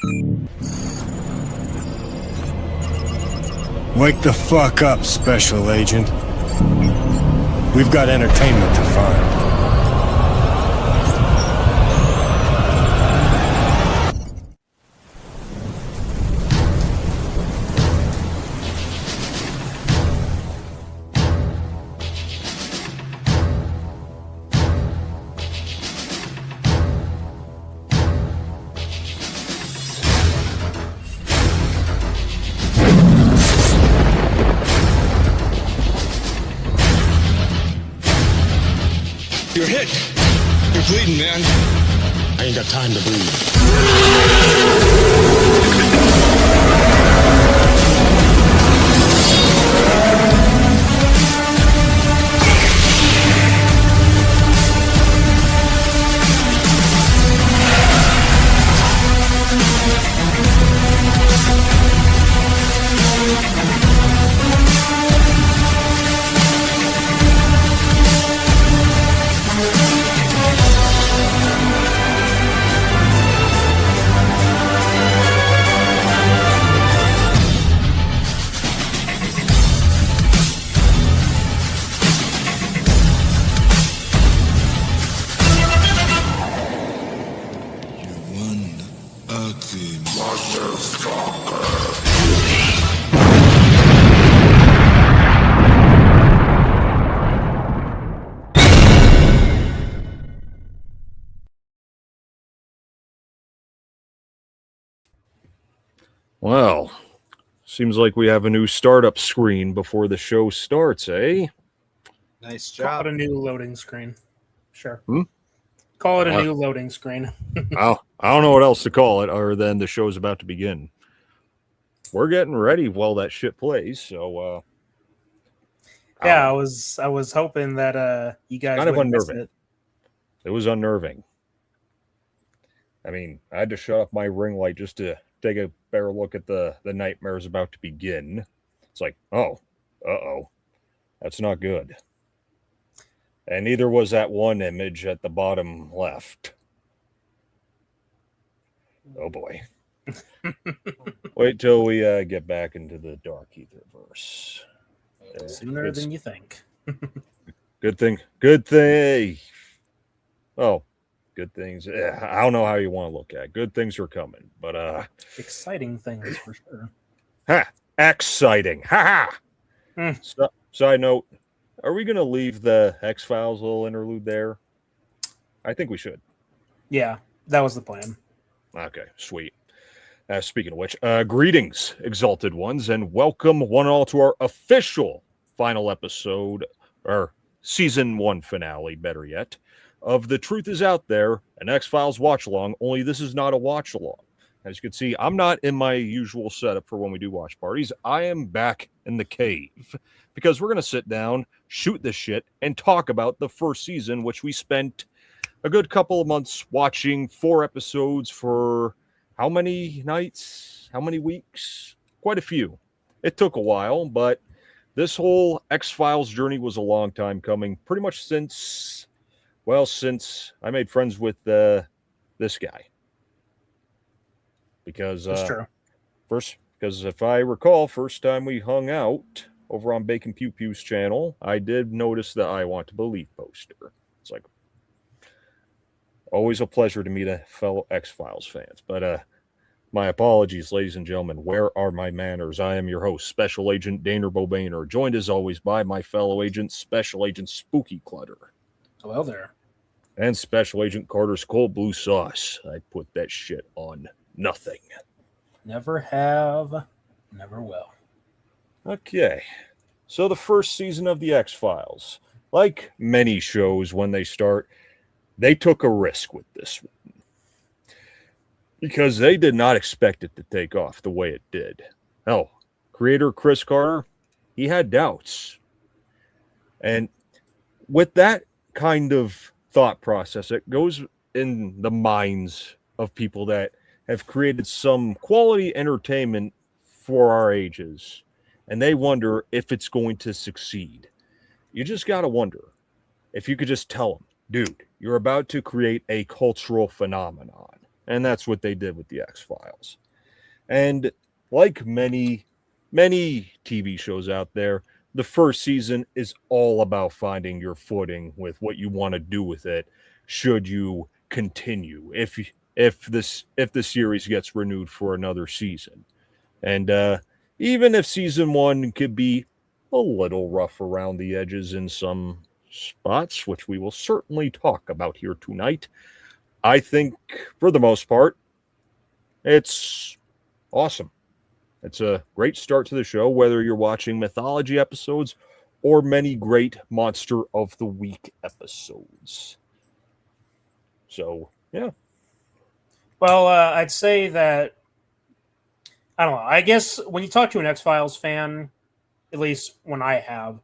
Wake the fuck up, Special Agent. We've got entertainment to find. You're hit. You're bleeding, man. I ain't got time to bleed. Well, seems like we have a new startup screen before the show starts, eh? Nice Call job. it a new loading screen. Sure. Hmm? Call it a new loading screen. I don't know what else to call it other than the show's about to begin. We're getting ready while that shit plays, so yeah, I was hoping that you guys kind of wouldn't miss unnerving. it. It was unnerving. I mean, I had to shut off my ring light just to take a better look at the nightmares about to begin. It's like, oh, that's not good. And neither was that one image at the bottom left. Oh boy. Wait till we get back into the Dark Etherverse. Sooner than you think. Good thing. Oh, good things. I don't know how you want to look at it. Good things are coming, but Exciting things for sure. Exciting. Side note, are we going to leave the X-Files little interlude there? I think we should. Yeah, that was the plan. Okay, sweet. Speaking of which, greetings, exalted ones, and welcome one and all to our official final episode, or season 1 finale, better yet, of The Truth Is Out There, an X-Files watch-along, only this is not a watch-along. As you can see, I'm not in my usual setup for when we do watch parties. I am back in the cave, because we're going to sit down, shoot this shit, and talk about the first season, which we spent a good couple of months watching 4 episodes for how many nights? How many weeks? Quite a few. It took a while, but this whole X-Files journey was a long time coming, pretty much since I made friends with this guy. Because That's true. Because if I recall, first time we hung out over on Bacon Pew Pew's channel, I did notice the I Want to Believe poster. It's like always a pleasure to meet a fellow X-Files fans. But my apologies, ladies and gentlemen. Where are my manners? I am your host, Special Agent Daner Bobainer, joined as always by my fellow agent, Special Agent Spooky Clutter. Hello there. And Special Agent Carter's Cold Blue Sauce. I put that shit on nothing. Never have, never will. Okay. So the first season of the X-Files, like many shows when they start, they took a risk with this one. Because they did not expect it to take off the way it did. Hell, creator Chris Carter, he had doubts. And with that kind of thought process, it goes in the minds of people that have created some quality entertainment for our ages, and they wonder if it's going to succeed. You just got to wonder if you could just tell them, dude, you're about to create a cultural phenomenon. And that's what they did with the X-Files. And like many TV shows out there, the first season is all about finding your footing with what you want to do with it. Should you continue if the series gets renewed for another season, and even if season one could be a little rough around the edges in some spots, which we will certainly talk about here tonight, I think for the most part it's awesome. It's a great start to the show, whether you're watching mythology episodes or many great Monster of the Week episodes. So, yeah. Well, I'd say that, I don't know. I guess when you talk to an X-Files fan, at least when I have,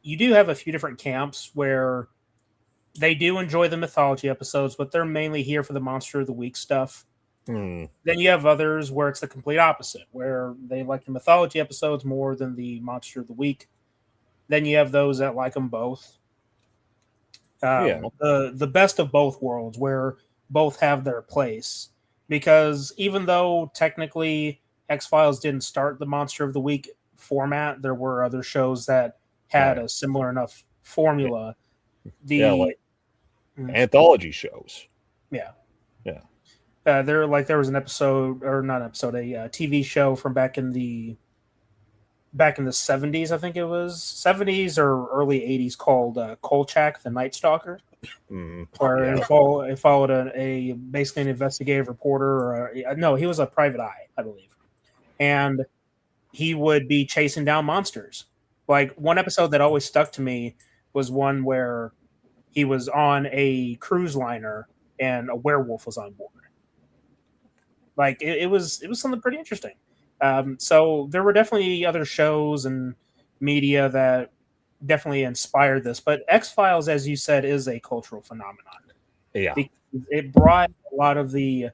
you do have a few different camps where they do enjoy the mythology episodes, but they're mainly here for the Monster of the Week stuff. Then you have others where it's the complete opposite, where they like the mythology episodes more than the Monster of the Week. Then you have those that like them both. The best of both worlds, where both have their place. Because even though technically X-Files didn't start the Monster of the Week format, there were other shows that had a similar enough formula. Like anthology shows. Yeah. Yeah. There was an episode, or not an episode, a TV show from back in the 70s, I think it was 70s or early 80s, called Kolchak, the Night Stalker, where it followed a basically an investigative reporter. No, he was a private eye, I believe, and he would be chasing down monsters. Like, one episode that always stuck to me was one where he was on a cruise liner and a werewolf was on board. Like, it was something pretty interesting. So there were definitely other shows and media that definitely inspired this. But X-Files, as you said, is a cultural phenomenon. Yeah. It brought a lot of the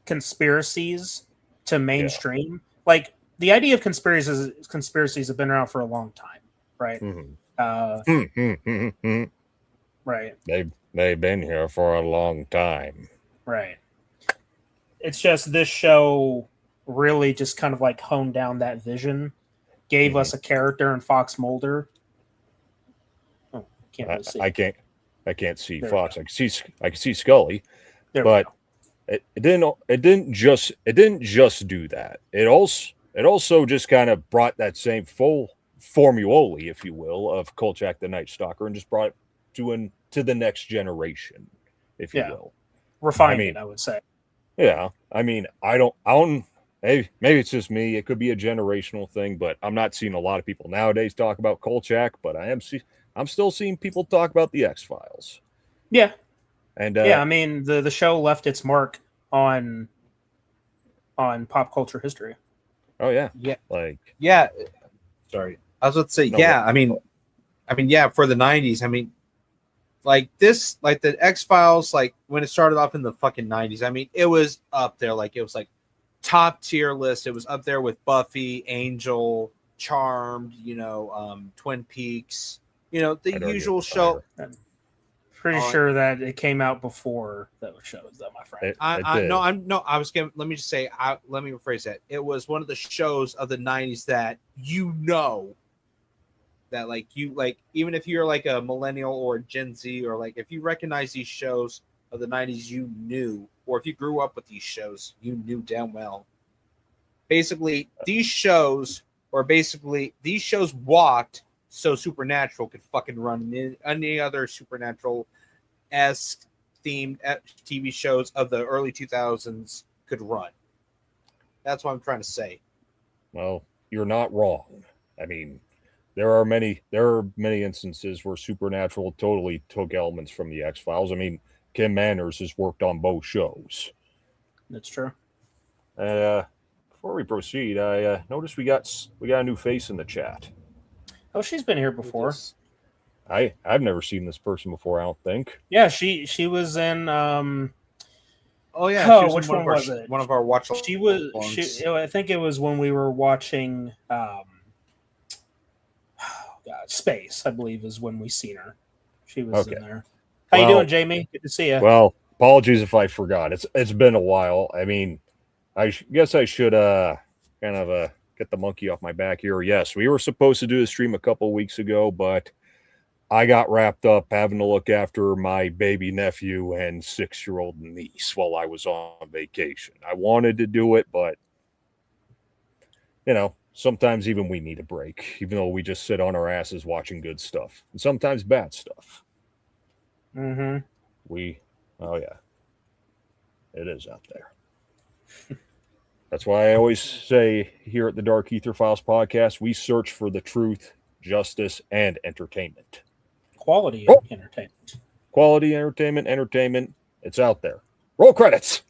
conspiracies to mainstream. Yeah. Like, the idea of conspiracies have been around for a long time, right? Right. They've been here for a long time. Right. It's just this show really just kind of like honed down that vision, gave us a character in Fox Mulder. Oh, can't really see. I can't see there Fox. I can see Scully, but it didn't just do that. It also just kind of brought that same full formulae, if you will, of Kolchak the Night Stalker and just brought it to the next generation, if you will. Refined it, I would say. Yeah, I mean, I don't. Maybe it's just me. It could be a generational thing, but I'm not seeing a lot of people nowadays talk about Kolchak. But I'm still seeing people talk about the X-Files. Yeah, and I mean, the show left its mark on pop culture history. Oh yeah, Sorry, I was about to say I mean, for the '90s. I mean, like the X-Files, like when it started off in the fucking '90s. I mean, it was up there. Like, it was like top tier list. It was up there with Buffy, Angel, Charmed, Twin Peaks, the usual show. I'm pretty sure that it came out before those shows, though, my friend. Let me just say, let me rephrase that. It was one of the shows of the '90s that that even if you're like a millennial or a Gen Z, or like if you recognize these shows of the '90s, you knew, or if you grew up with these shows, you knew damn well. Basically, these shows walked so Supernatural could fucking run, and any other Supernatural-esque themed TV shows of the early 2000s could run. That's what I'm trying to say. Well, you're not wrong. I mean, there are many instances where Supernatural totally took elements from the X-Files. I mean, Kim Manners has worked on both shows. That's true. Before we proceed, I noticed we got a new face in the chat. Oh, she's been here before. I've never seen this person before, I don't think. Yeah, she was in which one was it? One of our watch. I think it was when we were watching Space, I believe, is when we seen her. She was in there. How you doing, Jamie? Good to see you. Well, apologies if I forgot. It's been a while. I mean, guess I should kind of get the monkey off my back here. Yes, we were supposed to do the stream a couple weeks ago, but I got wrapped up having to look after my baby nephew and 6-year-old niece while I was on vacation. I wanted to do it, but sometimes even we need a break, even though we just sit on our asses watching good stuff and sometimes bad stuff. Mm-hmm. Oh yeah, it is out there. That's why I always say here at the Dark Ether Files podcast, we search for the truth, justice, and entertainment. Quality entertainment. Quality entertainment. It's out there. Roll credits.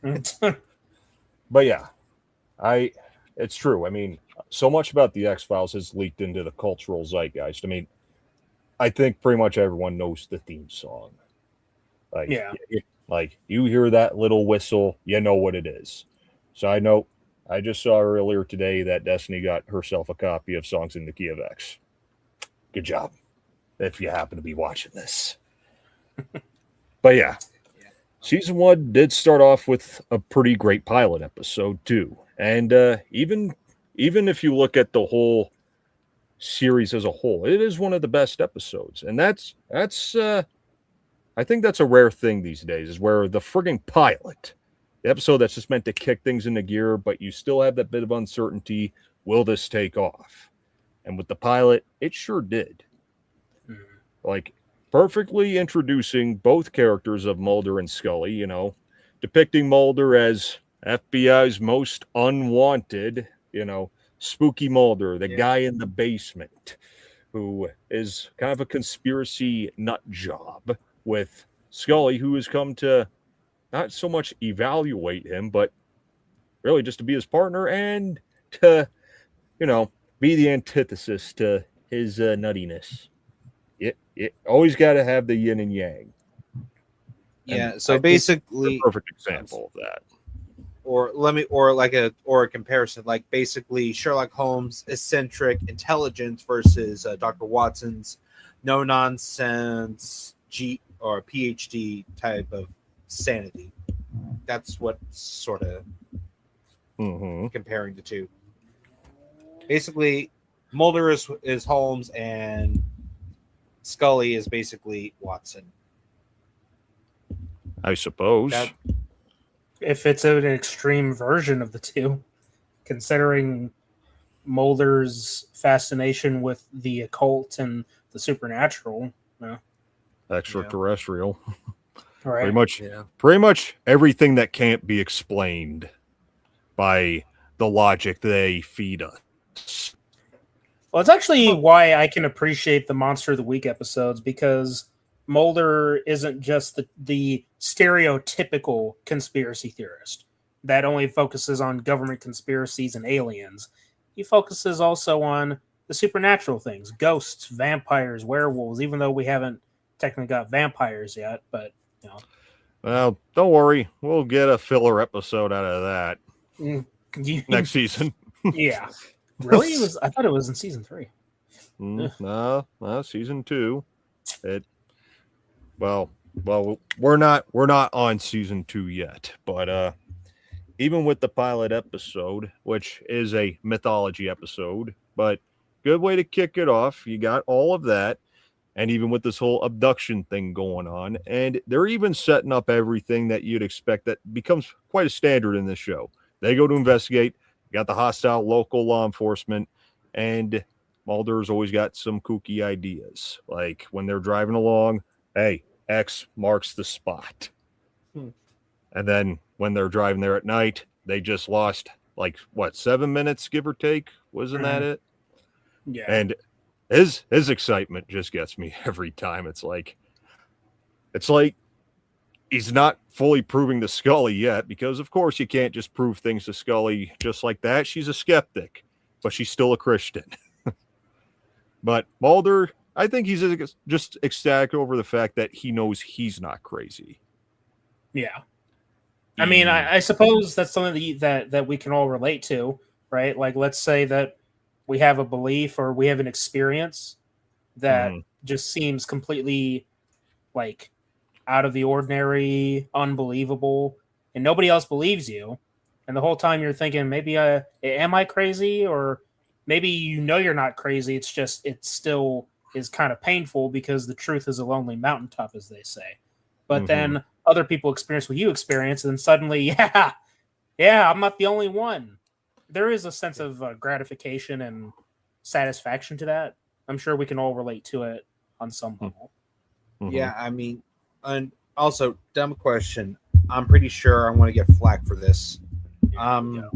But yeah, it's true. I mean, so much about the X-Files has leaked into the cultural zeitgeist. I mean, I think pretty much everyone knows the theme song. Like you hear that little whistle, you know what it is. So I just saw earlier today that Destiny got herself a copy of Songs in the Key of X. Good job, if you happen to be watching this. But yeah, season 1 did start off with a pretty great pilot episode too. And even if you look at the whole series as a whole, it is one of the best episodes. And that's I think that's a rare thing these days, is where the frigging pilot, the episode that's just meant to kick things into gear, but you still have that bit of uncertainty. Will this take off? And with the pilot, it sure did. Like, perfectly introducing both characters of Mulder and Scully, depicting Mulder as FBI's most unwanted, spooky Mulder, the guy in the basement, who is kind of a conspiracy nut job, with Scully, who has come to not so much evaluate him, but really just to be his partner and to, be the antithesis to his nuttiness. It always got to have the yin and yang. Yeah. And so basically, a perfect example of that. Or a comparison, like basically Sherlock Holmes' eccentric intelligence versus Dr. Watson's no nonsense or PhD type of sanity. That's what sort of comparing the two. Basically, Mulder is Holmes and Scully is basically Watson. I suppose. If it's an extreme version of the two, considering Mulder's fascination with the occult and the supernatural. Extraterrestrial. Right. Pretty much everything that can't be explained by the logic they feed us. Well, it's actually why I can appreciate the Monster of the Week episodes, because Mulder isn't just the stereotypical conspiracy theorist that only focuses on government conspiracies and aliens. He focuses also on the supernatural things, ghosts, vampires, werewolves, even though we haven't technically got vampires yet, but Well, don't worry. We'll get a filler episode out of that next season. Yeah. Really? I thought it was in season 3. No, season 2. Well, we're not on season 2 yet, but even with the pilot episode, which is a mythology episode, but good way to kick it off. You got all of that, and even with this whole abduction thing going on, and they're even setting up everything that you'd expect that becomes quite a standard in this show. They go to investigate, got the hostile local law enforcement, and Mulder's always got some kooky ideas. Like when they're driving along, hey, X marks the spot. And then when they're driving there at night, they just lost 7 minutes, give or take. Wasn't that it? Yeah. And his excitement just gets me every time. It's like he's not fully proving to Scully yet, because of course you can't just prove things to Scully just like that. She's a skeptic, but she's still a Christian. But Mulder, I think he's just ecstatic over the fact that he knows he's not crazy. Yeah. I mean, I suppose that's something that we can all relate to, right? Like, let's say that we have a belief or we have an experience that just seems completely out of the ordinary, unbelievable, and nobody else believes you. And the whole time you're thinking, maybe am I crazy? Or maybe you're not crazy. It's just it still is kind of painful because the truth is a lonely mountaintop, as they say. But then other people experience what you experience, and suddenly, yeah, I'm not the only one. There is a sense of gratification and satisfaction to that. I'm sure we can all relate to it on some level. Yeah, I mean, and also, dumb question. I'm pretty sure I'm going to get flack for this. I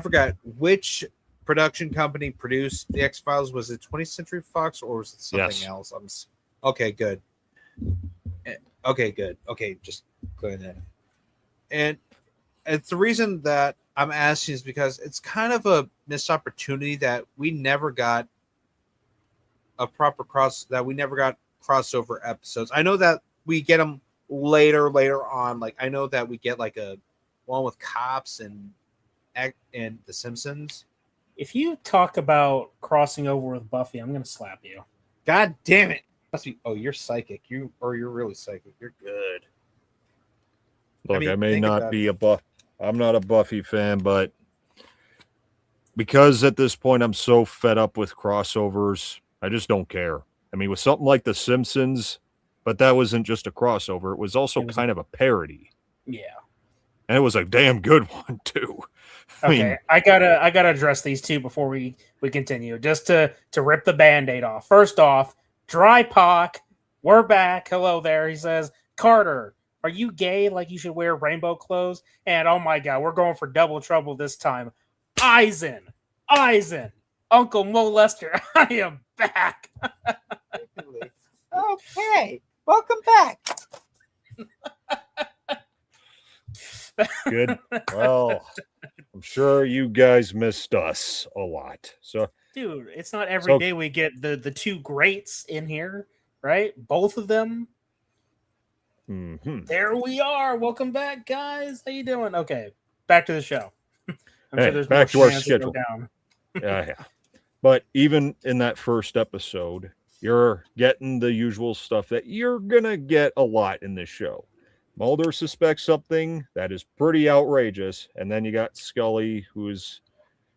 forgot which production company produced the X-Files. Was it 20th Century Fox or was it something else? Okay, good. Okay, just clear that. And it's the reason that I'm asking is because it's kind of a missed opportunity that we never got crossover episodes. I know that we get them later on. Like I know that we get like a one with cops and The Simpsons. If you talk about crossing over with Buffy, I'm gonna slap you. God damn it! Must be. Oh, you're psychic. You're really psychic. You're good. Look, I may not be I'm not a Buffy fan, but because at this point I'm so fed up with crossovers, I just don't care. I mean, with something like The Simpsons, but that wasn't just a crossover. It was also kind of a parody. Yeah. And it was a damn good one, too. Okay, I gotta address these two before we continue. Just to rip the Band-Aid off. First off, Dry Pock, we're back. Hello there. He says, Carter, are you gay? Like you should wear rainbow clothes? And oh my god, we're going for double trouble this time. Eisen, Uncle Molester, I am back. Okay, welcome back. Good. Well, I'm sure you guys missed us a lot. So, dude, it's not every day we get the two greats in here, right? Both of them. There we are. Welcome back, guys. How you doing? Okay, back to the show. I'm sure there's back to more our schedule. Down. Yeah. But even in that first episode, you're getting the usual stuff that you're gonna get a lot in this show. Mulder suspects something that is pretty outrageous, and then you got Scully, who's,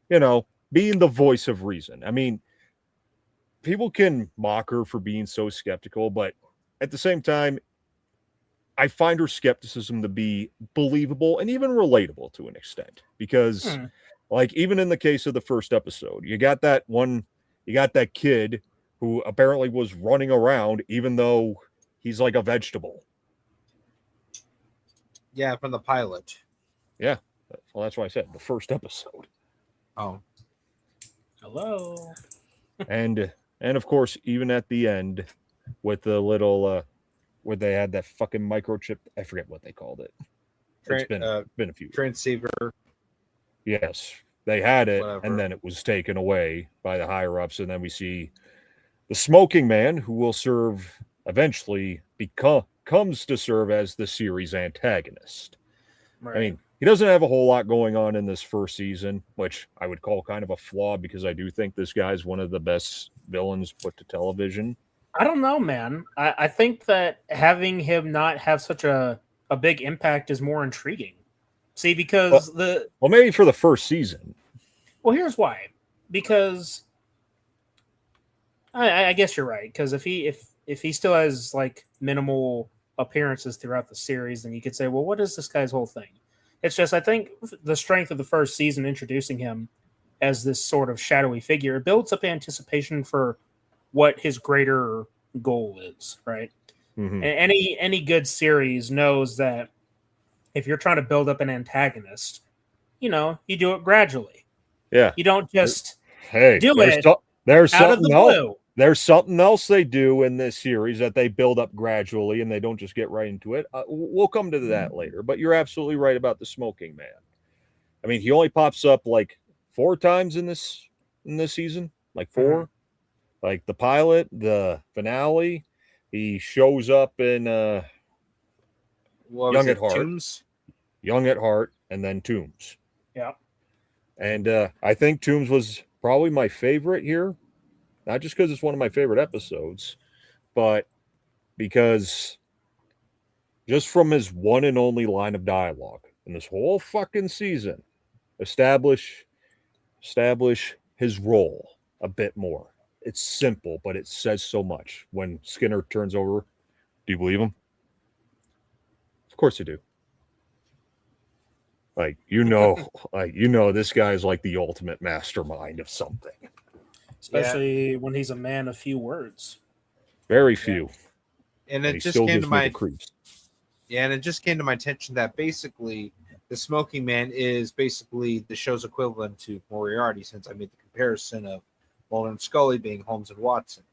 being the voice of reason. I mean, people can mock her for being so skeptical, but at the same time, I find her skepticism to be believable and even relatable to an extent. Because, like, even in the case of the first episode, you got that kid who apparently was running around even though he's like a vegetable. Yeah, from the pilot. Yeah. Well, that's why I said the first episode. Oh. Hello. and of course, even at the end with the little where they had that fucking microchip, I forget what they called it. It's been a few. Transceiver. Yes. They had it, Whatever. And then it was taken away by the higher ups, and then we see the smoking man who will eventually comes to serve as the series antagonist. Right. I mean, he doesn't have a whole lot going on in this first season, which I would call kind of a flaw because I do think this guy's one of the best villains put to television. I don't know, man. I think that having him not have such a big impact is more intriguing. See, because maybe for the first season. Well, here's why. Because I guess you're right. Because if he still has like minimal appearances throughout the series, then you could say, well, what is this guy's whole thing? It's just I think the strength of the first season introducing him as this sort of shadowy figure builds up anticipation for what his greater goal is, right? Mm-hmm. And any good series knows that if you're trying to build up an antagonist, you do it gradually. Yeah. You don't just do it out of the blue. There's something else they do in this series that they build up gradually and they don't just get right into it. We'll come to that later, but you're absolutely right about the smoking man. I mean, he only pops up like 4 times in this season, like 4. Mm-hmm. Like the pilot, the finale, he shows up in Young at Heart. Tombs? Young at Heart, and then Tombs. Yeah. And I think Tombs was probably my favorite here. Not just because it's one of my favorite episodes, but because just from his one and only line of dialogue in this whole fucking season, establish his role a bit more. It's simple, but it says so much. When Skinner turns over, do you believe him? Of course you do. Like, this guy's like the ultimate mastermind of something. Especially when he's a man of few words. Very few. And And it he just still came gives to me my the creeps. and it just came to my attention that basically the Smoking Man is basically the show's equivalent to Moriarty, since I made the comparison of Mulder and Scully being Holmes and Watson.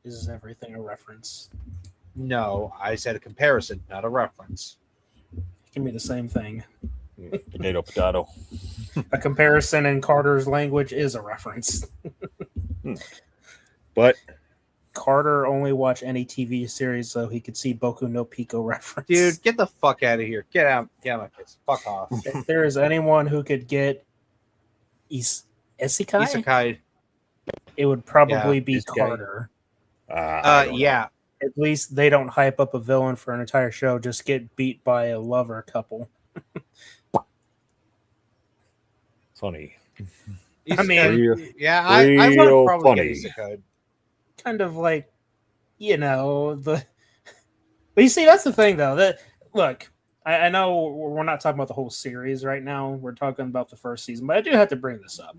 Is everything a reference? No, I said a comparison, not a reference. Give me the same thing. Potato. A comparison in Carter's language is a reference. But Carter only watched any TV series so he could see Boku no Pico reference. Dude, get the fuck out of here. Get out of my face. Fuck off. If there is anyone who could get Isekai, Isekai. it would probably Yeah, be Isekai. Carter. I don't know. Yeah. At least they don't hype up a villain for an entire show, just get beat by a lover couple. Funny. I mean, Yeah, I would real probably funny. get Isekai. kind of like, the. But you see, that's the thing, though. That look, I know we're not talking about the whole series right now. We're talking about the first season, but I do have to bring this up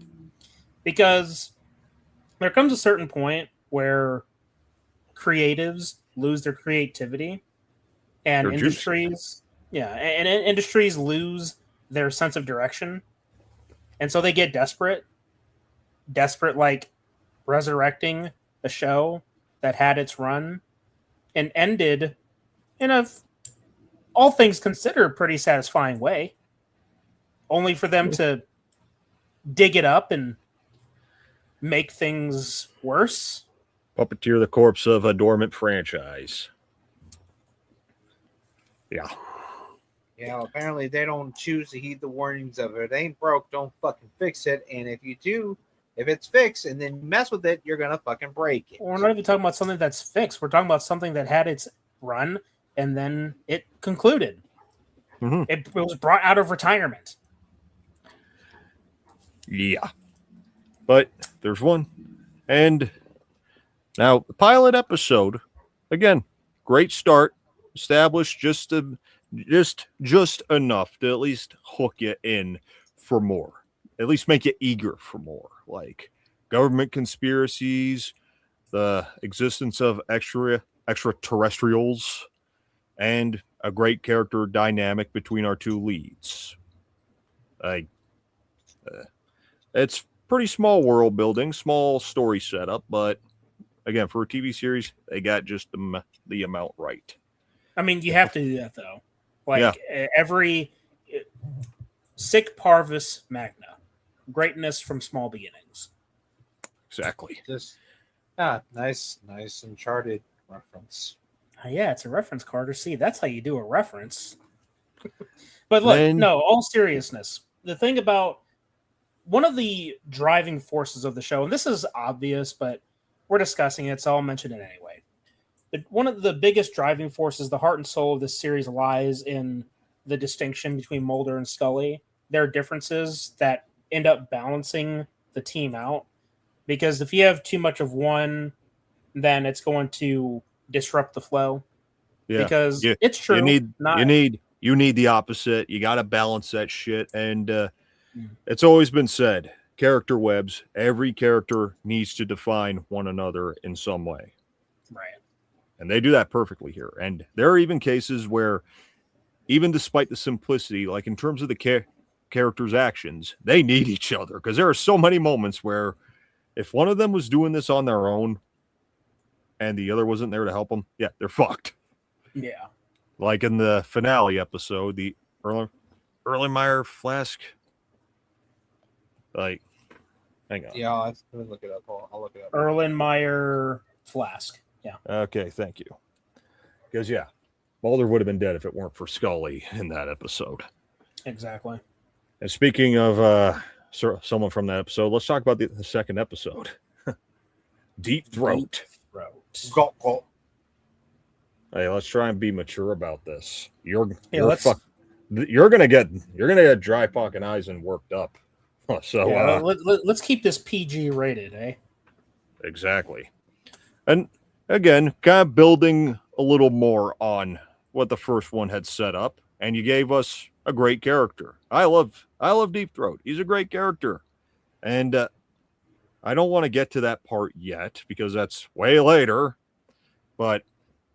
because there comes a certain point where creatives lose their creativity, and Their juice. and industries lose their sense of direction, and so they get desperate, like resurrecting a show that had its run and ended in a, all things considered, pretty satisfying way, only for them to dig it up and make things worse. Puppeteer the corpse of a dormant franchise. Yeah. Yeah, well, apparently they don't choose to heed the warnings of it ain't broke, don't fucking fix it. And if you do, if it's fixed and then mess with it, you're gonna fucking break it. We're not even talking about something that's fixed. We're talking about something that had its run and then it concluded. Mhm. It was brought out of retirement. Yeah. But there's one. And now the pilot episode, again, great start. Established just enough to at least hook you in for more. At least make you eager for more. Like government conspiracies, the existence of extraterrestrials, and a great character dynamic between our two leads. It's pretty small world building, small story setup, but again, for a TV series, they got just the amount right. I mean, you have to do that, though. Like, every sic parvis magna, greatness from small beginnings. Exactly. Just nice Uncharted reference. Yeah, it's a reference, Carter. See, that's how you do a reference. But look, Then- no, all seriousness. The thing about one of the driving forces of the show, and this is obvious, but we're discussing it, so I'll mention it anyway. But one of the biggest driving forces, the heart and soul of this series, lies in the distinction between Mulder and Scully. There are differences that end up balancing the team out. Because if you have too much of one, then it's going to disrupt the flow. Yeah. Because it's true. You need the opposite. You got to balance that shit. And it's always been said, character webs, every character needs to define one another in some way. Right. And they do that perfectly here. And there are even cases where, even despite the simplicity, like in terms of the characters' actions, they need each other. Because there are so many moments where if one of them was doing this on their own and the other wasn't there to help them, yeah, they're fucked. Yeah. Like in the finale episode, the Erlenmeyer flask. Like, hang on. Yeah, let me look it up. I'll look it up. Erlenmeyer flask. Yeah. Okay, thank you. Because, yeah, Mulder would have been dead if it weren't for Scully in that episode. Exactly. And speaking of someone from that episode, let's talk about the second episode. Deep Throat. Gulp, gulp. Hey, let's try and be mature about this. You're let's- you're gonna get dry fucking eyes and worked up. So let's keep this PG rated, eh? exactly. And again, kind of building a little more on what the first one had set up, and you gave us a great character. I love Deep Throat. He's a great character, and I don't want to get to that part yet because that's way later. But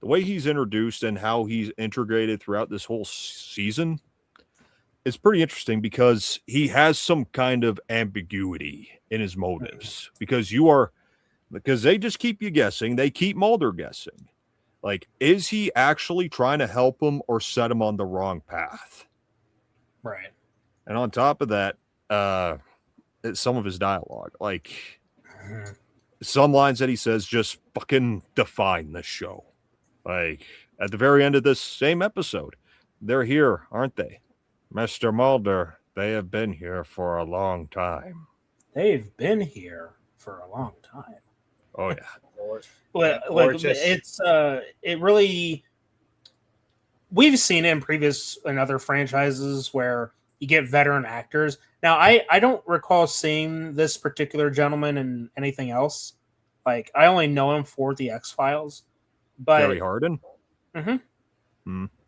the way he's introduced and how he's integrated throughout this whole season is pretty interesting because he has some kind of ambiguity in his motives because they just keep you guessing. They keep Mulder guessing. Like, is he actually trying to help him or set him on the wrong path? Right. And on top of that, some of his dialogue, like some lines that he says just fucking define the show. Like at the very end of this same episode, they're here, aren't they? Mr. Mulder, they have been here for a long time. They've been here for a long time. Oh yeah. It really, we've seen it in other franchises where you get veteran actors. Now, I don't recall seeing this particular gentleman in anything else. Like, I only know him for the X-Files. But Gary Hardin?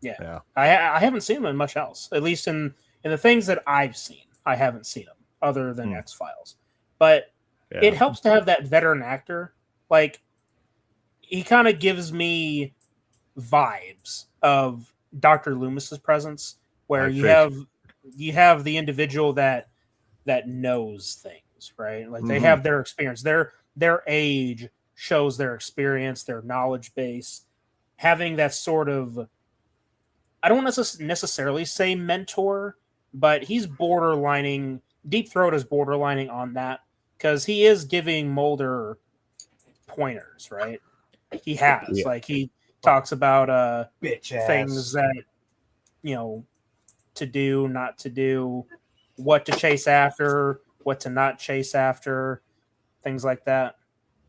Yeah. I haven't seen him in much else. At least in the things that I've seen, I haven't seen him other than X-Files. But it helps to have that veteran actor. Like, he kind of gives me vibes of Dr. Loomis's presence, where you have the individual that knows things, right? Like they have their experience, their age shows their experience, their knowledge base. Having that sort of, I don't necessarily say mentor, but he's borderlining. Deep Throat is borderlining on that because he is giving Mulder pointers, right? He has like he talks about things that to do, not to do, what to chase after, what to not chase after, things like that.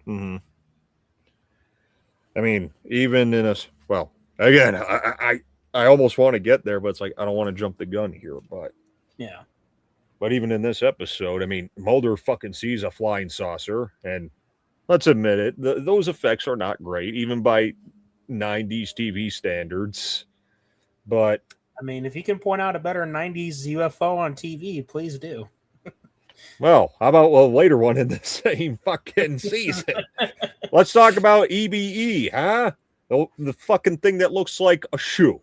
Mm-hmm. I mean, even in again, I almost want to get there, but it's like I don't want to jump the gun here. But yeah. But even in this episode, I mean, Mulder fucking sees a flying saucer, and let's admit it, those effects are not great, even by 90s TV standards. But I mean, if you can point out a better 90s UFO on TV, please do. Well, how about a later one in the same fucking season? Let's talk about EBE, huh? The fucking thing that looks like a shoe.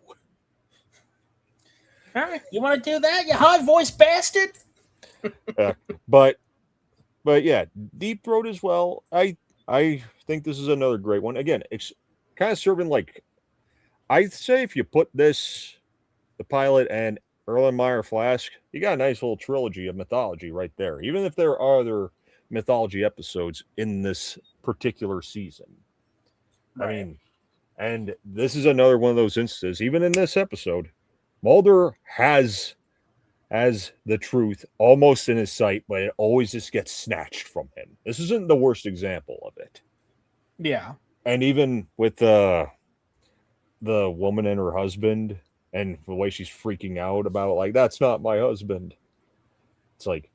Huh? You want to do that, you high voice bastard? But yeah, Deep Throat as well. I think this is another great one. Again, it's kind of serving like, I'd say if you put the pilot and Erlenmeyer Flask, you got a nice little trilogy of mythology right there. Even if there are other mythology episodes in this particular season. Right. I mean, and this is another one of those instances, even in this episode, Mulder has the truth almost in his sight, but it always just gets snatched from him. This isn't the worst example of it. Yeah. And even with the woman and her husband and the way she's freaking out about it, like, that's not my husband. It's like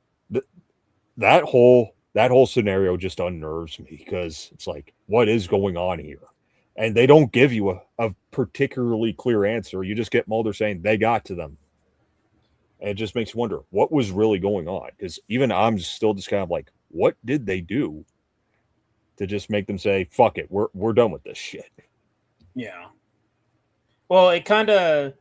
that whole scenario just unnerves me because it's like, what is going on here? And they don't give you a particularly clear answer. You just get Mulder saying they got to them. And it just makes you wonder what was really going on. Because even I'm still just kind of like, what did they do to just make them say, fuck it, we're done with this shit? Yeah. Well, it kind of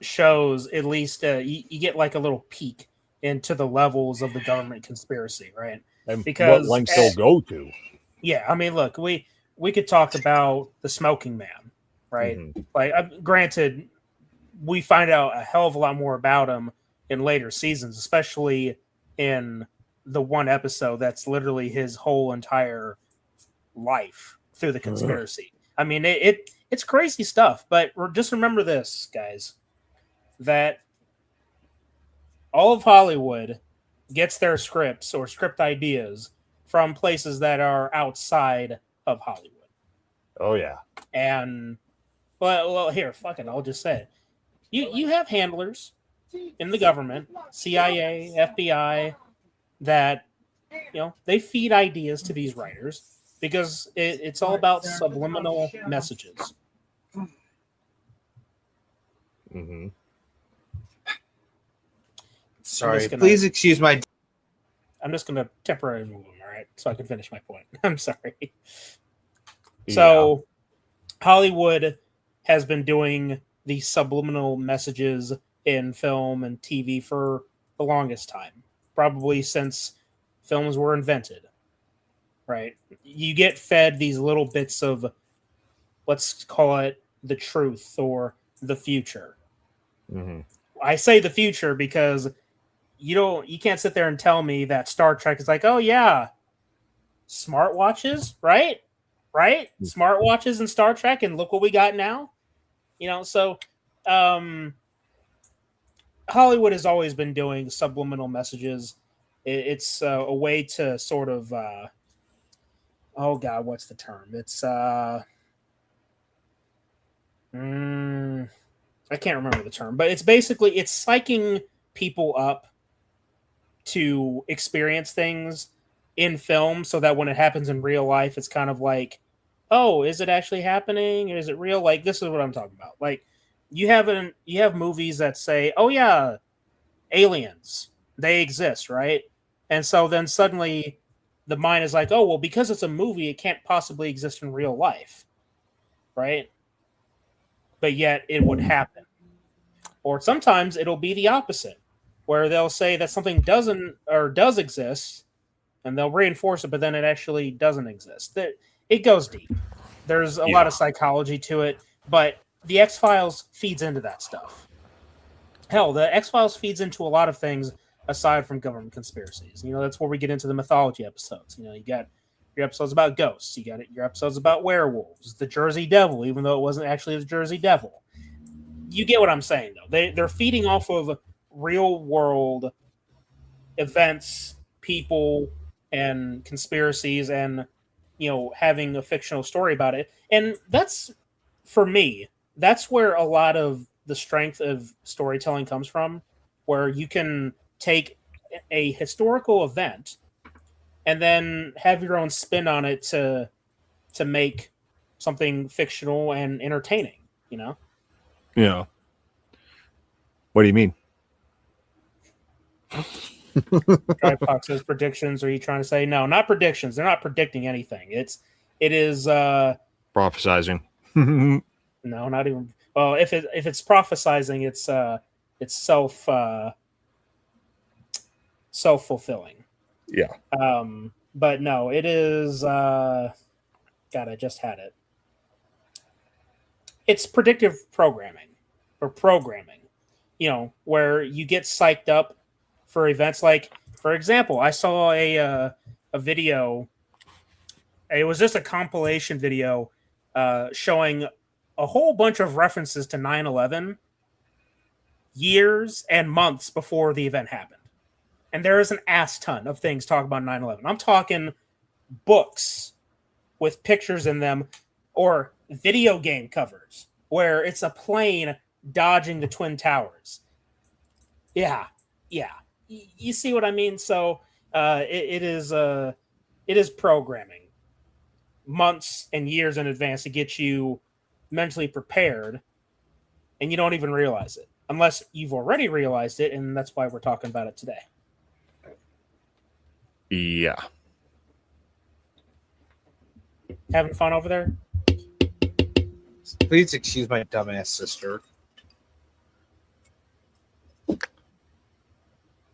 shows, at least you get like a little peek into the levels of the government conspiracy, right? And because what lengths they'll go to. Yeah, I mean, look, we could talk about the Smoking Man, right? Mm-hmm. Like, granted, we find out a hell of a lot more about him in later seasons, especially in the one episode that's literally his whole entire life through the conspiracy. I mean, it's crazy stuff, but just remember this, guys, that all of Hollywood gets their scripts or script ideas from places that are outside of Hollywood. Oh yeah. And well, here, fuck it, I'll just say it. You have handlers in the government, CIA, FBI, that they feed ideas to these writers because it's all about subliminal messages. Mm-hmm. Sorry, please excuse my. I'm just gonna temporarily move them, all right, so I can finish my point. I'm sorry. Yeah. So Hollywood has been doing these subliminal messages in film and TV for the longest time, probably since films were invented. Right? You get fed these little bits of, let's call it the truth or the future. Mm-hmm. I say the future because you can't sit there and tell me that Star Trek is like, oh yeah, smartwatches, right? Smartwatches and Star Trek, and look what we got now. So Hollywood has always been doing subliminal messages. It's a way to sort of oh god, what's the term? It's I can't remember the term, but it's basically it's psyching people up to experience things in film so that when it happens in real life, it's kind of like, oh, is it actually happening? Is it real? Like, this is what I'm talking about. Like, you have movies that say, oh yeah, aliens, they exist, right? And so then suddenly the mind is like, oh, well, because it's a movie, it can't possibly exist in real life, right? But yet it would happen. Or sometimes it'll be the opposite, where they'll say that something doesn't or does exist, and they'll reinforce it, but then it actually doesn't exist. It goes deep. There's a lot of psychology to it, but the X-Files feeds into that stuff. Hell, the X-Files feeds into a lot of things aside from government conspiracies. That's where we get into the mythology episodes. You got your episodes about ghosts. You got your episodes about werewolves, the Jersey Devil, even though it wasn't actually the Jersey Devil. You get what I'm saying, though. They're feeding off of real world events, people, and conspiracies, and having a fictional story about it. And that's, for me, that's where a lot of the strength of storytelling comes from, where you can take a historical event and then have your own spin on it to make something fictional and entertaining. Yeah. What do you mean? Tripox says predictions. Are you trying to say no? Not predictions. They're not predicting anything. It is prophesizing. No, not even. Well, if it's prophesizing, it's self-fulfilling. Yeah. But no, it is. God, I just had it. It's predictive programming, or programming. Where you get psyched up for events. Like, for example, I saw a video. It was just a compilation video showing a whole bunch of references to 9/11 years and months before the event happened. And there is an ass ton of things talking about 9/11. I'm talking books with pictures in them, or video game covers where it's a plane dodging the Twin Towers. Yeah. You see what I mean? So it is programming months and years in advance to get you mentally prepared, and you don't even realize it unless you've already realized it, and that's why we're talking about it today. Yeah. Having fun over there? Please excuse my dumbass sister.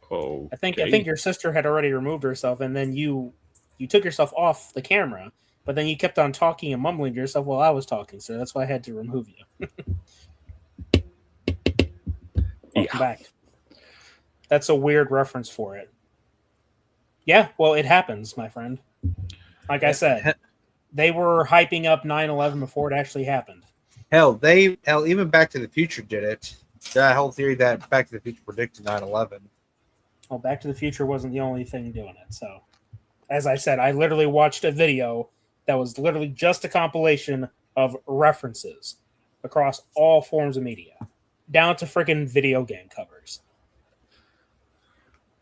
Oh, I think your sister had already removed herself, and then you took yourself off the camera, but then you kept on talking and mumbling to yourself while I was talking, so that's why I had to remove you. Welcome back. That's a weird reference for it. Yeah, well, it happens, my friend. Like I said, they were hyping up 9/11 before it actually happened. Hell, even Back to the Future did it. That whole theory that Back to the Future predicted 9/11. Well, Back to the Future wasn't the only thing doing it. So, as I said, I literally watched a video that was literally just a compilation of references across all forms of media, down to freaking video game covers.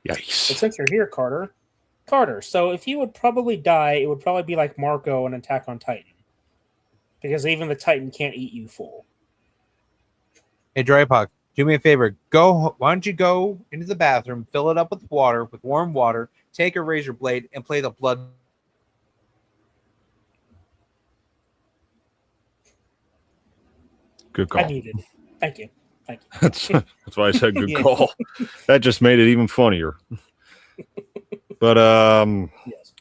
Yikes. But since you're here, Carter, so if you would probably die, it would probably be like Marco in Attack on Titan. Because even the Titan can't eat you full. Hey, Drypog, do me a favor. Why don't you go into the bathroom, fill it up with water, with warm water, take a razor blade, and play the blood. Good call. I needed. Thank you. That's why I said good Yeah. call. That just made it even funnier. But Yes.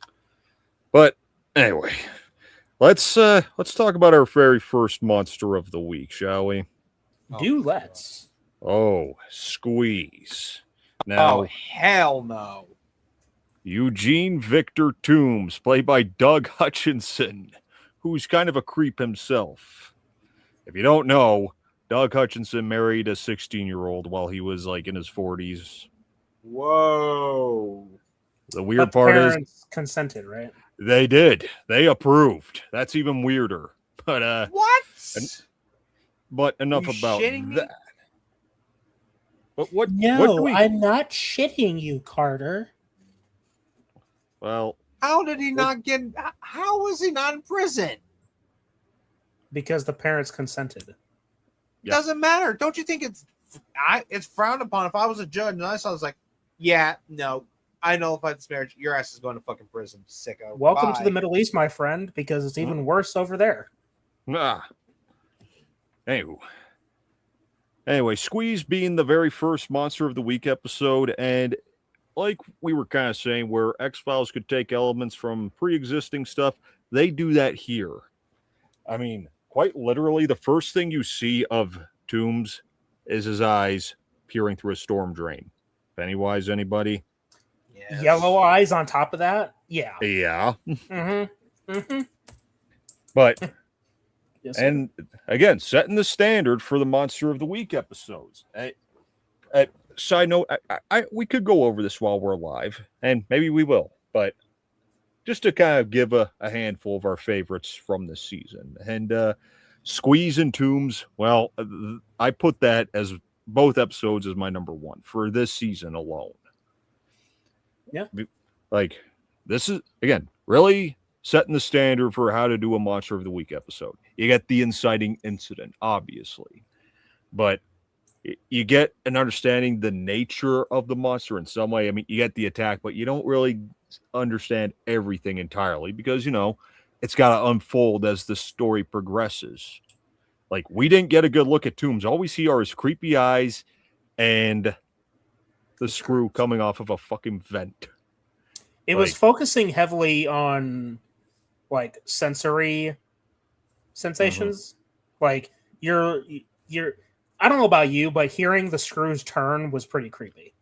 But anyway, let's talk about our very first monster of the week, shall we? Let's. Oh, Squeeze. Now, Oh, hell no. Eugene Victor Toombs, played by Doug Hutchinson, who's kind of a creep himself. If you don't know, Doug Hutchinson married a 16-year-old while he was like in his 40s. Whoa. The weird part is consented, right? they did. They approved. That's even weirder. But What? but enough Are you about shitting me? that. But what? No, what do we, I'm not shitting you, Carter. well, How did he not get? How was he not in prison? Because the parents consented. Yeah. Doesn't matter. Don't you think it's frowned upon? If I was a judge and I saw, I was like, yeah, no, I nullify this marriage. Your ass is going to fucking prison, sicko. Welcome Bye. to the Middle East, my friend, because it's even worse over there. Anyway, Squeeze being the very first Monster of the Week episode, and like we were kind of saying, where X-Files could take elements from pre-existing stuff, they do that here. I mean, quite literally, the first thing you see of Toombs is his eyes peering through a storm drain. Pennywise, anybody? Yes. Yellow eyes on top of that? Yeah. Yeah. Mm-hmm. Mm-hmm. But Yes, sir. and again, setting the standard for the Monster of the Week episodes. Side note, we could go over this while we're live, and maybe we will, but just to kind of give a handful of our favorites from this season. And Squeeze and Toombs, well, I put that as both episodes as my number one for this season alone. Yeah. Like, this is, again, really setting the standard for how to do a Monster of the Week episode. You get the inciting incident, obviously, but you get an understanding the nature of the monster in some way. I mean, you get the attack, but you don't really understand everything entirely because, you know, it's got to unfold as the story progresses. Like, we didn't get a good look at Toombs. All we see are his creepy eyes and the screw coming off of a fucking vent. It was focusing heavily on like sensory sensations. Like you're I don't know about you, but hearing the screws turn was pretty creepy.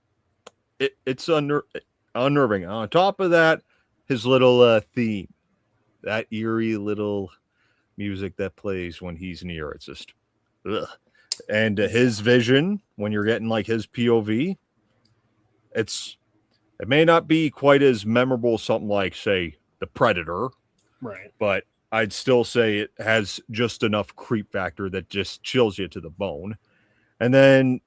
It's unnerving. On top of that, his little theme, that eerie little music that plays when he's near, it's just ugh. And his vision when you're getting like his POV, it may not be quite as memorable as something like, say, The Predator, Right. but I'd still say it has just enough creep factor that just chills you to the bone. And then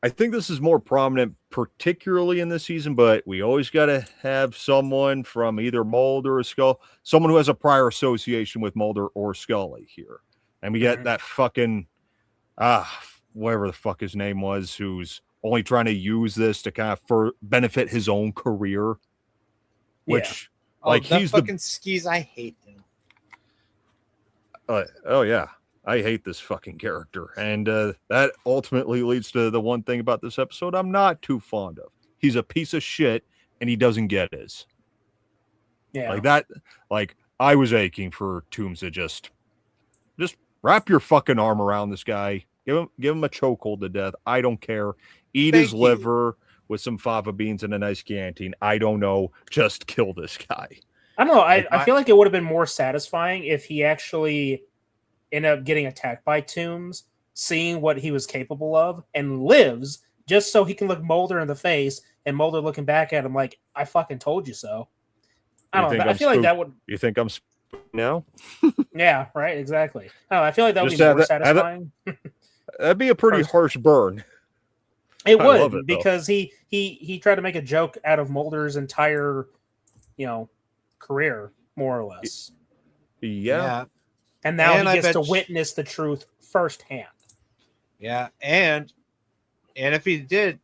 I think this is more prominent, particularly in this season, but we always got to have someone from either Mulder or Scully, someone who has a prior association with Mulder or Scully here. And we get that fucking, whatever the fuck his name was, who's only trying to use this to kind of benefit his own career. Which, like, he's fucking skis. I hate him. Oh yeah, I hate this fucking character, and that ultimately leads to the one thing about this episode I'm not too fond of. He's a piece of shit, and he doesn't get his. Yeah. Like that. Like, I was aching for Toombs to just wrap your fucking arm around this guy. Give him a chokehold to death. I don't care. Eat his liver with some fava beans and a nice canteen. I don't know. Just kill this guy. I don't know. I feel like it would have been more satisfying if he actually ended up getting attacked by Toombs, seeing what he was capable of, and lives just so he can look Mulder in the face and Mulder looking back at him like, I fucking told you so. I don't know. I feel like that would. You think I'm now. Yeah, right, exactly. Oh, I feel like that would Just be have more that- have it- satisfying. That'd be a pretty harsh burn. It I love would it, though. because he tried to make a joke out of Mulder's entire, career, more or less. Yeah. And now And he I gets to bet witness the truth firsthand. Yeah, and if he did,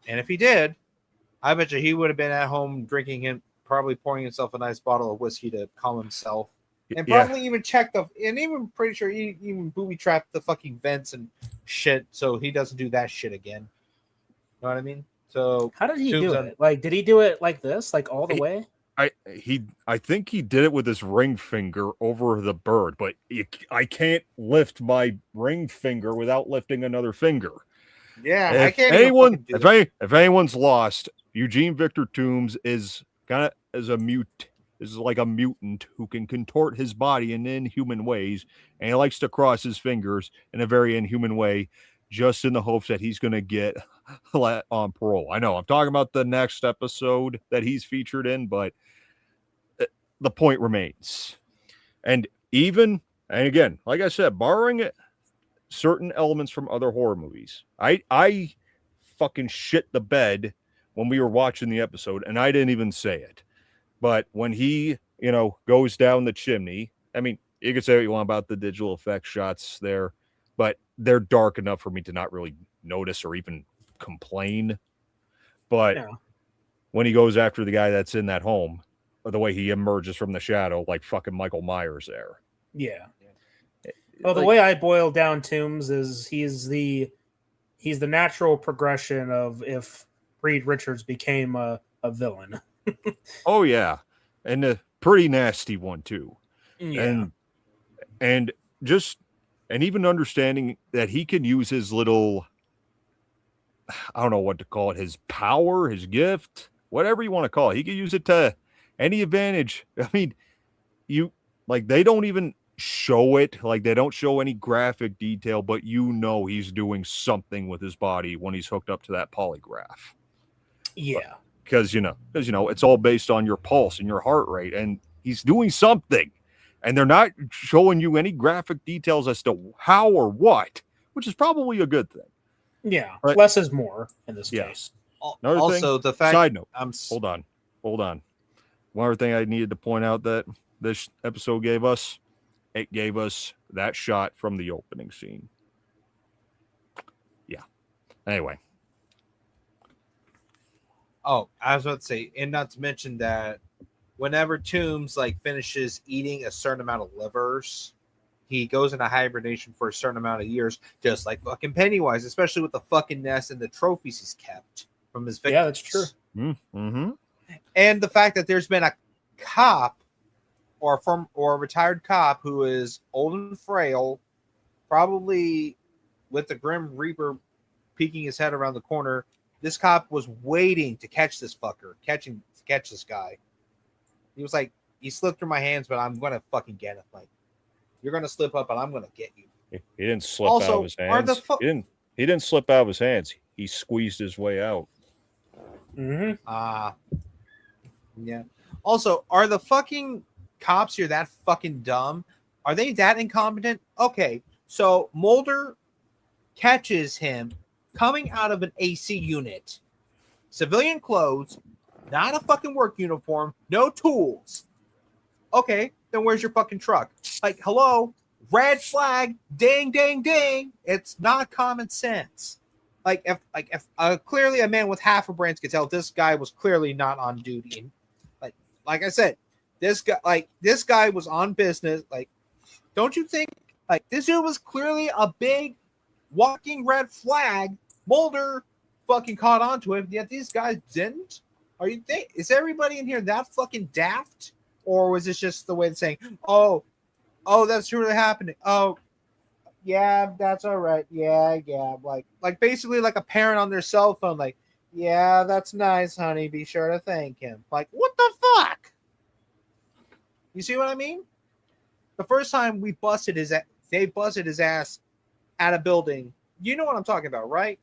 I bet you he would have been at home drinking him, probably pouring himself a nice bottle of whiskey to calm himself, and Yeah. probably even check and even pretty sure he even booby trapped the fucking vents and shit, so he doesn't do that shit again. You know what I mean? So How did he Tombs do on- it? Like, did he do it like this, like all the way? I think he did it with his ring finger over the bird, but I can't lift my ring finger without lifting another finger. Yeah, I If can't anyone, even fucking do it. if anyone's lost, Eugene Victor Toombs is kind of is like a mutant who can contort his body in inhuman ways, and he likes to cross his fingers in a very inhuman way, just in the hopes that he's going to get let on parole. I know I'm talking about the next episode that he's featured in, but the point remains. And again, like I said, borrowing certain elements from other horror movies, I fucking shit the bed when we were watching the episode, and I didn't even say it. But when he, goes down the chimney, I mean, you could say what you want about the digital effect shots there, but they're dark enough for me to not really notice or even complain. But when he goes after the guy that's in that home, or the way he emerges from the shadow, like fucking Michael Myers there. Yeah. Well, the way I boil down Toombs is he's the natural progression of if Reed Richards became a villain. Oh yeah, and a pretty nasty one too. Yeah. And even understanding that he can use his little, I don't know what to call it, his power, his gift, whatever you want to call it. He can use it to any advantage. I mean, they don't even show it, like they don't show any graphic detail, but he's doing something with his body when he's hooked up to that polygraph. Yeah. Because it's all based on your pulse and your heart rate, and he's doing something, and they're not showing you any graphic details as to how or what, which is probably a good thing. Yeah, But, less is more in this case. Another Also, thing, the fact. side note. Hold on. One other thing I needed to point out that this episode gave us. It gave us that shot from the opening scene. Yeah. Anyway. Oh, I was about to say, and not to mention that whenever Toombs finishes eating a certain amount of livers, he goes into hibernation for a certain amount of years, just like fucking Pennywise, especially with the fucking nest and the trophies he's kept from his victims. Yeah, that's true. Mm-hmm. And the fact that there's been a cop or a retired cop who is old and frail, probably with the Grim Reaper peeking his head around the corner. This cop was waiting to catch this fucker, catch this guy. He was like, he slipped through my hands, but I'm gonna fucking get him. Like, you're gonna slip up, and I'm gonna get you. He didn't slip out of his hands. He didn't slip out of his hands. He squeezed his way out. Mm-hmm. Yeah. Also, are the fucking cops here that fucking dumb? Are they that incompetent? Okay, so Mulder catches him coming out of an AC unit, civilian clothes, not a fucking work uniform, no tools. Okay, then where's your fucking truck? Like, hello, red flag, ding, ding, ding. It's not common sense. If clearly a man with half a brain could tell this guy was clearly not on duty. Like I said, this guy was on business. Like, don't you think this dude was clearly a big walking red flag? Mulder fucking caught on to it, yet these guys didn't. Is everybody in here that fucking daft? Or was this just the way of saying, oh, that's really happening? Oh, yeah, that's all right. Yeah. Like basically like a parent on their cell phone, like, yeah, that's nice, honey. Be sure to thank him. Like, what the fuck? You see what I mean? The first time they busted his ass at a building. You know what I'm talking about, right?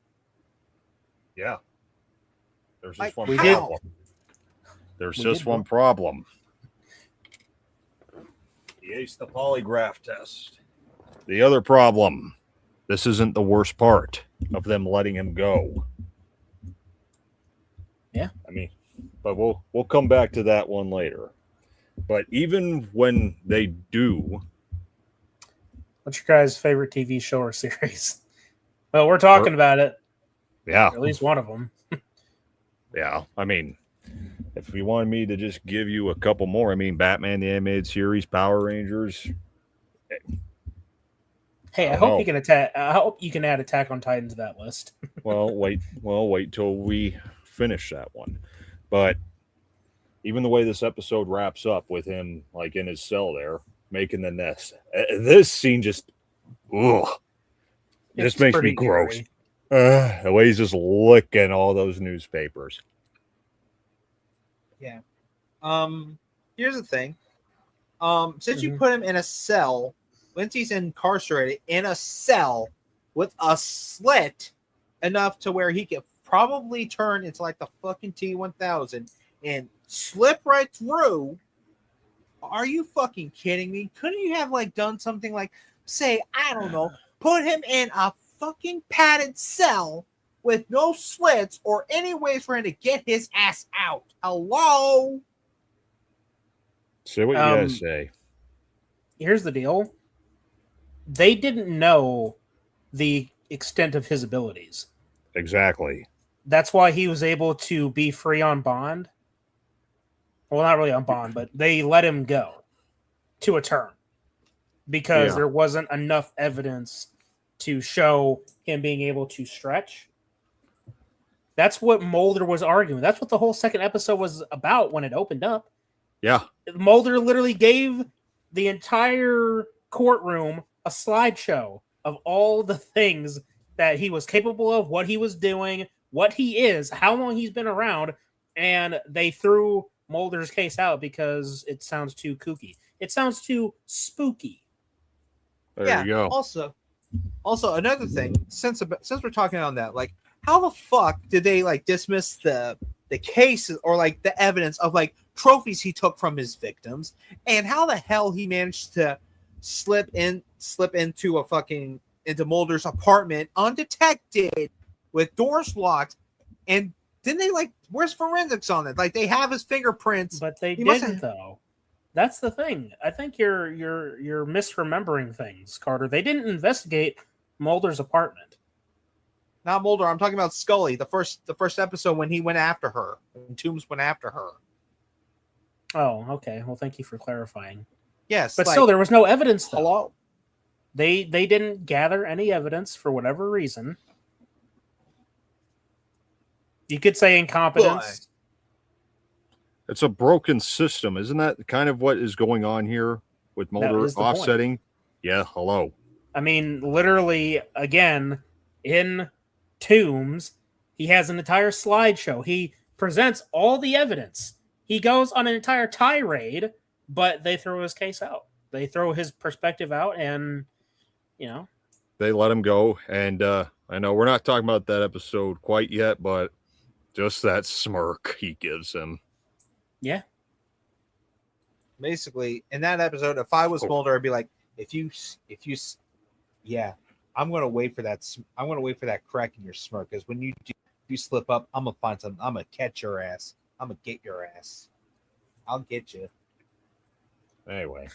Yeah. There's just one we problem. There's just one problem. aced the polygraph test. The other problem, this isn't the worst part of them letting him go. Yeah. I mean, but we'll come back to that one later. But even when they do, What's your guys' favorite TV show or series? Well, we're talking about it. yeah, Or at least one of them. yeah. I mean, if you wanted me to just give you a couple more, I mean, Batman the Animated Series, Power Rangers. Hey, I hope you can add Attack on Titan to that list. Well, wait till we finish that one. But even the way this episode wraps up with him like in his cell there making the nest, this scene just makes me gross. The way he's just licking all those newspapers. Yeah. Here's the thing. Since you put him in a cell, once he's incarcerated in a cell with a slit enough to where he could probably turn into like the fucking T-1000 and slip right through. Are you fucking kidding me? Couldn't you have like done something like, say, I don't know, put him in a fucking padded cell with no slits or any ways for him to get his ass out? Hello? Say what you gotta say. Here's the deal. They didn't know the extent of his abilities. Exactly. That's why he was able to be free on bond. Well, not really on bond, but they let him go to a term because there wasn't enough evidence to show him being able to stretch. That's what Mulder was arguing. That's what the whole second episode was about when it opened up. Yeah. Mulder literally gave the entire courtroom a slideshow of all the things that he was capable of, what he was doing, what he is, how long he's been around, and they threw Mulder's case out because it sounds too kooky. It sounds too spooky. There you go. Also another thing, since we're talking on that, like, how the fuck did they like dismiss the case or like the evidence of like trophies he took from his victims, and how the hell he managed to slip into Mulder's apartment undetected with doors locked, and didn't they like, where's forensics on it? Like, they have his fingerprints, but they didn't though. That's the thing. I think you're misremembering things, Carter. They didn't investigate Mulder's apartment. Not Mulder. I'm talking about Scully. The first episode when he went after her, when Toombs went after her. Oh, okay. Well, thank you for clarifying. Yes, but still, there was no evidence. Though. Hello. They didn't gather any evidence for whatever reason. You could say incompetence. It's a broken system. Isn't that kind of what is going on here with Mulder offsetting? Point. Yeah, hello. I mean, literally, again, in Tombs, he has an entire slideshow. He presents all the evidence. He goes on an entire tirade, but they throw his case out. They throw his perspective out, and, you know. They let him go. And I know we're not talking about that episode quite yet, but just that smirk he gives him. Yeah. Basically, in that episode, if I was Mulder, I'd be like, if you, yeah, I'm gonna wait for that. I'm gonna wait for that crack in your smirk, because when you slip up, I'm gonna find something. I'm gonna catch your ass. I'm gonna get your ass. I'll get you. Anyway.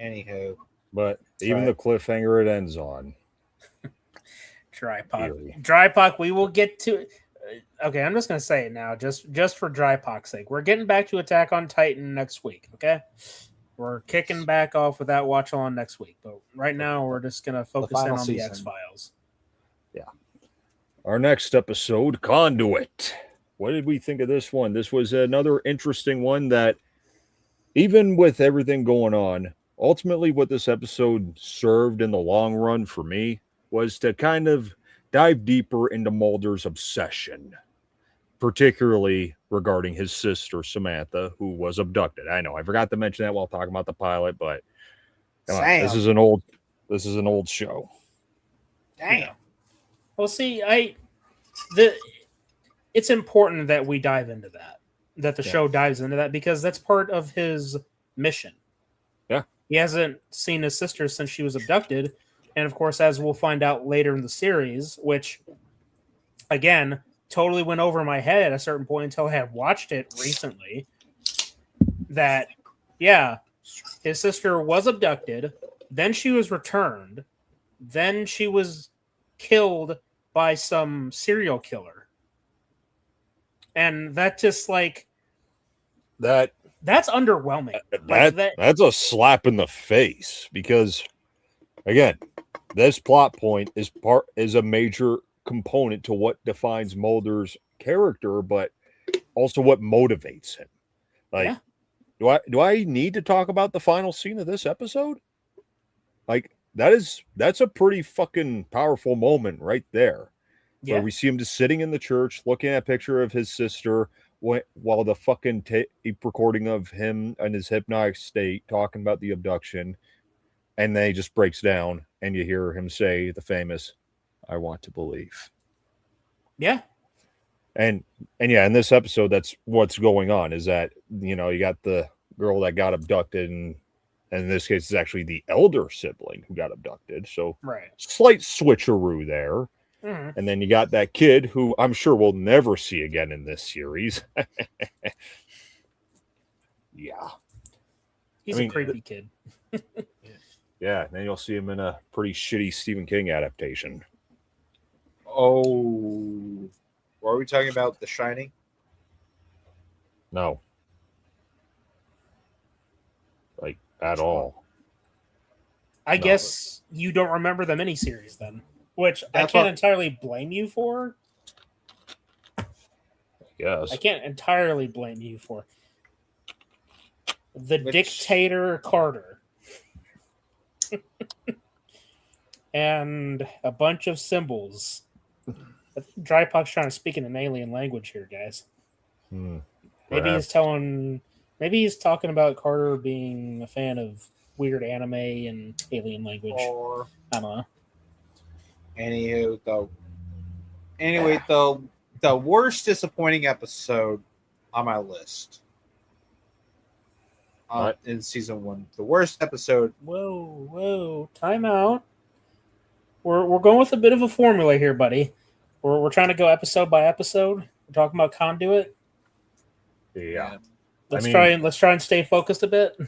Anywho. But even the cliffhanger it ends on. Dry Puck, we will get to it. Okay, I'm just going to say it now, just for Dry Puck's sake. We're getting back to Attack on Titan next week, okay? We're kicking back off with that watch on next week. But right now, we're just going to focus in on the X-Files. Yeah. Our next episode, Conduit. What did we think of this one? This was another interesting one that, even with everything going on, ultimately what this episode served in the long run for me was to kind of dive deeper into Mulder's obsession, particularly regarding his sister, Samantha, who was abducted. I know I forgot to mention that while talking about the pilot, but this is an old show. Damn. Yeah. Well, see, it's important that we dive into that the show dives into that, because that's part of his mission. Yeah. He hasn't seen his sister since she was abducted. And of course, as we'll find out later in the series, which again totally went over my head at a certain point until I had watched it recently, that yeah, his sister was abducted, then she was returned, then she was killed by some serial killer. And that just like that's underwhelming. That's a slap in the face, because again, this plot point is a major component to what defines Mulder's character, but also what motivates him. Like, do I need to talk about the final scene of this episode? Like, that's a pretty fucking powerful moment right there. Where we see him just sitting in the church looking at a picture of his sister while the fucking tape recording of him in his hypnotic state talking about the abduction, and then he just breaks down and you hear him say the famous, "I want to believe." Yeah. And yeah, in this episode, that's what's going on, is that, you got the girl that got abducted, and in this case, it's actually the elder sibling who got abducted. So slight switcheroo there. Mm-hmm. And then you got that kid who I'm sure we'll never see again in this series. Yeah. He's a creepy kid. Yeah, and then you'll see him in a pretty shitty Stephen King adaptation. Oh, are we talking about The Shining? No. Like, at all. I guess you don't remember the miniseries then, which I can't entirely blame you for. Yes. I can't entirely blame you for. The Dictator Carter. And a bunch of symbols. Drypok's trying to speak in an alien language here, guys. Maybe he's talking about Carter being a fan of weird anime and alien language. Or I don't know. Anyway, the worst disappointing episode on my list in season 1. The worst episode. Whoa! Time out. We're going with a bit of a formula here, buddy. We're trying to go episode by episode. We're talking about Conduit. Yeah. Let's try and stay focused a bit.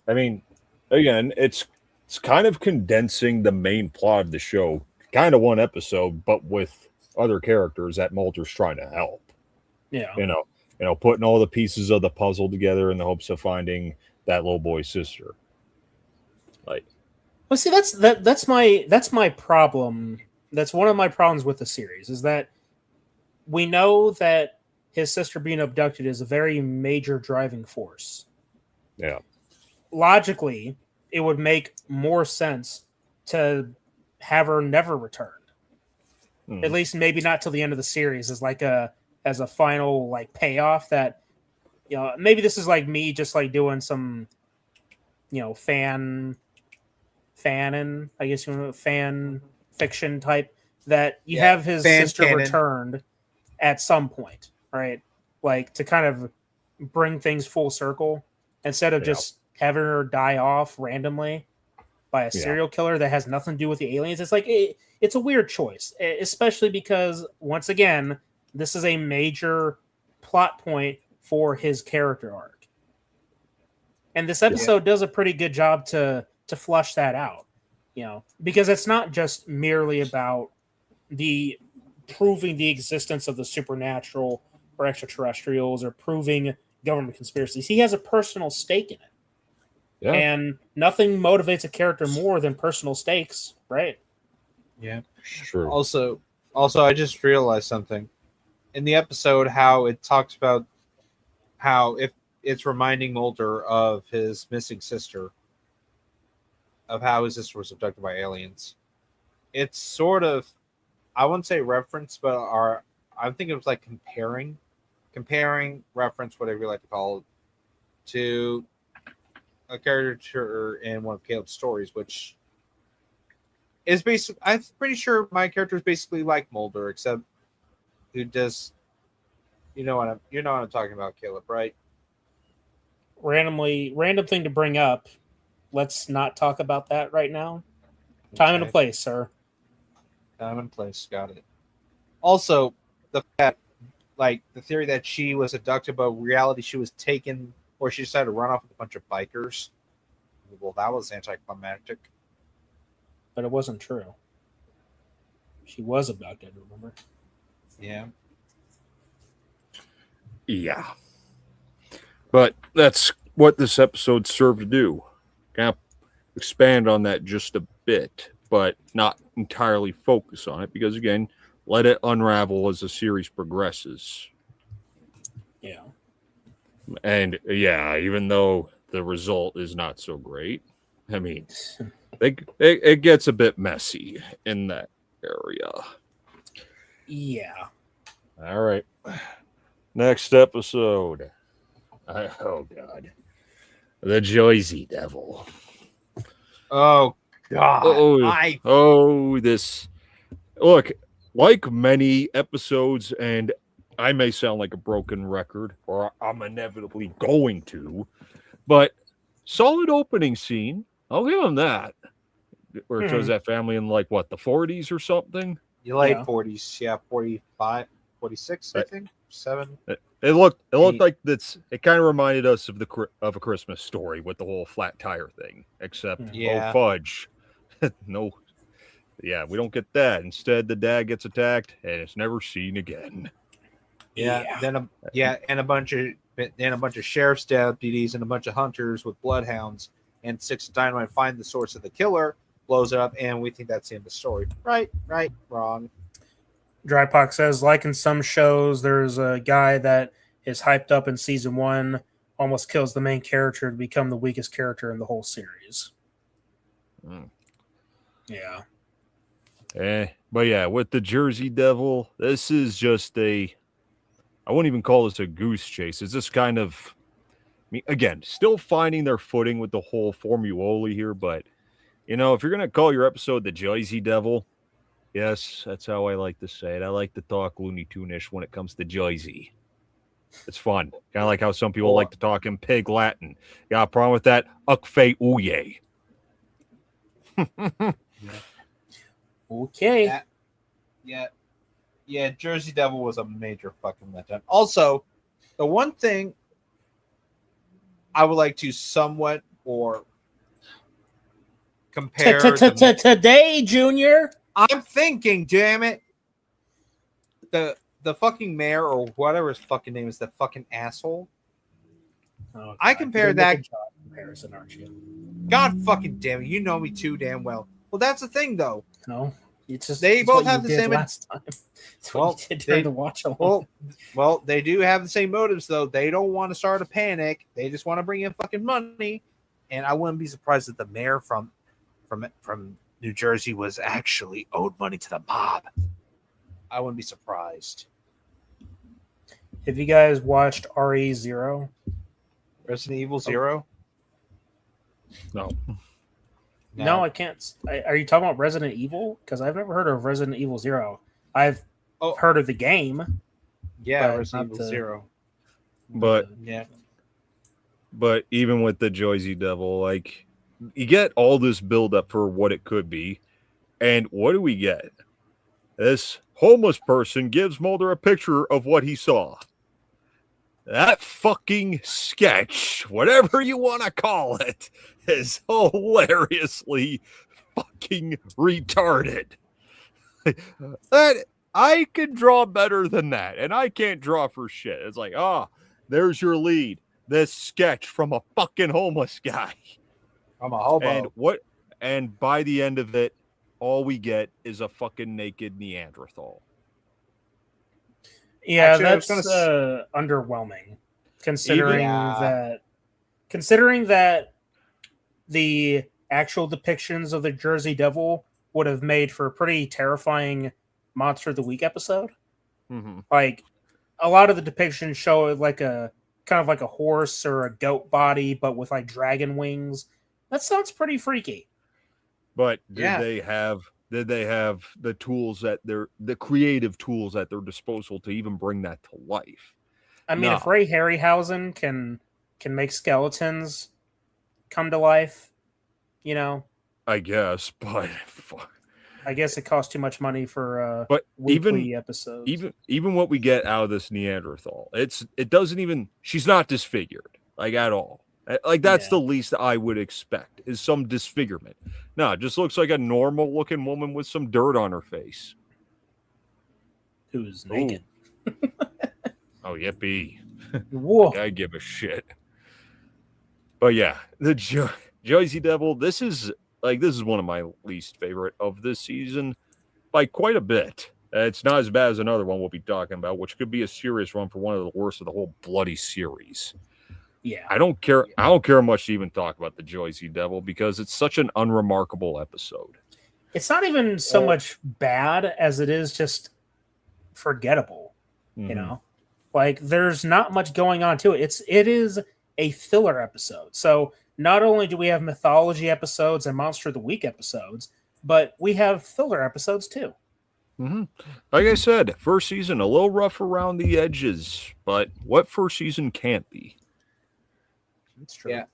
I mean, again, it's kind of condensing the main plot of the show, kind of one episode, but with other characters that Mulder's trying to help. Yeah. Putting all the pieces of the puzzle together in the hopes of finding that little boy's sister. Like, well, see, that's my problem. That's one of my problems with the series, is that we know that his sister being abducted is a very major driving force. Yeah. Logically, it would make more sense to have her never returned. At least maybe not till the end of the series as a final like payoff that, maybe this is like me just like doing some, fan fiction type, that you have his sister returned at some point, right? Like to kind of bring things full circle instead of just having her die off randomly by a serial killer that has nothing to do with the aliens. It's like it's a weird choice, especially because once again, this is a major plot point for his character arc, and this episode does a pretty good job to flush that out. Because it's not just merely about the proving the existence of the supernatural or extraterrestrials or proving government conspiracies. He has a personal stake in it. Yeah. And nothing motivates a character more than personal stakes, right? Yeah. Sure. Also, I just realized something. In the episode, how it talks about how if it's reminding Mulder of his missing sister, of how his sister was abducted by aliens. It's sort of, I wouldn't say reference, but I think it was like comparing, reference, whatever you like to call it, to a character in one of Caleb's stories, which is basically, I'm pretty sure my character is basically like Mulder, except who does, you know what I'm talking about, Caleb, right? Random thing to bring up. let's not talk about that right now. Time and a place, sir. Time and place. Got it. Also, the fact, like the theory that she was abducted, but in reality she was taken, or she decided to run off with a bunch of bikers. Well, that was anticlimactic. But it wasn't true. She was abducted, remember? Yeah. Yeah. But that's what this episode served to do. Kind of expand on that just a bit, but not entirely focus on it because, again, let it unravel as the series progresses. Yeah. And, yeah, even though the result is not so great, I mean, it gets a bit messy in that area. Yeah. All right. Next episode. Oh, God. The Joyzy Devil. Oh God. This. Look, like many episodes, and I may sound like a broken record, or I'm inevitably going to, but solid opening scene. I'll give him that. Where it shows that family in like what, the 40s or something? You late 40s, yeah, 45, 46, I think, 7. It looked like that's. It kind of reminded us of a Christmas Story with the whole flat tire thing, except oh fudge, no, yeah, we don't get that. Instead, the dad gets attacked and it's never seen again. And a bunch of sheriff's deputies and a bunch of hunters with bloodhounds and 6 dynamite find the source of the killer, blows it up, and we think that's the end of the story. Right, wrong. Drypock says, like in some shows, there's a guy that is hyped up in season 1, almost kills the main character to become the weakest character in the whole series. Yeah. But yeah, with the Jersey Devil, this is just I wouldn't even call this a goose chase. It's just kind of, I mean, again, still finding their footing with the whole formuoli here, but, you know, if you're going to call your episode the Jersey Devil, yes, that's how I like to say it. I like to talk Looney Tune-ish when it comes to Jersey. It's fun. Kind of like how some people like to talk in pig Latin. Got a problem with that? Ukfe uye. Okay. Yeah, Jersey Devil was a major fucking letdown. Also, the one thing I would like to somewhat or compare today, Junior. I'm thinking, damn it. The fucking mayor or whatever his fucking name is, that fucking asshole. Oh, I compared that comparison, aren't you? God fucking damn it, you know me too damn well. Well, that's the thing though. No, it's just they both have the same last time. It's what you did during the watch along. Well, they do have the same motives though. They don't want to start a panic. They just want to bring in fucking money. And I wouldn't be surprised if the mayor from New Jersey was actually owed money to the mob. I wouldn't be surprised. Have you guys watched RE0? Resident Evil 0? No, I can't. Are you talking about Resident Evil? Because I've never heard of Resident Evil 0. I've heard of the game. Yeah, Resident Evil 0. But even with the Jersey Devil, like, you get all this build up for what it could be, and what do we get? This homeless person gives Mulder a picture of what he saw. That fucking sketch, whatever you want to call it, is hilariously fucking retarded. That I can draw better than that, and I can't draw for shit. It's like, there's your lead. This sketch from a fucking homeless guy. From a hobo. And by the end of it, all we get is a fucking naked Neanderthal. Yeah, that's underwhelming. Considering that the actual depictions of the Jersey Devil would have made for a pretty terrifying Monster of the Week episode. Mm-hmm. Like, a lot of the depictions show like a kind of like a horse or a goat body, but with like dragon wings. That sounds pretty freaky. But did they have the tools the creative tools at their disposal to even bring that to life? I mean, if Ray Harryhausen can make skeletons come to life, You know, I guess, but fuck. I guess it costs too much money for But weekly episodes. even what we get out of this Neanderthal, it doesn't even. She's not disfigured like at all. Like that's the least I would expect is some disfigurement. No, it just looks like a normal looking woman with some dirt on her face. Who's naked? Oh, yippee. Whoa. I give a shit. But yeah, the Jersey Devil, this is one of my least favorite of this season by quite a bit. It's not as bad as another one we'll be talking about, which could be a serious one for one of the worst of the whole bloody series. Yeah. I don't care much to even talk about the Jersey Devil because it's such an unremarkable episode. It's not even so much bad as it is just forgettable. You know, like there's not much going on to it. It is a filler episode. So not only do we have mythology episodes and Monster of the Week episodes, but we have filler episodes too. Like I said, first season a little rough around the edges, but what first season can't be? That's true. Yeah.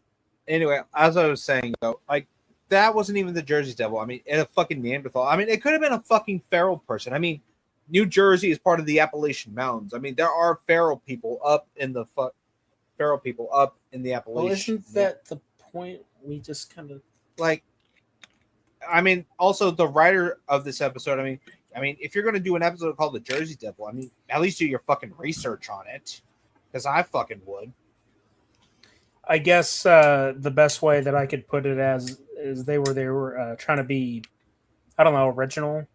Anyway, as I was saying though, like that wasn't even the Jersey Devil. I mean, a fucking Neanderthal. I mean, it could have been a fucking feral person. I mean, New Jersey is part of the Appalachian Mountains. I mean, there are feral people up in the Appalachian. Well, isn't that the point? We just kind of like. I mean, also the writer of this episode. I mean, if you're going to do an episode called the Jersey Devil, I mean, at least do your fucking research on it, because I fucking would. I guess the best way that I could put it is they were trying to be, I don't know, original.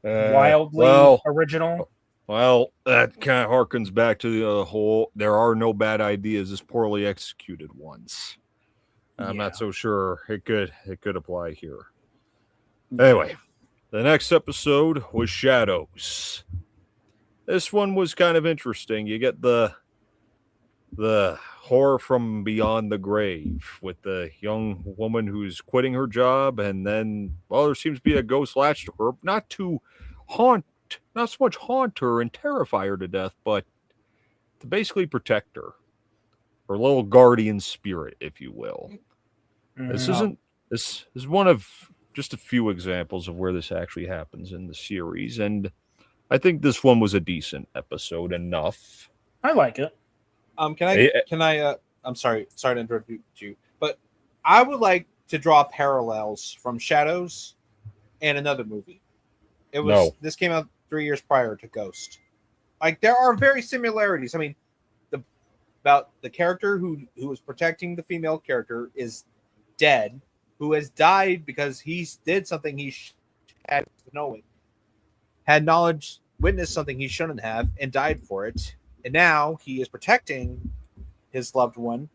Wildly original. Well, that kind of harkens back to the whole there are no bad ideas, as poorly executed ones. I'm not so sure it could apply here. Anyway, the next episode was Shadows. This one was kind of interesting. You get the horror from beyond the grave with the young woman who's quitting her job, and then, well, there seems to be a ghost latched to her, not so much haunt her and terrify her to death, but to basically protect her. Her little guardian spirit, if you will. This is one of just a few examples of where this actually happens in the series, and I think this one was a decent episode enough. I like it. Can I I'm sorry to interrupt you, but I would like to draw parallels from Shadows and another movie. This came out 3 years prior to Ghost. Like there are very similarities. I mean, about the character who was protecting the female character is dead, who has died because he did something he had to know it, had knowledge, witnessed something he shouldn't have, and died for it. And now he is protecting his loved one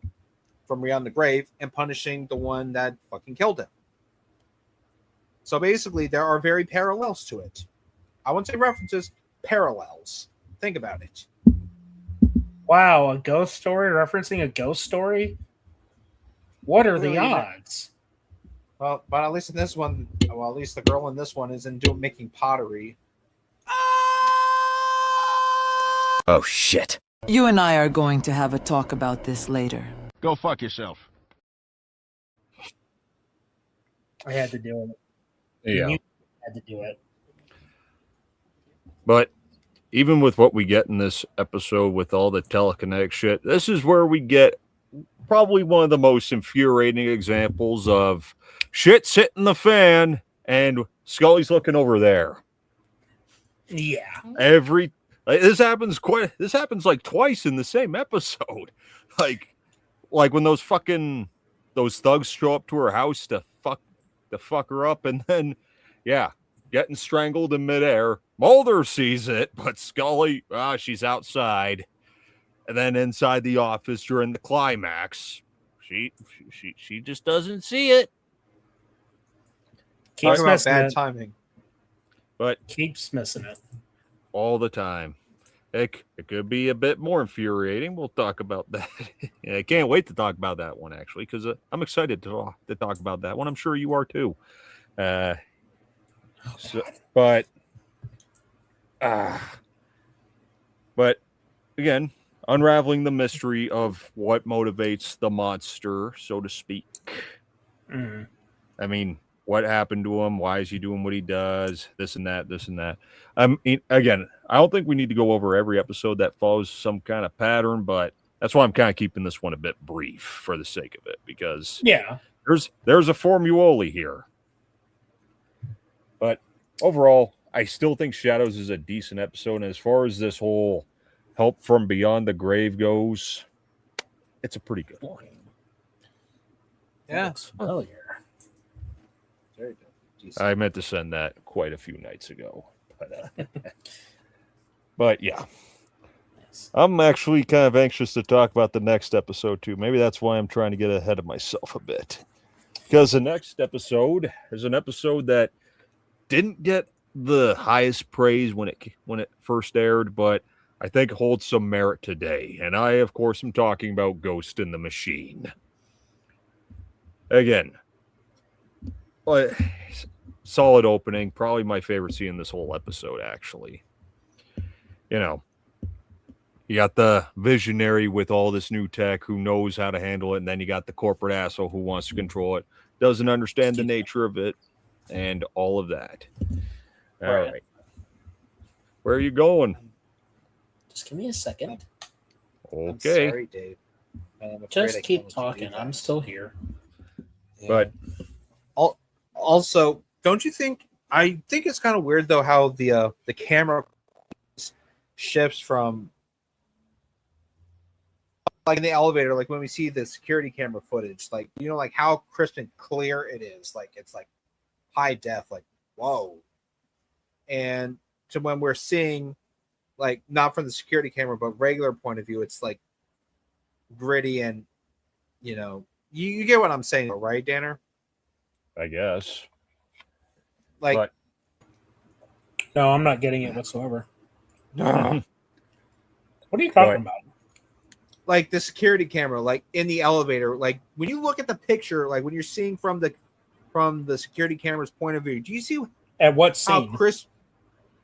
from beyond the grave and punishing the one that fucking killed him. So basically, there are very parallels to it. I wouldn't say references, parallels. Think about it. Wow, a ghost story referencing a ghost story? What are the odds? Well, but at least in this one, at least the girl in this one is making pottery. Oh, shit. You and I are going to have a talk about this later. Go fuck yourself. I had to do it. Yeah. You had to do it. But even with what we get in this episode with all the telekinetic shit, this is where we get probably one of the most infuriating examples of shit sitting the fan and Scully's looking over there. Yeah. This happens like twice in the same episode. Like when those thugs show up to her house to fuck her up, and then getting strangled in midair. Mulder sees it, but Scully, she's outside. And then inside the office during the climax, she just doesn't see it. Keeps Talk about missing bad it. timing. But Keeps missing it. all the time. It could be a bit more infuriating. We'll talk about that. I can't wait to talk about that one, actually, because I'm excited to talk about that one. I'm sure you are, too. But again, unraveling the mystery of what motivates the monster, so to speak. Mm. I mean, what happened to him? Why is he doing what he does? This and that, this and that. Again, I don't think we need to go over every episode that follows some kind of pattern, but that's why I'm kind of keeping this one a bit brief for the sake of it, because Yeah. there's a formuoli here. But overall, I still think Shadows is a decent episode. And as far as this whole help from beyond the grave goes, it's a pretty good one. Yeah. Looks familiar. Very decent. I meant to send that quite a few nights ago. But yeah. I'm actually kind of anxious to talk about the next episode too. Maybe that's why I'm trying to get ahead of myself a bit. Because the next episode is an episode that didn't get the highest praise when it first aired, but I think holds some merit today. And I, of course, am talking about Ghost in the Machine. Again, solid opening. Probably my favorite scene in this whole episode, actually. You know, you got the visionary with all this new tech who knows how to handle it, and then you got the corporate asshole who wants to control it, doesn't understand the nature of it, and all of that. All right. Where are you going? Just give me a second. Okay. I'm sorry, Dave. Just keep talking. I'm still here. But also, don't you think? I think it's kind of weird though how the camera shifts from like in the elevator, like when we see the security camera footage, like like how crisp and clear it is, like it's like high def, like whoa, and to when we're seeing like not from the security camera but regular point of view, it's like gritty and you get what I'm saying, right, Danner? I guess. Like, but, No, I'm not getting it whatsoever. no. What are you talking about? Like the security camera, like in the elevator, like when you look at the picture, like when you're seeing from the security camera's point of view, do you see At what how scene? crisp,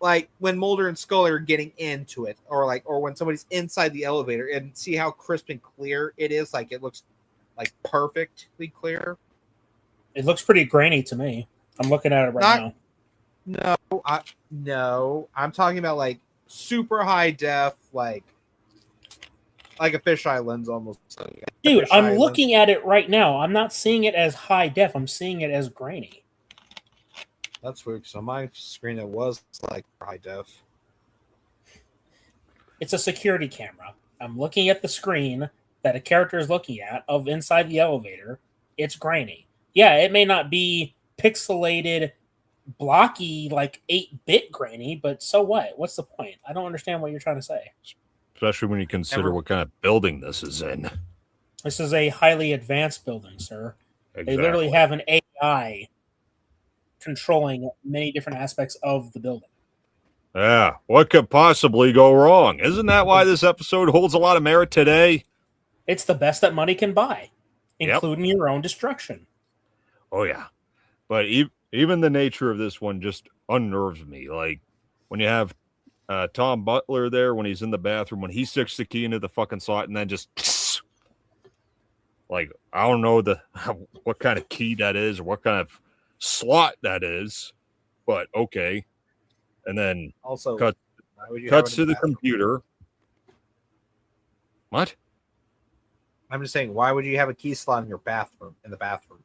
like when Mulder and Scully are getting into it, or when somebody's inside the elevator, and see how crisp and clear it is? Like it looks like perfectly clear. It looks pretty grainy to me. I'm looking at it right now. No, I'm talking about like super high def, like a fisheye lens almost. Dude, I'm looking at it right now. I'm not seeing it as high def. I'm seeing it as grainy. That's weird. So on my screen, it was like high def. It's a security camera. I'm looking at the screen that a character is looking at of inside the elevator. It's grainy. Yeah, it may not be pixelated, blocky, like 8-bit grainy, but so what? What's the point? I don't understand what you're trying to say. Especially when you consider what kind of building this is in. This is a highly advanced building, sir. Exactly. They literally have an AI controlling many different aspects of the building. Yeah, what could possibly go wrong? Isn't that why this episode holds a lot of merit today? It's the best that money can buy, including your own destruction. Oh, yeah. But even the nature of this one just unnerves me. Like, when you have Tom Butler there, when he's in the bathroom, when he sticks the key into the fucking slot and then just... Like, I don't know what kind of key that is or what kind of slot that is, but okay. And then Also, cuts to the computer. What? I'm just saying, why would you have a key slot in your bathroom? In the bathroom?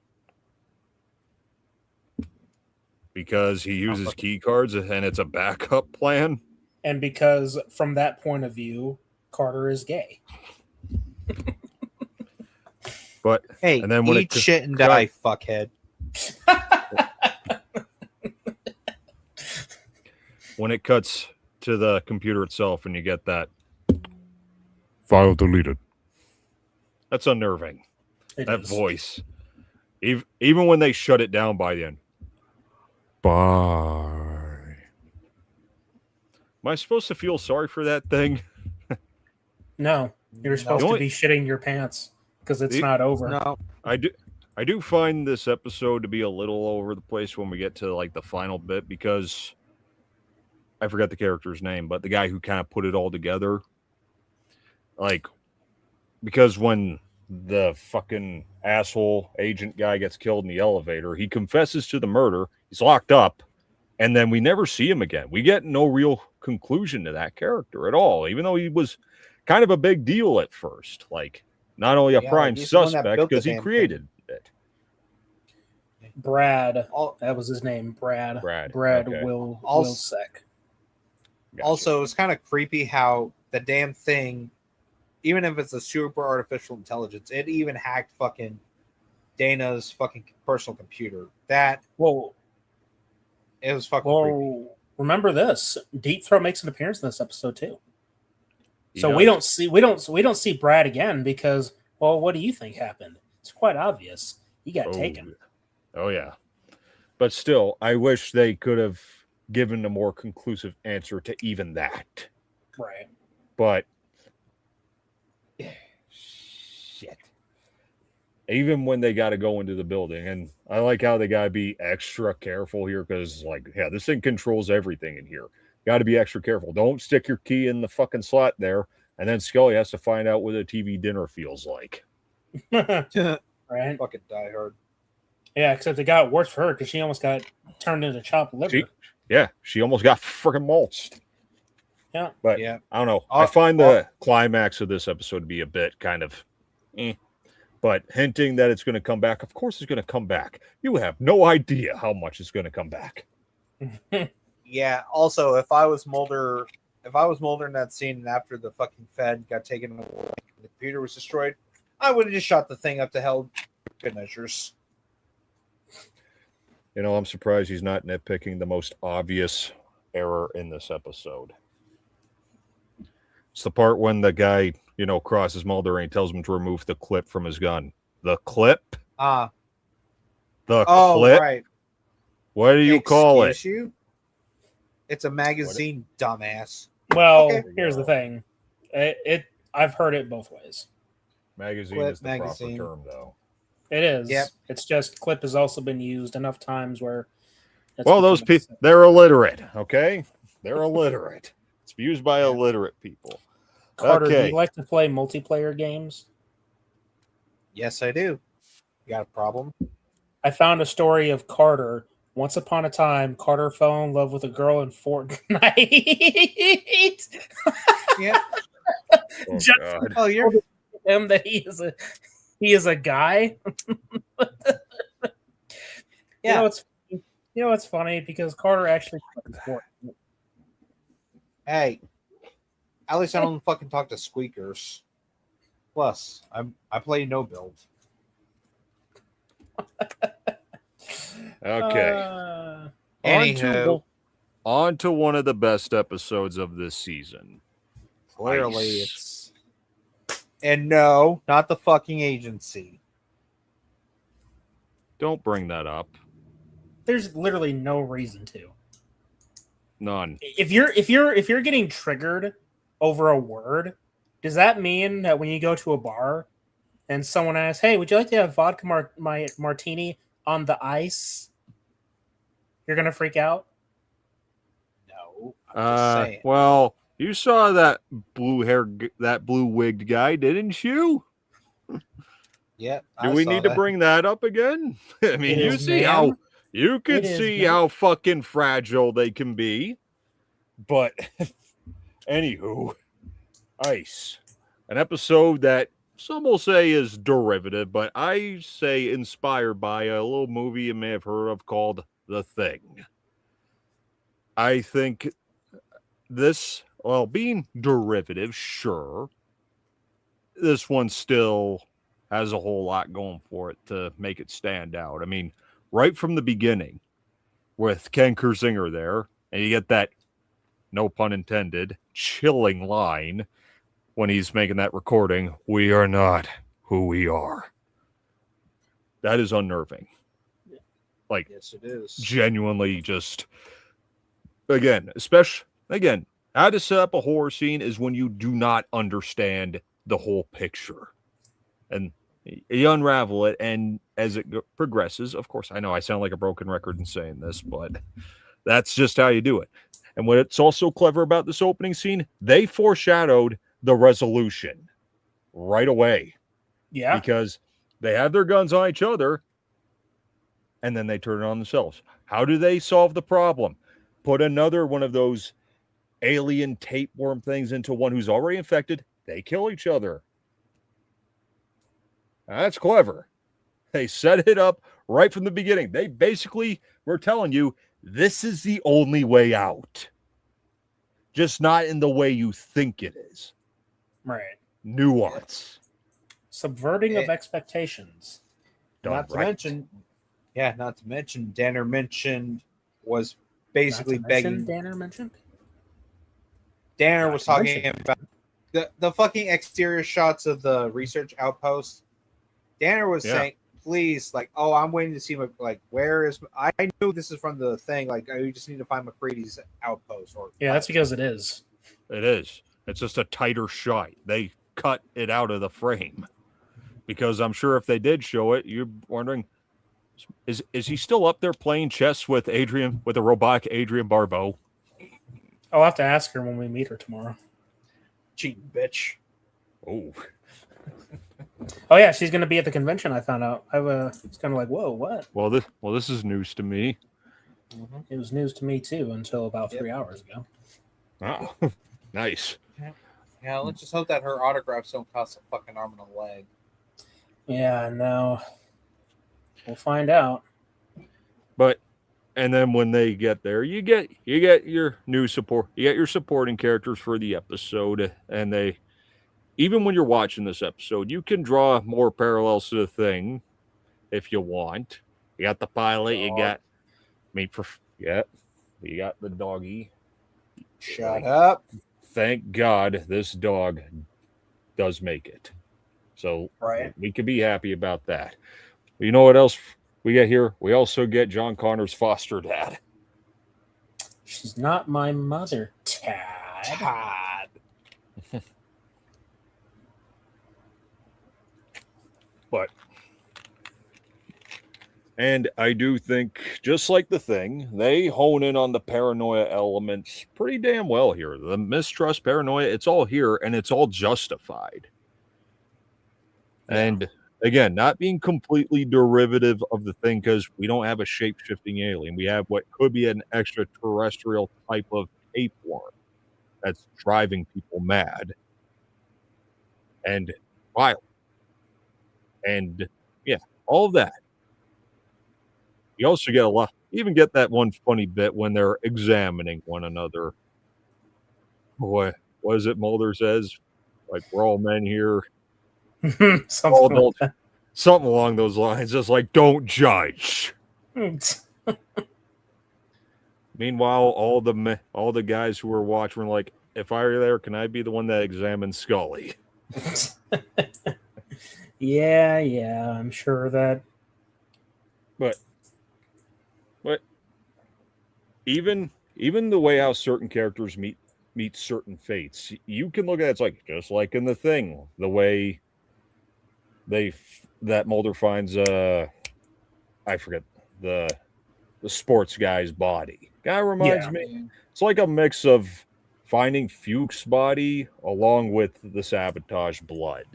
Because he uses key cards and it's a backup plan. And because from that point of view, Carter is gay. But hey, and then when eat shit and die, fuckhead. When it cuts to the computer itself and you get that file deleted, that's unnerving. That voice, even when they shut it down by the end. Bye. Am I supposed to feel sorry for that thing? No, you're supposed to be shitting your pants because it's not over. No, I do find this episode to be a little all over the place when we get to like the final bit, because I forgot the character's name, but the guy who kind of put it all together, like, because when the fucking asshole agent guy gets killed in the elevator. He confesses to the murder. He's locked up. And then we never see him again. We get no real conclusion to that character at all, even though he was kind of a big deal at first. Like, not only a prime he's the one that suspect built the because he damn created it. Brad. That was his name. Brad. Brad. Okay. Wilsek. Gotcha. Also, it's kind of creepy how the damn thing, even if it's a super artificial intelligence, it even hacked fucking Dana's fucking personal computer. It was fucking creepy. Remember this: Deep Throat makes an appearance in this episode too. So does. we don't see Brad again because, well, what do you think happened? It's quite obvious. He got taken. Oh yeah, but still, I wish they could have given a more conclusive answer to even that. Right. But shit. Even when they got to go into the building, and I like how they got to be extra careful here because, like, yeah, this thing controls everything in here. Got to be extra careful. Don't stick your key in the fucking slot there, and then Scully has to find out what a TV dinner feels like. Right. Fucking die hard. Yeah, except it got worse for her because she almost got turned into chopped liver. She almost got freaking mulched. Yeah. But I don't know. I find the climax of this episode to be a bit kind of but hinting that it's going to come back. Of course it's going to come back. You have no idea how much it's going to come back. Yeah. Also, if I was Mulder in that scene and after the fucking Fed got taken away, the computer was destroyed, I would have just shot the thing up to hell. Good measures. You know, I'm surprised he's not nitpicking the most obvious error in this episode. It's the part when the guy, crosses Mulder and tells him to remove the clip from his gun. The clip? The clip? Right. What do you call it? You? It's a magazine, dumbass. Well, here's the thing. I've heard it both ways. Magazine Clip is the magazine. proper term, though. It is. Yep. It's just clip has also been used enough times where. Well, those people, they're illiterate, okay? They're illiterate. It's used by illiterate people. Carter, do you like to play multiplayer games? Yes, I do. You got a problem? I found a story of Carter. Once upon a time, Carter fell in love with a girl in Fortnite. Yeah. Oh, Just God. Oh, you're him that he is a guy. Yeah. You know what's funny because Carter actually plays Fortnite. Hey, at least I don't fucking talk to squeakers. Plus, I play no build. Okay. Anywho, On to one of the best episodes of this season. clearly Ice. it's. And no, not the fucking agency. Don't bring that up. There's literally no reason to. None. If you're getting triggered over a word, does that mean that when you go to a bar and someone asks, "Hey, would you like to have vodka martini on the ice?" You're gonna freak out? No, I'm just saying. Well, you saw that blue wigged guy, didn't you? Yeah. Do we need to bring that up again? I mean, It you is, see ma'am. how you could It is, see ma'am. how fucking fragile they can be. But anywho, Ice, an episode that some will say is derivative, but I say inspired by a little movie you may have heard of called The Thing. I think this, well, being derivative, sure, this one still has a whole lot going for it to make it stand out. I mean, right from the beginning with Ken Kersinger there, and you get that, no pun intended, chilling line when he's making that recording, "We are not who we are." That is unnerving. Like, Yes, it is. genuinely just, how to set up a horror scene is when you do not understand the whole picture. And you unravel it, and as it progresses, of course, I know I sound like a broken record in saying this, but that's just how you do it. And what's also clever about this opening scene, they foreshadowed the resolution right away. Yeah. Because they have their guns on each other, and then they turn it on themselves. How do they solve the problem? Put another one of those alien tapeworm things into one who's already infected. They kill each other. That's clever. They set it up right from the beginning. They basically were telling you this is the only way out. Just not in the way you think it is. Right. Nuance. Subverting of expectations. Not to mention, Danner mentioned was basically begging. Danner mentioned? Danner was talking about the fucking exterior shots of the research outpost. Danner was saying, please, like, oh, I'm waiting to see, like, where is, I knew this is from the thing, like, you just need to find McCready's outpost. That's because it is. It is. It's just a tighter shot. They cut it out of the frame. Because I'm sure if they did show it, you're wondering, is he still up there playing chess with the robotic Adrian Barbeau? I'll have to ask her when we meet her tomorrow. Cheating bitch. Oh. Oh yeah, she's going to be at the convention. I found out. It's kind of like, whoa, what? Well, this is news to me. Mm-hmm. It was news to me too until about 3 hours ago. Oh, nice. Yeah, let's just hope that her autographs don't cost a fucking arm and a leg. Yeah, no. We'll find out. But and then when they get there, you get your new support. You get your supporting characters for the episode, and they. Even when you're watching this episode, you can draw more parallels to the thing if you want. You got the pilot, you got you got the doggy. Shut up. Thank God this dog does make it. So we could be happy about that. You know what else we get here? We also get John Connor's foster dad. She's not my mother, Tad. And I do think, just like the thing, they hone in on the paranoia elements pretty damn well here. The mistrust, paranoia, it's all here, and it's all justified. Yeah. And again, not being completely derivative of the thing, because we don't have a shape-shifting alien. We have what could be an extraterrestrial type of tapeworm that's driving people mad and violent. And, yeah, all of that. You also get get that one funny bit when they're examining one another. Boy, what is it Mulder says? Like, we're all men here. Something along those lines. Just like, don't judge. Meanwhile, all the guys who were watching were like, if I were there, can I be the one that examines Scully? Yeah, I'm sure that. But even the way how certain characters meet certain fates, you can look at it, it's like just like in the thing, the way that Mulder finds I forget the sports guy's body. Guy reminds me, it's like a mix of finding Fuchs' body along with the sabotage blood.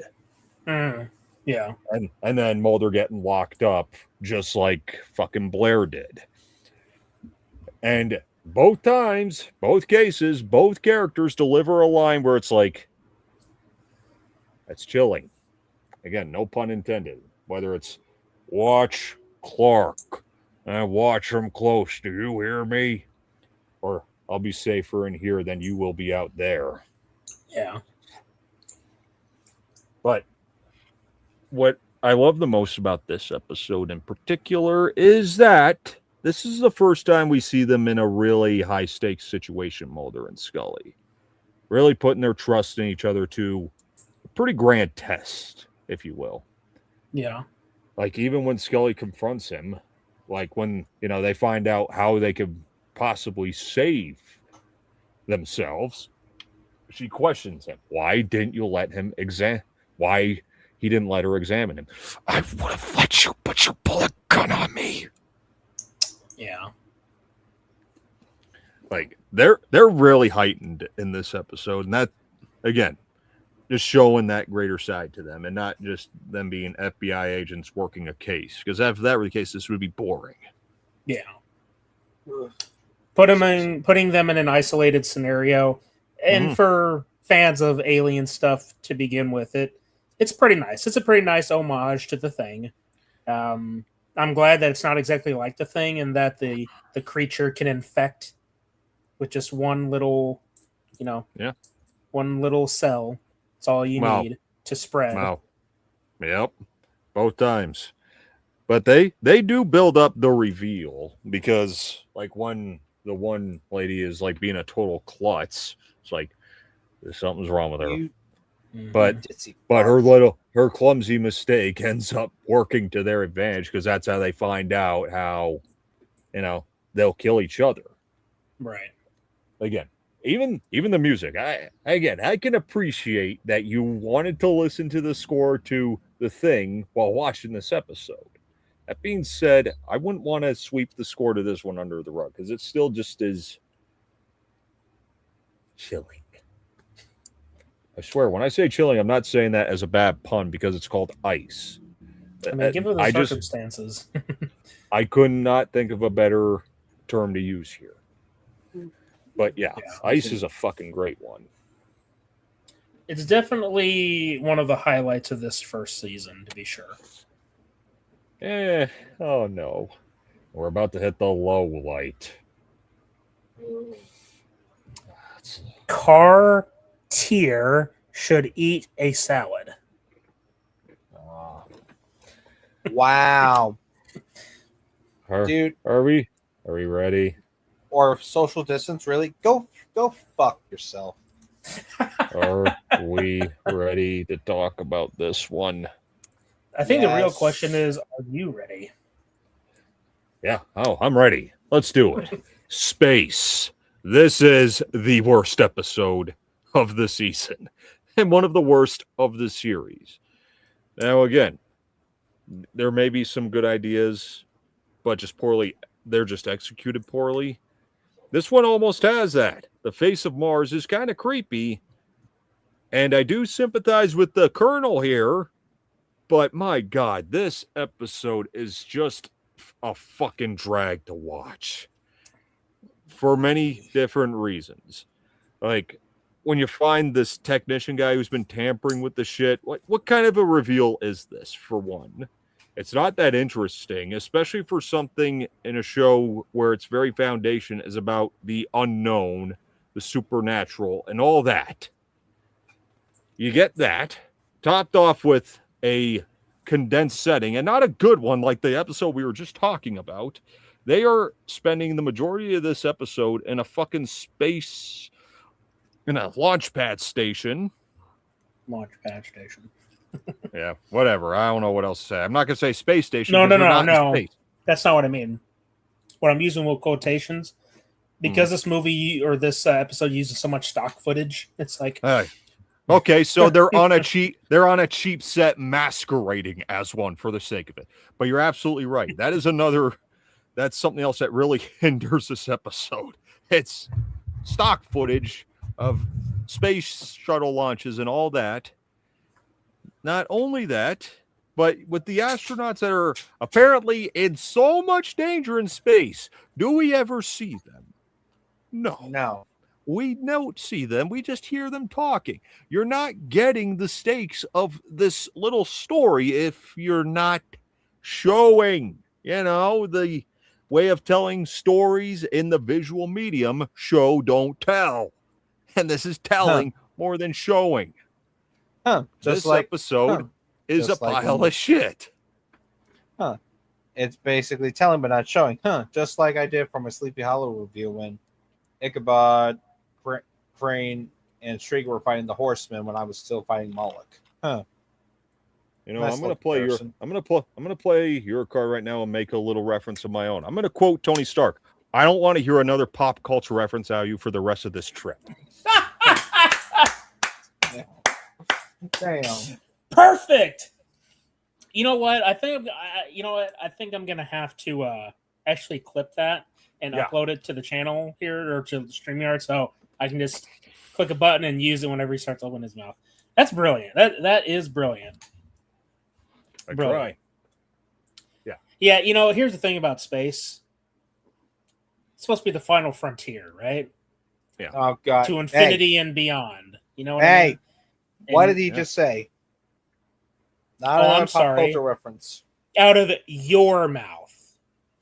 Yeah. And then Mulder getting locked up just like fucking Blair did. And both times, both cases, both characters deliver a line where it's like, that's chilling. Again, no pun intended. Whether it's watch Clark and watch him close. Do you hear me? Or I'll be safer in here than you will be out there. Yeah. But what I love the most about this episode in particular is that this is the first time we see them in a really high-stakes situation, Mulder and Scully. Really putting their trust in each other to a pretty grand test, if you will. Yeah. Like, even when Scully confronts him, like when, they find out how they could possibly save themselves, she questions him. Why didn't you let him why he didn't let her examine him? I would have let you, but you pull a gun on me. Yeah. Like, they're really heightened in this episode. And that, again, just showing that greater side to them and not just them being FBI agents working a case. Because if that were the case, this would be boring. Yeah. Putting them in an isolated scenario, and for fans of alien stuff to begin with, it's pretty nice. It's a pretty nice homage to The Thing. I'm glad that it's not exactly like The Thing, and that the creature can infect with just one little, one little cell. It's all you need to spread. Wow. Yep. Both times. But they do build up the reveal, because like when the one lady is like being a total klutz, it's like something's wrong with her. But her clumsy mistake ends up working to their advantage, because that's how they find out how, they'll kill each other. Right. Again, even the music. I can appreciate that you wanted to listen to the score to The Thing while watching this episode. That being said, I wouldn't want to sweep the score to this one under the rug, because it still just is chilling. I swear, when I say chilling, I'm not saying that as a bad pun, because it's called ice. I mean, given the circumstances. I could not think of a better term to use here. But yeah, ice is a fucking great one. It's definitely one of the highlights of this first season, to be sure. Oh no. We're about to hit the low light. Cartier should eat a salad. Wow. Dude. Are we ready? Or social distance, really? Go fuck yourself. Are we ready to talk about this one? I think the real question is, are you ready? Yeah. Oh, I'm ready. Let's do it. Space. This is the worst episode of the season and one of the worst of the series. Now, again, there may be some good ideas, but they're just executed poorly. This one almost has that. The face of Mars is kind of creepy, and I do sympathize with the Colonel here, but my God, this episode is just a fucking drag to watch for many different reasons. Like, when you find this technician guy who's been tampering with the shit, what kind of a reveal is this, for one? It's not that interesting, especially for something in a show where its very foundation is about the unknown, the supernatural, and all that. You get that, topped off with a condensed setting, and not a good one like the episode we were just talking about. They are spending the majority of this episode in a fucking space, in a launch pad station. Yeah, whatever. I don't know what else to say. I'm not going to say space station. No. That's not what I mean. What I'm using with quotations, because this movie or this episode uses so much stock footage. It's like, okay, so they're on a cheap set masquerading as one for the sake of it. But you're absolutely right. That's something else that really hinders this episode. It's stock footage of space shuttle launches and all that. Not only that, but with the astronauts that are apparently in so much danger in space, do we ever see them? No. We don't see them. We just hear them talking. You're not getting the stakes of this little story if you're not showing, the way of telling stories in the visual medium. Show, don't tell. And this is telling more than showing. This episode is a pile of shit. It's basically telling but not showing. Just like I did for my Sleepy Hollow review when Ichabod, Crane, and Striga were fighting the Horsemen when I was still fighting Moloch. I'm gonna play your card right now and make a little reference of my own. I'm gonna quote Tony Stark. I don't want to hear another pop culture reference out of you for the rest of this trip. Damn. Perfect. You know what? I think I'm gonna have to actually clip that and upload it to the channel here or to StreamYard, so I can just click a button and use it whenever he starts opening his mouth. That's brilliant. That is brilliant. I Brilliant. try. Yeah. Yeah, you know, here's the thing about space. It's supposed to be the final frontier, right? Oh God! To infinity and beyond. You know what I Hey, mean? what And- did he just say? Not Oh, another I'm pop sorry. culture reference. Out of your mouth.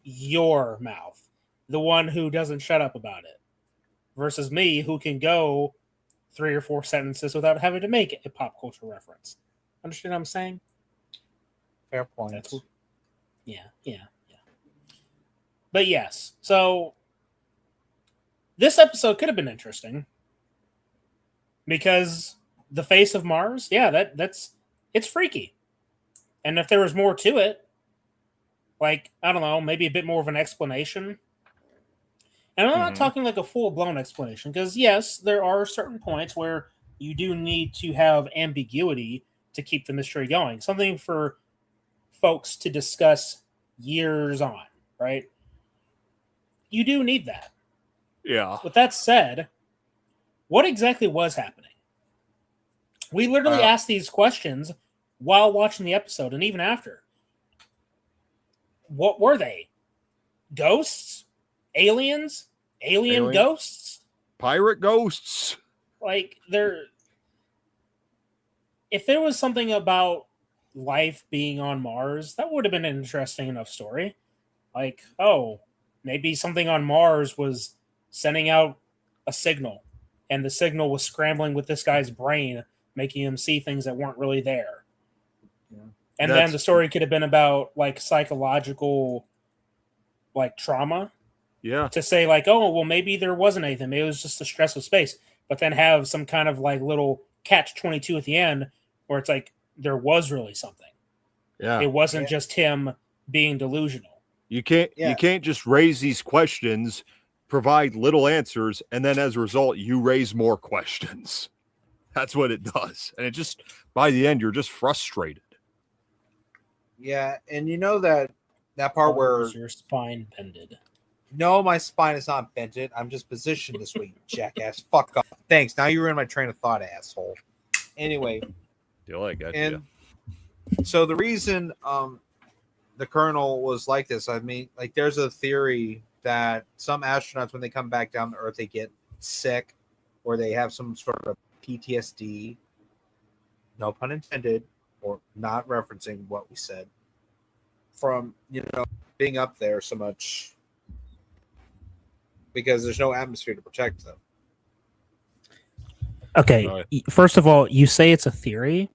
Your mouth. The one who doesn't shut up about it. Versus me, who can go 3 or 4 sentences without having to make a pop culture reference. Understand what I'm saying? Fair point. That's what, yeah. But yes, so this episode could have been interesting because the face of Mars, yeah, that's it's freaky. And if there was more to it, like, I don't know, maybe a bit more of an explanation. And I'm not talking like a full-blown explanation, because yes, there are certain points where you do need to have ambiguity to keep the mystery going. Something for folks to discuss years on, right? You do need that. Yeah. With that said, what exactly was happening? We literally asked these questions while watching the episode and even after. What were they? Ghosts? Aliens? Alien ghosts? Pirate ghosts. Like, if there was something about life being on Mars, that would have been an interesting enough story. Like, oh, maybe something on Mars was sending out a signal, and the signal was scrambling with this guy's brain, making him see things that weren't really there. Yeah. And then the story could have been about like psychological, like, trauma. Yeah. To say like, oh, well, maybe there wasn't anything. Maybe it was just the stress of space. But then have some kind of like little catch-22 at the end where it's like there was really something. Yeah. It wasn't just him being delusional. You can't just raise these questions, provide little answers, and then as a result, you raise more questions. That's what it does. And it just, by the end, you're just frustrated. Yeah, and you know that part where your spine bended. no, my spine is not bended. I'm just positioned this way, you jackass. Fuck off. Thanks. Now you ruined my train of thought, asshole. Anyway, I got and so the reason the colonel was like this, I mean, like, there's a theory that some astronauts, when they come back down to Earth, they get sick or they have some sort of PTSD. No pun intended, or not referencing what we said, from, you know, being up there so much because there's no atmosphere to protect them. Okay, first of all, you say it's a theory,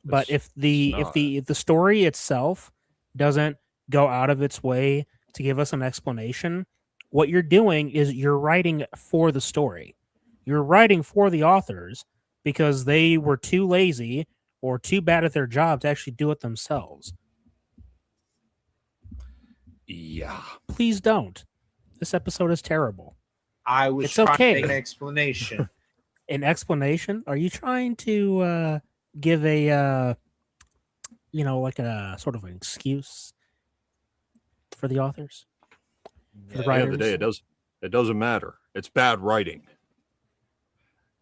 but if the story itself doesn't go out of its way to give us an explanation, what you're doing is you're writing for the story. You're writing for the authors because they were too lazy or too bad at their job to actually do it themselves. Yeah. Please don't. This episode is terrible. I was trying to make an explanation. An explanation? Are you trying to give a like a sort of an excuse for the authors? For the writers? At the end of the day, it doesn't matter. It's bad writing.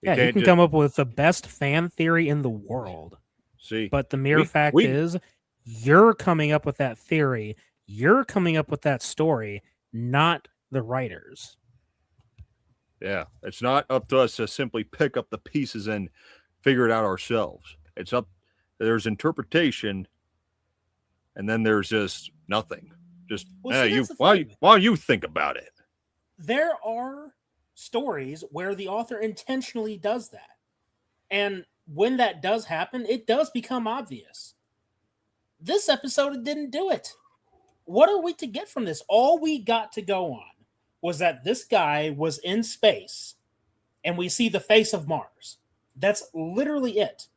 You can come up with the best fan theory in the world. See, but the mere fact is, you're coming up with that theory. You're coming up with that story, not the writers. Yeah, it's not up to us to simply pick up the pieces and figure it out ourselves. It's up. There's interpretation, and then there's just nothing. Just why don't you think about it? There are stories where the author intentionally does that, and when that does happen, it does become obvious. This episode didn't do it. What are we to get from this? All we got to go on was that this guy was in space and we see the face of Mars. That's literally it.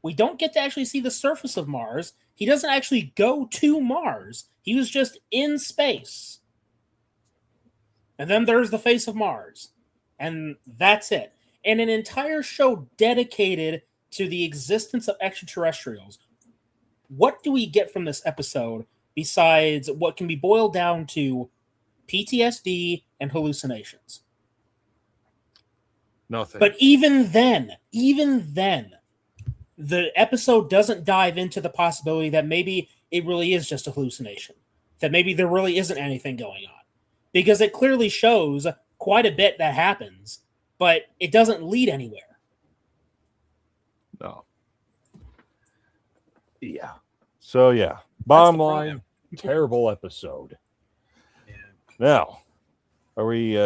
We don't get to actually see the surface of Mars. He doesn't actually go to Mars. He was just in space. And then there's the face of Mars. And that's it. And an entire show dedicated to the existence of extraterrestrials. What do we get from this episode besides what can be boiled down to PTSD and hallucinations? Nothing. But even then, the episode doesn't dive into the possibility that maybe it really is just a hallucination, that maybe there really isn't anything going on, because it clearly shows quite a bit that happens, but it doesn't lead anywhere. No. Yeah. So yeah, bottom line, terrible episode. Yeah. Now, are we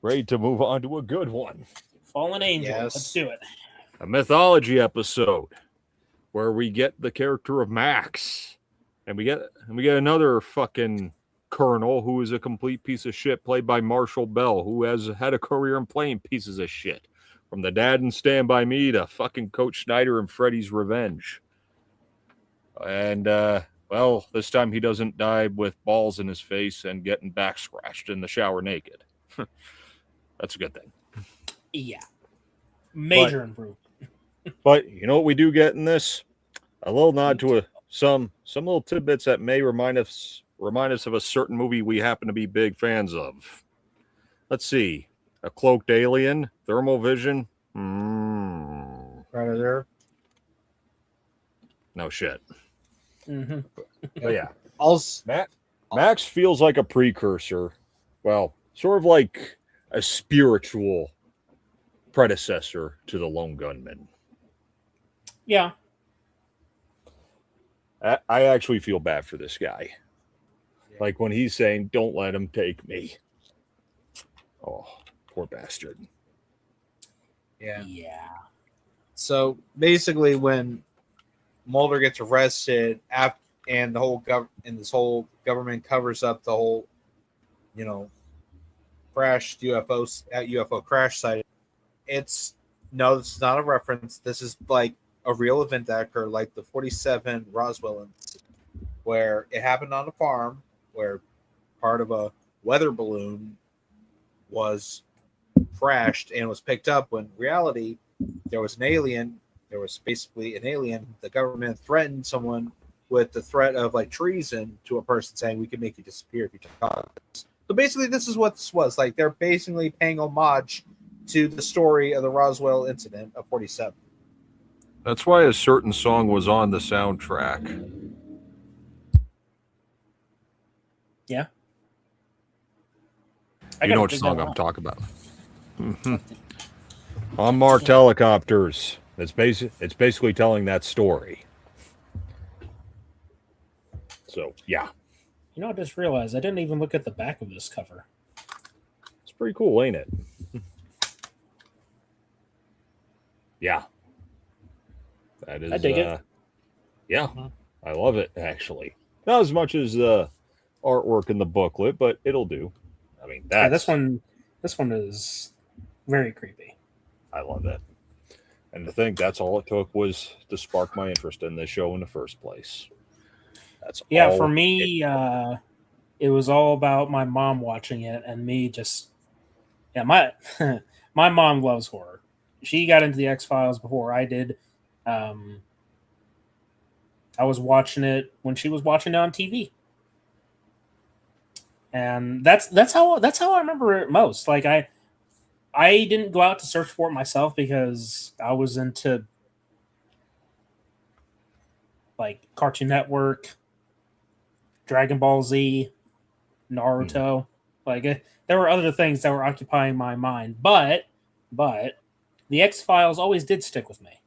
ready to move on to a good one? Fallen Angel. Yes. Let's do it. A mythology episode where we get the character of Max, and we get another fucking colonel who is a complete piece of shit, played by Marshall Bell, who has had a career in playing pieces of shit, from the dad in Stand By Me to fucking Coach Snyder in Freddy's Revenge. And well, this time he doesn't die with balls in his face and getting back scratched in the shower naked. That's a good thing. Yeah. Major improvement. But you know what we do get in this? A little nod to some little tidbits that may remind us of a certain movie we happen to be big fans of. Let's see. A cloaked alien, thermal vision. Predator. No shit. Mm-hmm. But yeah. Also, Max feels like a precursor. Well, sort of like a spiritual predecessor to the Lone Gunman. Yeah. I actually feel bad for this guy. Like when he's saying, "Don't let him take me." Oh, poor bastard. yeah. Yeah. So basically, when Mulder gets arrested, and the whole this whole government covers up the whole, crashed UFO crash site. This is not a reference. This is like a real event that occurred, like the 47 Roswell incident, where it happened on a farm where part of a weather balloon was crashed and was picked up, when in reality there was an alien. There was basically an alien. The government threatened someone with the threat of like treason to a person, saying, "We can make you disappear if you talk." So basically, this is what this was. Like, they're basically paying homage to the story of the Roswell incident of 47. That's why a certain song was on the soundtrack. Yeah. You know which song I'm talking about. Unmarked helicopters. It's basically telling that story. So, yeah. I just realized I didn't even look at the back of this cover. It's pretty cool, ain't it? Yeah. That is, I dig it. Yeah, I love it, actually. Not as much as artwork in the booklet, but it'll do. I mean, this one is very creepy. I love it. And to think that's all it took was to spark my interest in this show in the first place. That's all for me, it was all about my mom watching it and me just... Yeah, my mom loves horror. She got into the X-Files before I did. I was watching it when she was watching it on TV. And that's how I remember it most. Like, I didn't go out to search for it myself because I was into like Cartoon Network, Dragon Ball Z, Naruto. Like, there were other things that were occupying my mind, but the X-Files always did stick with me.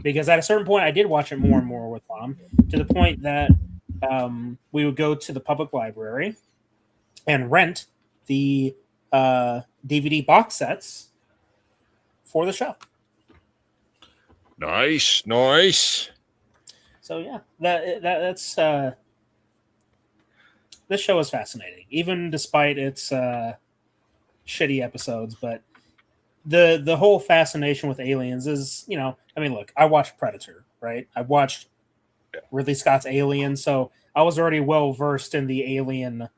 Because at a certain point I did watch it more and more with Mom, to the point that we would go to the public library and rent the DVD box sets for the show. Nice. So yeah, that's this show is fascinating, even despite its shitty episodes. But the whole fascination with aliens is, look, I watched Predator, right? I watched Ridley Scott's Alien, so I was already well versed in the alien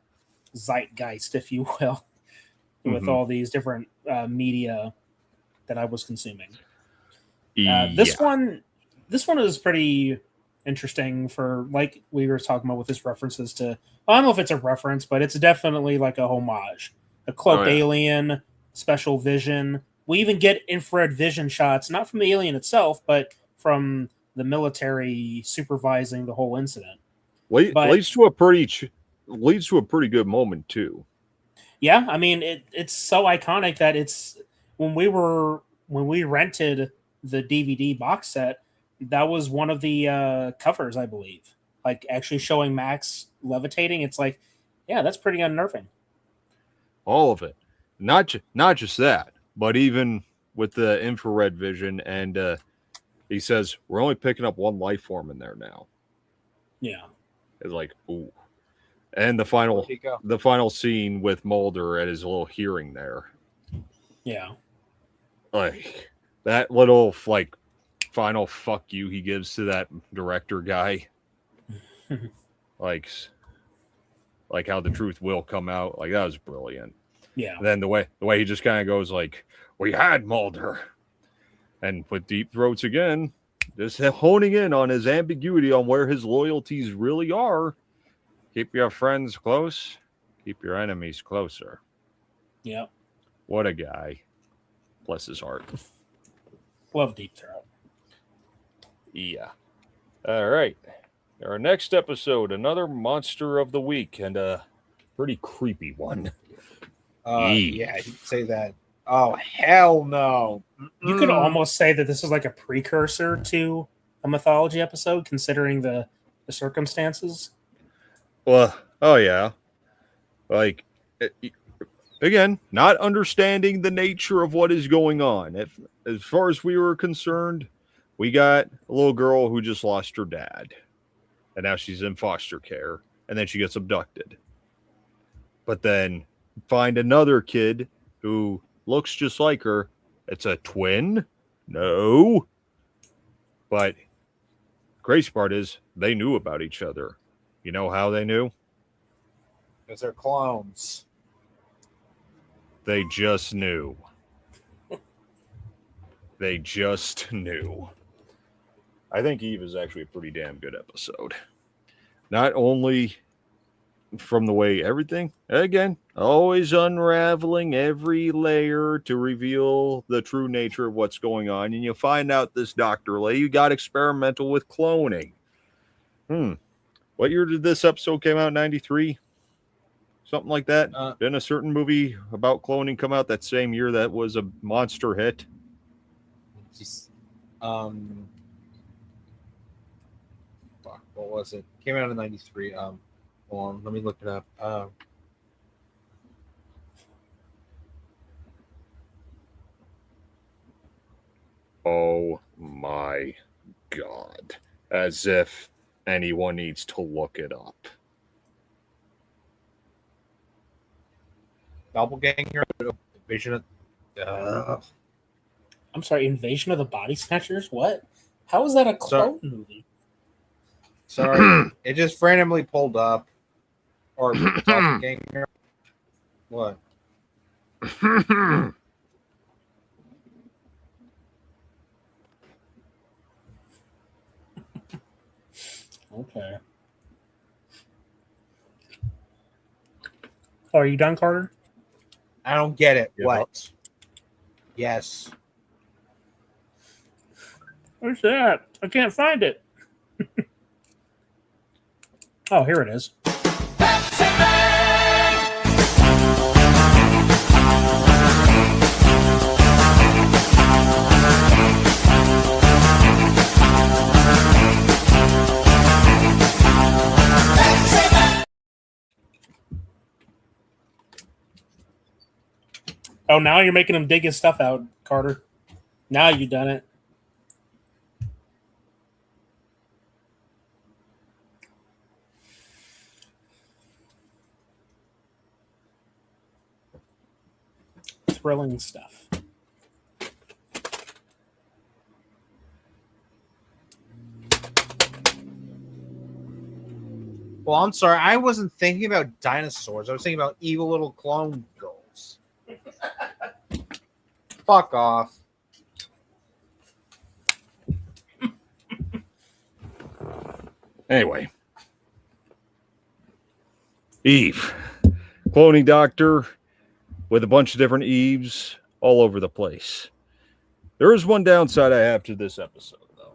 zeitgeist, if you will, with all these different media that I was consuming. This one is pretty interesting for, like we were talking about, with his references to, I don't know if it's a reference, but it's definitely like a homage. A cloaked alien, special vision. We even get infrared vision shots, not from the alien itself, but from the military supervising the whole incident. Leads to a pretty good moment too. Yeah, I mean it's so iconic that it's when we rented the DVD box set, that was one of the covers, I believe. Like actually showing Max levitating, it's like, yeah, that's pretty unnerving. All of it, not just that, but even with the infrared vision, and he says we're only picking up one life form in there now. Yeah, it's like ooh, and the final scene with Mulder at his little hearing there. Yeah, like that little like final fuck you he gives to that director guy. like how the truth will come out. Like that was brilliant. Yeah. And then the way he just kind of goes like, we had Mulder. And with Deep Throats again, just honing in on his ambiguity on where his loyalties really are. Keep your friends close, keep your enemies closer. Yeah. What a guy. Bless his heart. Love Deep Throat. Yeah. All right. Our next episode, another monster of the week, and a pretty creepy one. Yeah, you'd say that. Oh, hell no. You could almost say that this is like a precursor to a mythology episode, considering the circumstances. Well, oh yeah. Like, again, not understanding the nature of what is going on. As far as we were concerned, we got a little girl who just lost her dad. And now she's in foster care. And then she gets abducted. But then find another kid who looks just like her. It's a twin? No. But crazy part is they knew about each other. You know how they knew? Because they're clones. They just knew. They just knew. I think Eve is actually a pretty damn good episode. Not only from the way everything, again, always unraveling every layer to reveal the true nature of what's going on. And you find out this Dr. Lay got experimental with cloning. What year did this episode came out? 93? Something like that? Didn't a certain movie about cloning come out that same year that was a monster hit? What was it? Came out in 93. Hold on, let me look it up. Oh my God. As if anyone needs to look it up. Doppelganger, Invasion of... I'm sorry, Invasion of the Body Snatchers? What? How is that a clone movie? Sorry, it just randomly pulled up. Or Doppelganger. What? Okay. Oh, are you done, Carter? I don't get it. Yeah. What? Yes. Where's that? I can't find it. Oh, here it is. Oh, now you're making him dig his stuff out, Carter. Now you've done it. Thrilling stuff. Well, I'm sorry. I wasn't thinking about dinosaurs. I was thinking about evil little clone girls. Fuck off. Anyway. Eve. Cloning doctor with a bunch of different Eves all over the place. There is one downside I have to this episode, though.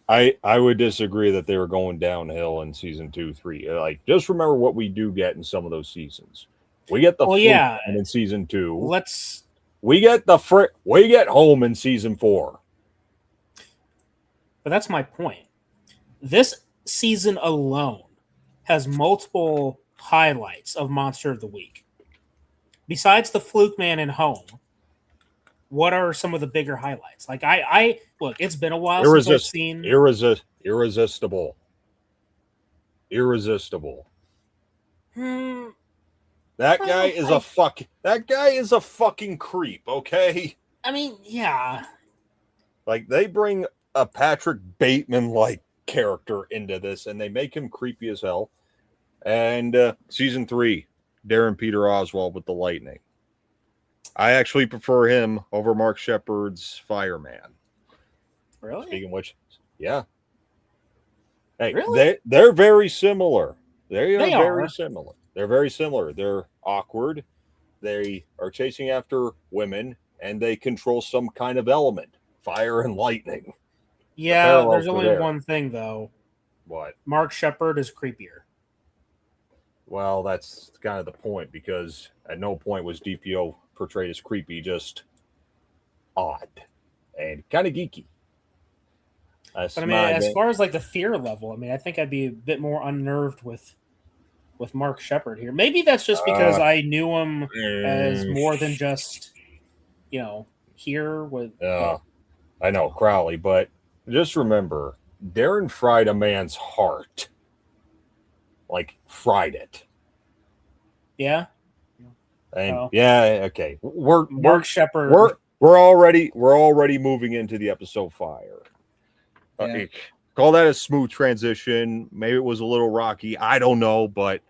I would disagree that they were going downhill in season 2, 3. Like, just remember what we do get in some of those seasons. We get the fluke yeah. in season 2. Let's. We get we get home in season 4. But that's my point. This season alone has multiple highlights of Monster of the Week. Besides the Fluke Man and Home, what are some of the bigger highlights? Like I look, it's been a while since I've seen Irresistible. That guy is a fucking creep, okay? I mean, yeah. Like, they bring a Patrick Bateman like character into this and they make him creepy as hell. And season 3, Darren Peter Oswald with the lightning. I actually prefer him over Mark Shepard's Fireman. Really? Speaking of which, yeah. Hey, really? they're very similar. They are very similar. They're very similar. They're awkward. They are chasing after women, and they control some kind of element, fire and lightning. Yeah, there's only one thing, though. What? Mark Shepard is creepier. Well, that's kind of the point, because at no point was DPO portrayed as creepy, just odd and kind of geeky. But I mean, as far as like the fear level, I mean, I think I'd be a bit more unnerved with Mark Shepard here. Maybe that's just because I knew him as more than just, here with. I know, Crowley, but just remember, Darren fried a man's heart. Like, fried it. Yeah. And yeah, okay. Mark Shepard. We're already moving into the episode fire. Call that a smooth transition. Maybe it was a little rocky. I don't know, but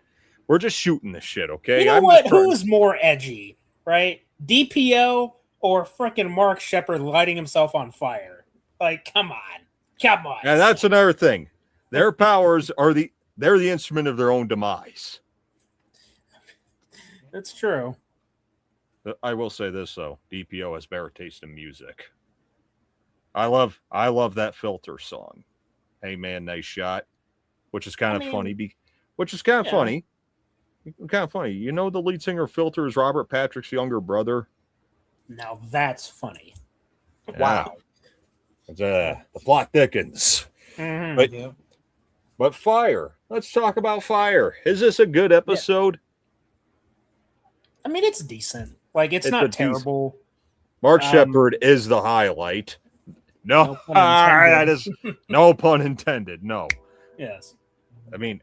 we're just shooting this shit, okay? You know what? Who's more edgy, right? DPO or frickin' Mark Shepard lighting himself on fire? Like, come on. And that's another thing. Their powers they're the instrument of their own demise. That's true. I will say this though: DPO has better taste in music. I love that Filter song. Hey man, nice shot. Which is kind of funny. Funny. Kind of funny. You know, the lead singer of Filter is Robert Patrick's younger brother. Now that's funny. Yeah. Wow. It's, the plot thickens. Mm-hmm. But Fire. Let's talk about Fire. Is this a good episode? I mean, it's decent. Like, it's not terrible. Mark Shepard is the highlight. No that is no pun intended. No. Yes. I mean,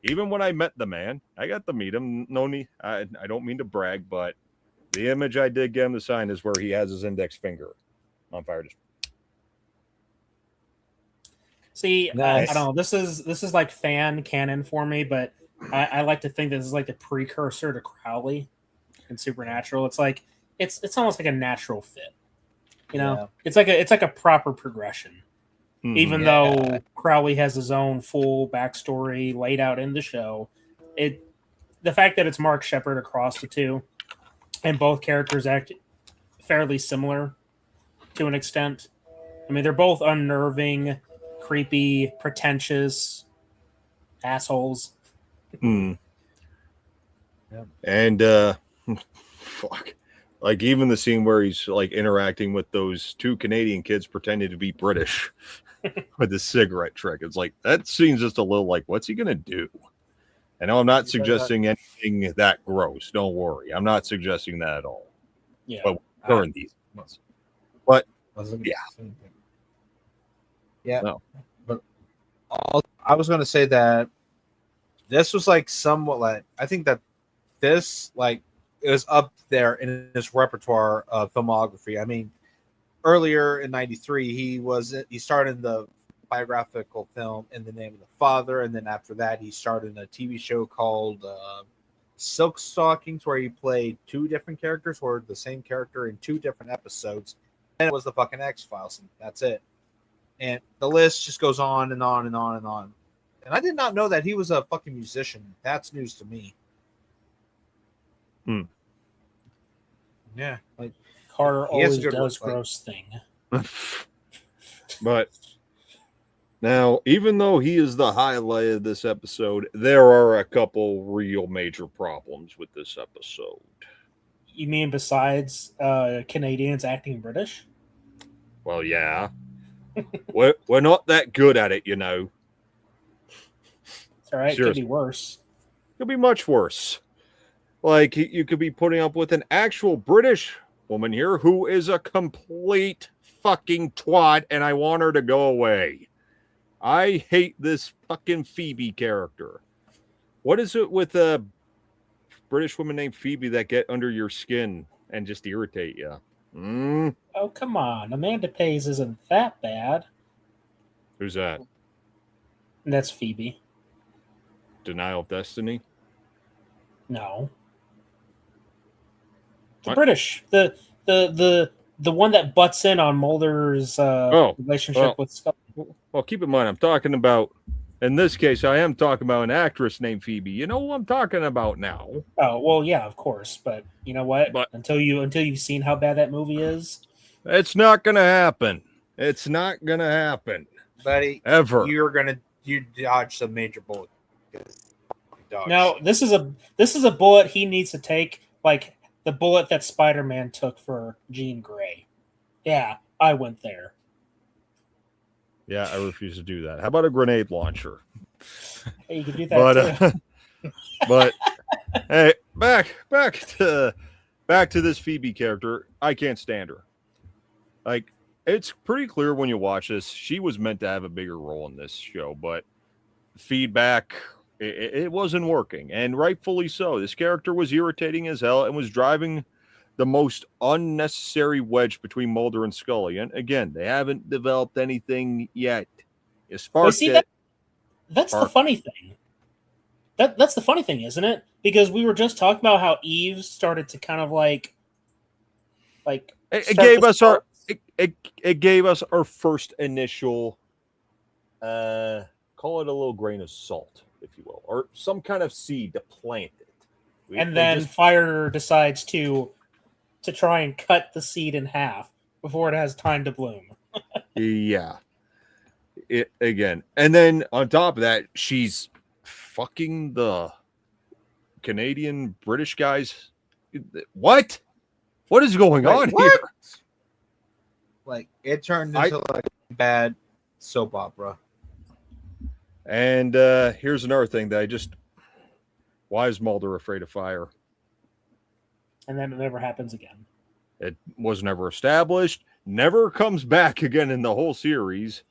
even when I met the man, I got to meet him. No need. I don't mean to brag, but the image I did get him to sign is where he has his index finger on fire. See, nice. I don't know. This is like fan canon for me, but I like to think this is like the precursor to Crowley in Supernatural. It's like it's almost like a natural fit. It's like a proper progression. Even though Crowley has his own full backstory laid out in the show, the fact that it's Mark Shepard across the two, and both characters act fairly similar to an extent. I mean, they're both unnerving, creepy, pretentious assholes. And fuck. Like, even the scene where he's like interacting with those two Canadian kids pretending to be British with the cigarette trick. It's like, that scene's just a little like, what's he gonna do? I know I'm not suggesting anything that gross. Don't worry. I'm not suggesting that at all. Yeah. But during these. But yeah. No. But I was gonna say that this was like somewhat like, I think that this like it was up there in his repertoire of filmography. I mean, earlier in '93, he started in the biographical film In the Name of the Father, and then after that, he started in a TV show called Silk Stockings, where he played two different characters, or the same character in two different episodes. And it was the fucking X-Files, and that's it. And the list just goes on and on and on and on. And I did not know that he was a fucking musician. That's news to me. Yeah, like Carter always does gross thing. But Now, even though he is the highlight of this episode, there are a couple real major problems with this episode. You mean besides Canadians acting British? Well, yeah. we're not that good at it, you know. It's all right. It could Seriously. be worse. Could be much worse. Like, you could be putting up with an actual British woman here who is a complete fucking twat, and I want her to go away. I hate this fucking Phoebe character. What is it with a British woman named Phoebe that get under your skin and just irritate you? Oh, come on. Amanda Pays isn't that bad. Who's that? And that's Phoebe. Denial of Destiny? No. The What? British. The one that butts in on Mulder's relationship with Scully. Well, keep in mind, I'm talking about, in this case, I am talking about an actress named Phoebe. You know who I'm talking about now. Oh, well, yeah, of course. But you know what? But until you've seen how bad that movie is, it's not going to happen. It's not going to happen. Buddy, Ever. You dodged some major bullet. No, this is a bullet he needs to take, like the bullet that Spider-Man took for Jean Grey. Yeah, I went there. Yeah, I refuse to do that. How about a grenade launcher? Hey, you can do that too. But hey, back to this Phoebe character. I can't stand her. Like, it's pretty clear when you watch this, she was meant to have a bigger role in this show, but feedback, it wasn't working, and rightfully so. This character was irritating as hell and was driving the most unnecessary wedge between Mulder and Scully. And again, they haven't developed anything yet. You sparked it. That's the funny thing. That's the funny thing, isn't it? Because we were just talking about how Eve started to kind of like it gave us our it gave us our first initial call it a little grain of salt, if you will, or some kind of seed to plant it. And then Fire decides to try and cut the seed in half before it has time to bloom. Yeah. It again. And then on top of that, she's fucking the Canadian British guys. What? What is going on here? Like, it turned into like a bad soap opera. And here's another thing that why is Mulder afraid of fire? And then it never happens again. It was never established, never comes back again in the whole series.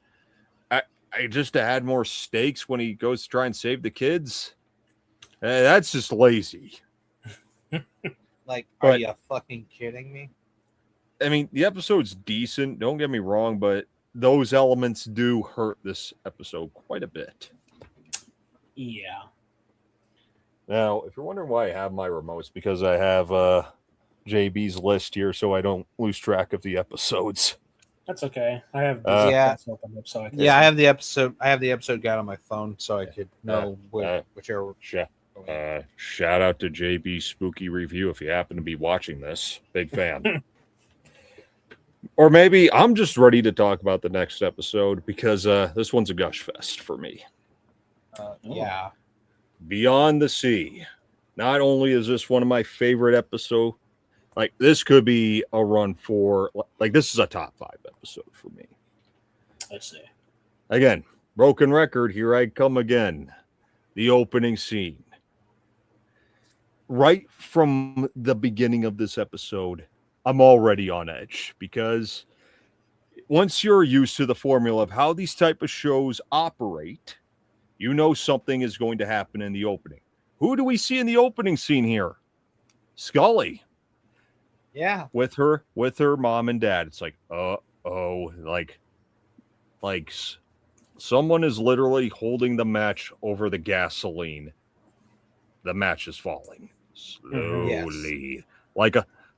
I just to add more stakes when he goes to try and save the kids. That's just lazy. Like, are you fucking kidding me? I mean, the episode's decent, don't get me wrong, but those elements do hurt this episode quite a bit. Yeah. Now, if you're wondering why I have my remotes, because I have JB's list here so I don't lose track of the episodes. That's okay. I have opened up, so I can. Yeah, I have the episode guide on my phone, so I could know whichever. Shout out to JB's spooky review if you happen to be watching this. Big fan. Or maybe I'm just ready to talk about the next episode because this one's a gush fest for me. Yeah. Beyond the Sea. Not only is this one of my favorite episodes, like this could be a run for, like this is a top 5 episode for me. I see. Again, broken record, here I come again. The opening scene. Right from the beginning of this episode, I'm already on edge because once you're used to the formula of how these type of shows operate, you know something is going to happen in the opening. Who do we see in the opening scene here? Scully. Yeah. With her mom and dad. It's like, like someone is literally holding the match over the gasoline. The match is falling slowly. Yes.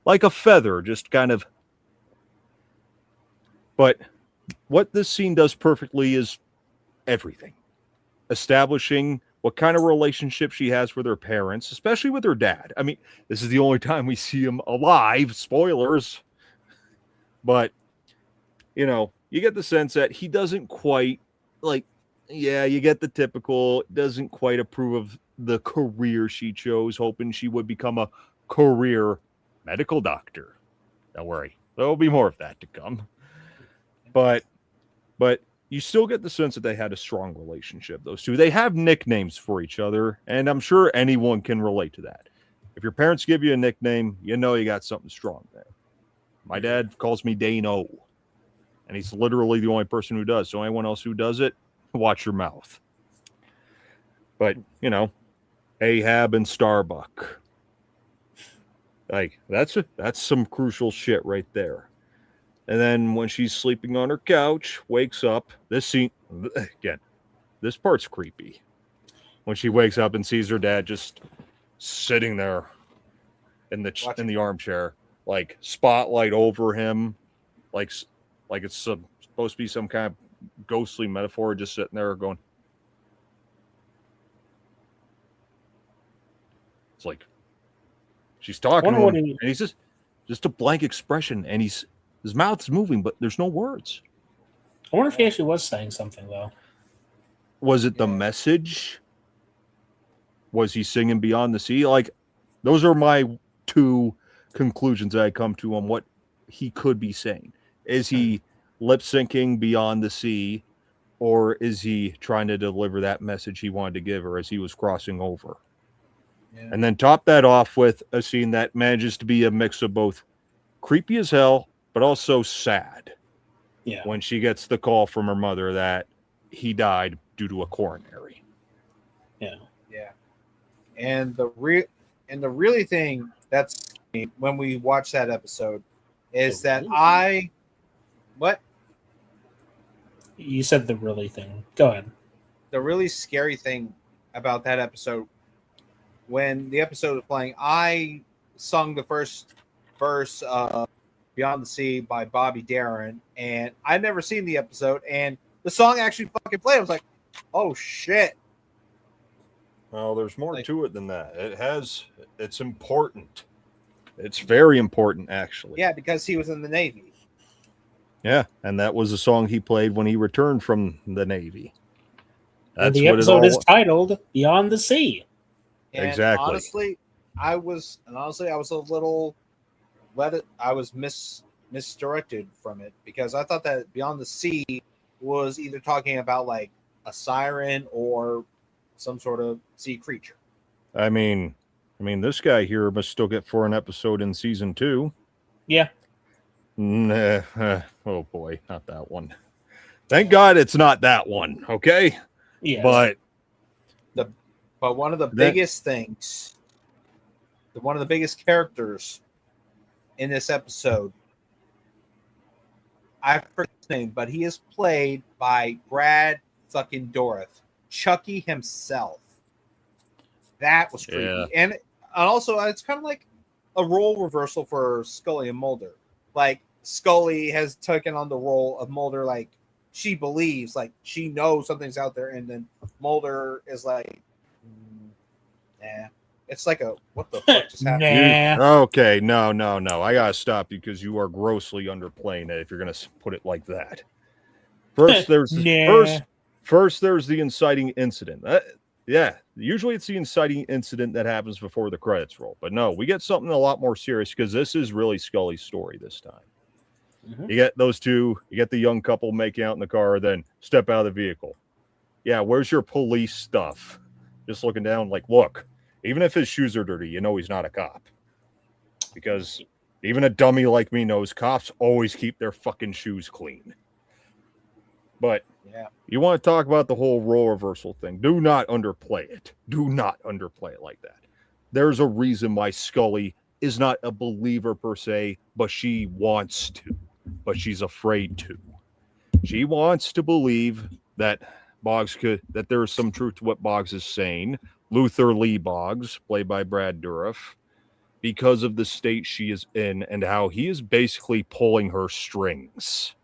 Like a feather, just kind of. But what this scene does perfectly is everything. Establishing what kind of relationship she has with her parents, especially with her dad. I mean, this is the only time we see him alive. Spoilers. But, you know, you get the sense that he doesn't quite, like, yeah, you get the typical, doesn't quite approve of the career she chose, hoping she would become a career medical doctor. Don't worry, there'll be more of that to come. But you still get the sense that they had a strong relationship, those two. They have nicknames for each other, and I'm sure anyone can relate to that. If your parents give you a nickname, you know you got something strong there. My dad calls me Dano, and he's literally the only person who does. So anyone else who does it, watch your mouth. But, you know, Ahab and Starbuck. Like, that's some crucial shit right there. And then when she's sleeping on her couch, wakes up, this scene, again, this part's creepy. When she wakes up and sees her dad just sitting there in the armchair, like spotlight over him, like it's supposed to be some kind of ghostly metaphor, just sitting there going. It's like she's talking to him, and he's just a blank expression, and his mouth's moving, but there's no words. I wonder if he actually was saying something, though. Was it the message? Was he singing Beyond the Sea? Like, those are my two conclusions that I come to on what he could be saying. Is he lip syncing Beyond the Sea, or is he trying to deliver that message he wanted to give her as he was crossing over? Yeah. And then top that off with a scene that manages to be a mix of both creepy as hell, but also sad. Yeah. When she gets the call from her mother that he died due to a coronary. Yeah. Yeah. And the really thing that's when we watch that episode is that what? You said the really thing. Go ahead. The really scary thing about that episode, when the episode was playing, I sung the first verse of Beyond the Sea by Bobby Darin, and I'd never seen the episode, and the song actually fucking played. I was like, oh shit. Well, there's more to it than that. It's important. It's very important, actually. Yeah, because he was in the Navy. Yeah, and that was a song he played when he returned from the Navy. That's the episode is titled Beyond the Sea. And exactly. Honestly, I was a little I was misdirected from it, because I thought that Beyond the Sea was either talking about like a siren or some sort of sea creature. I mean, this guy here must still get for an episode in season 2. Yeah. Oh boy, not that one. Thank God it's not that one. Okay. Yeah. But one of the biggest things, one of the biggest characters in this episode, I forget his name, but he is played by Brad fucking Dourif, Chucky himself. That was creepy. Yeah. And also, it's kind of like a role reversal for Scully and Mulder. Like, Scully has taken on the role of Mulder, like, she believes, like, she knows something's out there, and then Mulder is like, nah. It's like a, what the fuck just happened? Nah. Okay, no. I gotta stop you because you are grossly underplaying it if you're gonna put it like that. First, there's first there's the inciting incident. Yeah, usually it's the inciting incident that happens before the credits roll. But no, we get something a lot more serious because this is really Scully's story this time. Mm-hmm. You get those two, you get the young couple making out in the car, then step out of the vehicle. Yeah, where's your police stuff? Just looking down like, look, even if his shoes are dirty, you know he's not a cop. Because even a dummy like me knows cops always keep their fucking shoes clean. But yeah, you want to talk about the whole role reversal thing. Do not underplay it. Do not underplay it like that. There's a reason why Scully is not a believer per se, but she wants to. But she's afraid to. She wants to believe that that there is some truth to what Boggs is saying. Luther Lee Boggs, played by Brad Dourif, because of the state she is in and how he is basically pulling her strings.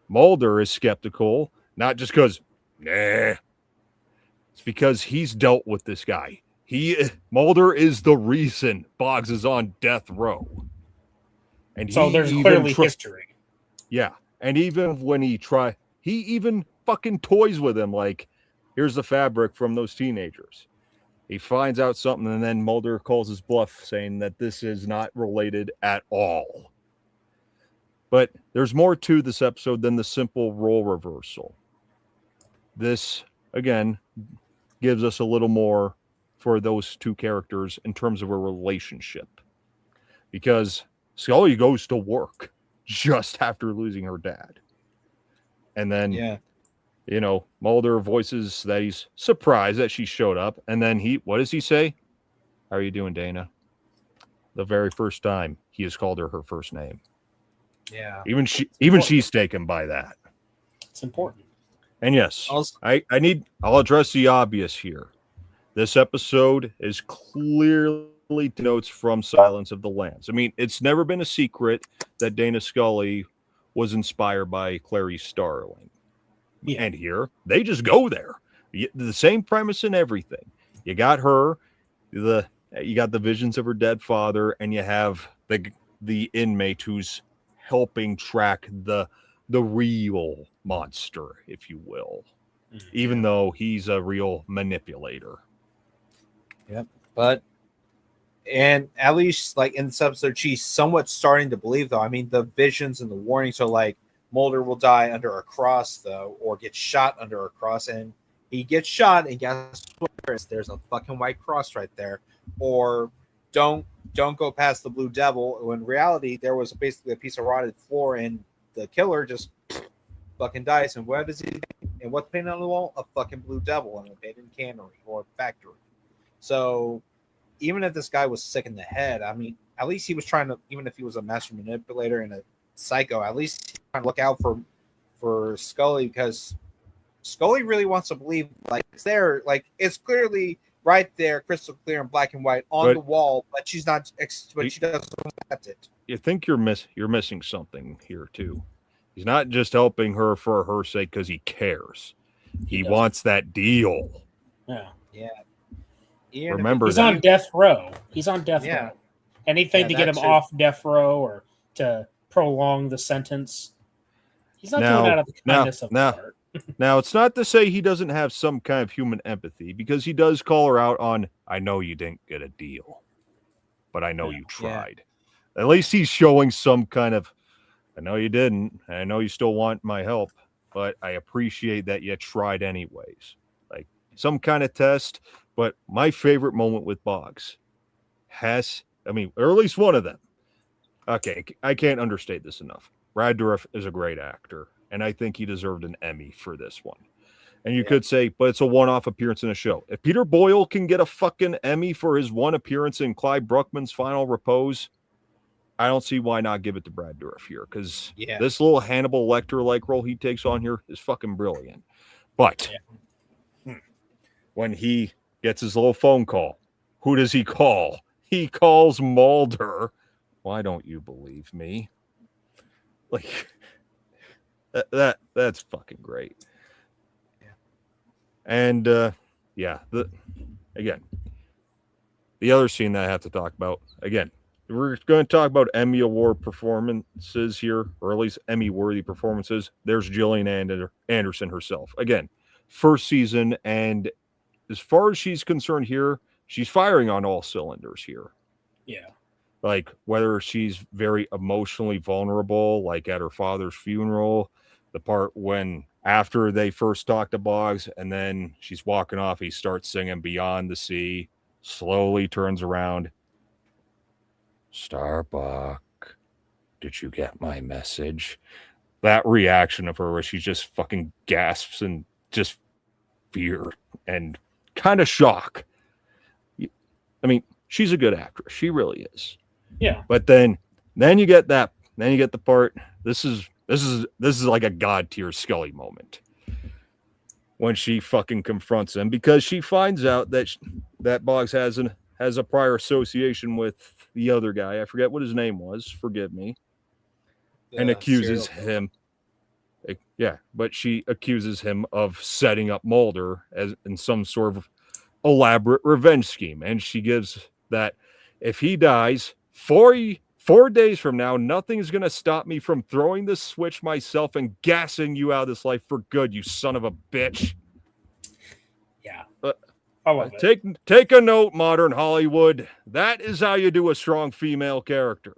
Mulder is skeptical, not just because, it's because he's dealt with this guy. Mulder is the reason Boggs is on death row. And so there's clearly history. Yeah. And even when he even fucking toys with him. Like, here's the fabric from those teenagers. He finds out something, and then Mulder calls his bluff, saying that this is not related at all. But there's more to this episode than the simple role reversal. This, again, gives us a little more for those two characters in terms of a relationship. Because Scully goes to work just after losing her dad. And then, Mulder voices that he's surprised that she showed up. And then what does he say? How are you doing, Dana? The very first time he has called her first name. Yeah. Even she's taken by that. It's important. And yes, I'll address the obvious here. This episode is clearly notes from Silence of the Lambs. I mean, it's never been a secret that Dana Scully was inspired by Clarice Starling. Yeah. And here, they just go there. The same premise and everything. You got her, you got the visions of her dead father, and you have the inmate who's helping track the real monster, if you will, even though he's a real manipulator. Yep. And at least like in this episode, she's somewhat starting to believe, though. I mean, the visions and the warnings are like Mulder will die under a cross, though, or get shot under a cross, and he gets shot, and guess what? There's a fucking white cross right there. Or don't go past the Blue Devil. When in reality, there was basically a piece of rotted floor, and the killer just fucking dies. And what does he? And what's painted on the wall? A fucking Blue Devil in a abandoned cannery or factory. So even if this guy was sick in the head, I mean, at least he was trying to. Even if he was a master manipulator and a psycho, at least he's trying to look out for Scully, because Scully really wants to believe like it's there, like it's clearly right there, crystal clear in black and white on the wall, but she's not. But she doesn't accept it. You think you're missing something here too. He's not just helping her for her sake because he cares. He wants that deal. Yeah. Remember, he's on death row. He's on death row. Anything to get him off death row or to prolong the sentence. He's not doing that out of the kindness of heart. Now, it's not to say he doesn't have some kind of human empathy, because he does call her out on, I know you didn't get a deal, but I know you tried. Yeah. At least he's showing some kind of, I know you didn't. I know you still want my help, but I appreciate that you tried anyways. Like some kind of test. But my favorite moment with Boggs or at least one of them. Okay, I can't understate this enough. Brad Dourif is a great actor, and I think he deserved an Emmy for this one. And you could say, but it's a one-off appearance in a show. If Peter Boyle can get a fucking Emmy for his one appearance in Clyde Bruckman's Final Repose, I don't see why not give it to Brad Dourif here, because this little Hannibal Lecter-like role he takes on here is fucking brilliant. But when he gets his little phone call, who does he call? He calls Mulder. Why don't you believe me? Like that's fucking great. Yeah. And the other scene that I have to talk about, again, we're going to talk about Emmy Award performances here, or at least Emmy-worthy performances. There's Gillian Anderson herself. Again, first season, and as far as she's concerned here, she's firing on all cylinders here. Yeah. Like whether she's very emotionally vulnerable, like at her father's funeral, the part when after they first talked to Boggs and then she's walking off, he starts singing Beyond the Sea, slowly turns around. Starbuck, did you get my message? That reaction of her where she just fucking gasps and just fear and kind of shock. I mean, she's a good actress. She really is. Yeah. But then you get that. Then you get the part. This is like a god tier Scully moment when she fucking confronts him, because she finds out that Boggs has a prior association with the other guy. I forget what his name was. Forgive me. And accuses him. Yeah, but she accuses him of setting up Mulder as in some sort of elaborate revenge scheme. And she gives that if he dies, 4 days from now, nothing's going to stop me from throwing the switch myself and gassing you out of this life for good, you son of a bitch. Yeah. I love it. Take a note, modern Hollywood. That is how you do a strong female character.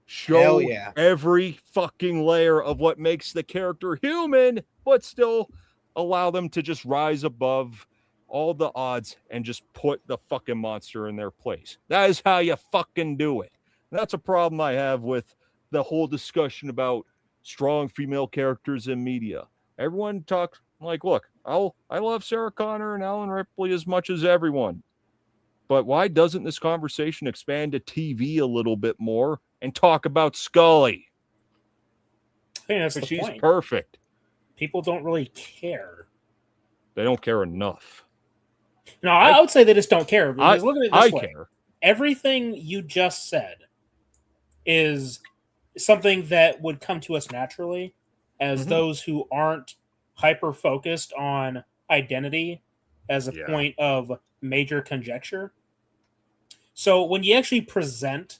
Show every fucking layer of what makes the character human, but still allow them to just rise above all the odds and just put the fucking monster in their place. That is how you fucking do it. And that's a problem I have with the whole discussion about strong female characters in media. Everyone talks like, look, I love Sarah Connor and Ellen Ripley as much as everyone. But why doesn't this conversation expand to TV a little bit more and talk about Scully? I think that's the she's point. Perfect. People don't really care. They don't care enough. No, I would say they just don't care. Because look at it this way. Care. Everything you just said is something that would come to us naturally as those who aren't hyper-focused on identity as a point of major conjecture. So when you actually present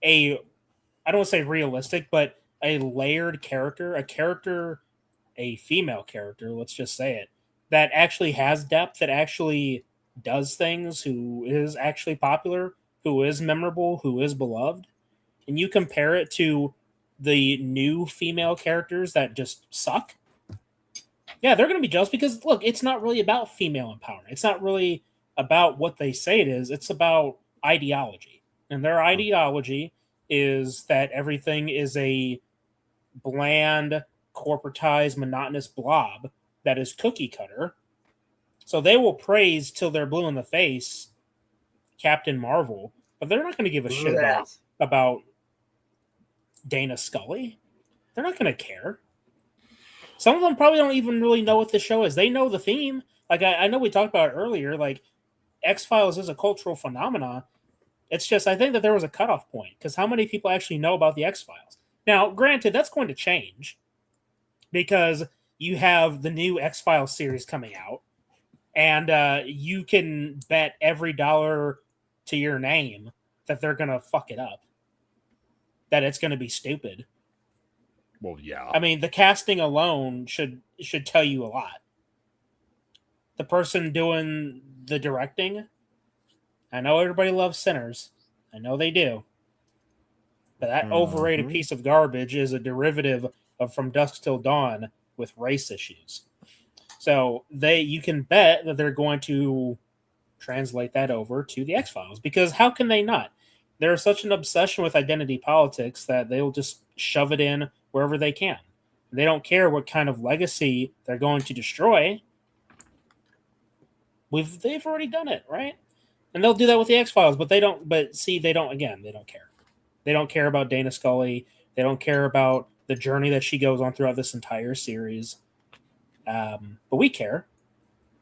I don't want to say realistic, but a layered character, a female character, let's just say it, that actually has depth, that actually does things, who is actually popular, who is memorable, who is beloved, and you compare it to the new female characters that just suck, yeah, they're going to be jealous because, look, it's not really about female empowerment. It's not really about what they say it is. It's about ideology. And their ideology is that everything is a bland, corporatized, monotonous blob that is cookie cutter. So they will praise till they're blue in the face Captain Marvel, but they're not going to give a shit about Dana Scully. They're not going to care. Some of them probably don't even really know what the show is. They know the theme. Like, I know we talked about it earlier. Like, X-Files is a cultural phenomenon. It's just, I think that there was a cutoff point. Because how many people actually know about the X-Files? Now, granted, that's going to change. Because you have the new X-Files series coming out. And you can bet every dollar to your name that they're going to fuck it up. That it's going to be stupid. Well, yeah. I mean, the casting alone should tell you a lot. The person doing the directing, I know everybody loves Sinners. I know they do. But that overrated piece of garbage is a derivative of From Dusk Till Dawn with race issues. So you can bet that they're going to translate that over to the X-Files, because how can they not? There's such an obsession with identity politics that they'll just shove it in wherever they can. They don't care what kind of legacy they're going to destroy. They've already done it, right? And they'll do that with the X-Files, but they don't. But see, they don't care. They don't care about Dana Scully. They don't care about the journey that she goes on throughout this entire series. But we care.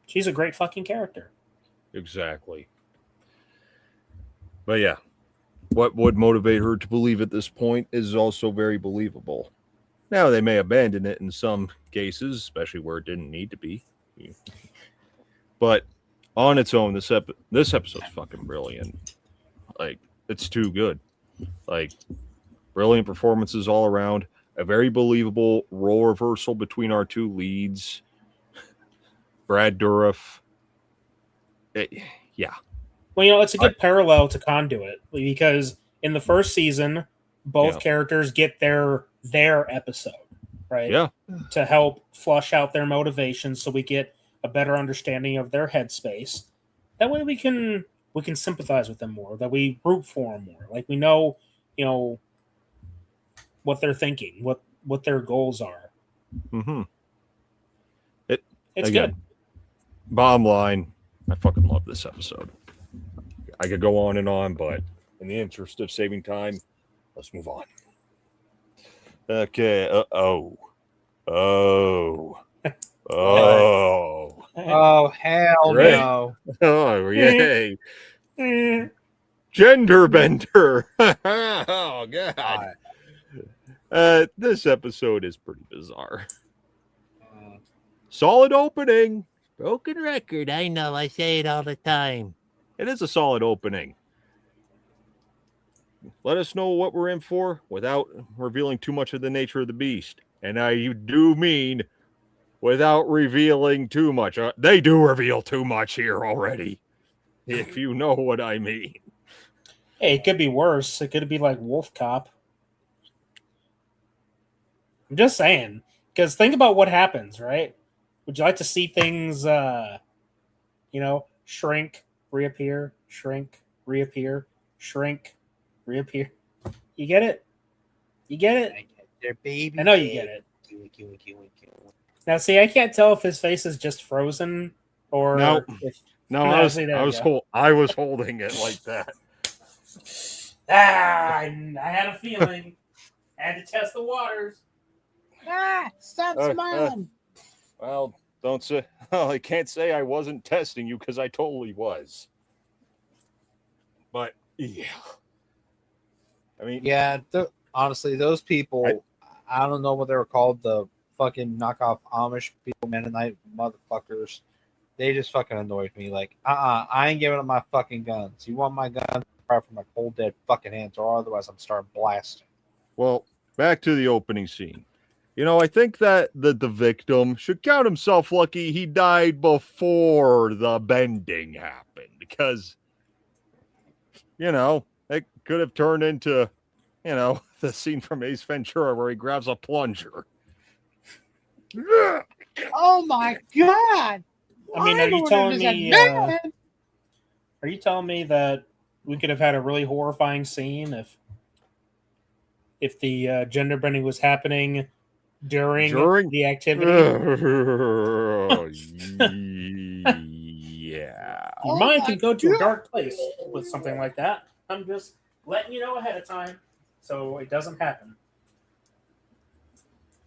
She's a great fucking character. Exactly. But yeah, what would motivate her to believe at this point is also very believable. Now, they may abandon it in some cases, especially where it didn't need to be. But on its own, this episode's fucking brilliant. Like, it's too good. Like, brilliant performances all around. A very believable role reversal between our two leads. Brad Dourif. Yeah. Well, it's a good parallel to Conduit, because in the first season, both characters get their episode, right? Yeah. To help flush out their motivations, so we get a better understanding of their headspace. That way we can sympathize with them more, that we root for them more. Like, we know, what they're thinking, what their goals are. Mm-hmm. It's good. Bottom line, I fucking love this episode. I could go on and on, but in the interest of saving time, let's move on. Okay. Oh, hell Great. no. Oh, yay. Gender bender. Oh, God. This episode is pretty bizarre. Solid opening. Broken record, I know, I say it all the time. It is a solid opening. let us know what we're in for without revealing too much of the nature of the beast. And I do mean without revealing too much. They do reveal too much here already, if you know what I mean. Hey, it could be worse. It could be like Wolf Cop. I'm just saying. Because think about what happens, right? Would you like to see things, shrink, reappear, shrink, reappear, shrink, reappear? You get it? You get it? Their baby. I know you get it. Now, see, I can't tell if his face is just frozen or No. if No, I was holding it like that. I had a feeling. I had to test the waters. Stop smiling. Well, don't say. Well, I can't say I wasn't testing you because I totally was. But yeah, I mean, Yeah, honestly, those people, I don't know what they were called, the fucking knockoff Amish people, Mennonite motherfuckers. They just fucking annoyed me. Like, I ain't giving up my fucking guns. You want my guns? Apart from my cold dead fucking hands, or otherwise I'm starting blasting. well, back to the opening scene. I think that the victim should count himself lucky he died before the bending happened, because it could have turned into, the scene from Ace Ventura where he grabs a plunger. Oh my god! I mean, are you telling me that we could have had a really horrifying scene if the gender bending was happening during the activity? Yeah. Your mind can go to a dark place with something like that. I'm just letting you know ahead of time so it doesn't happen.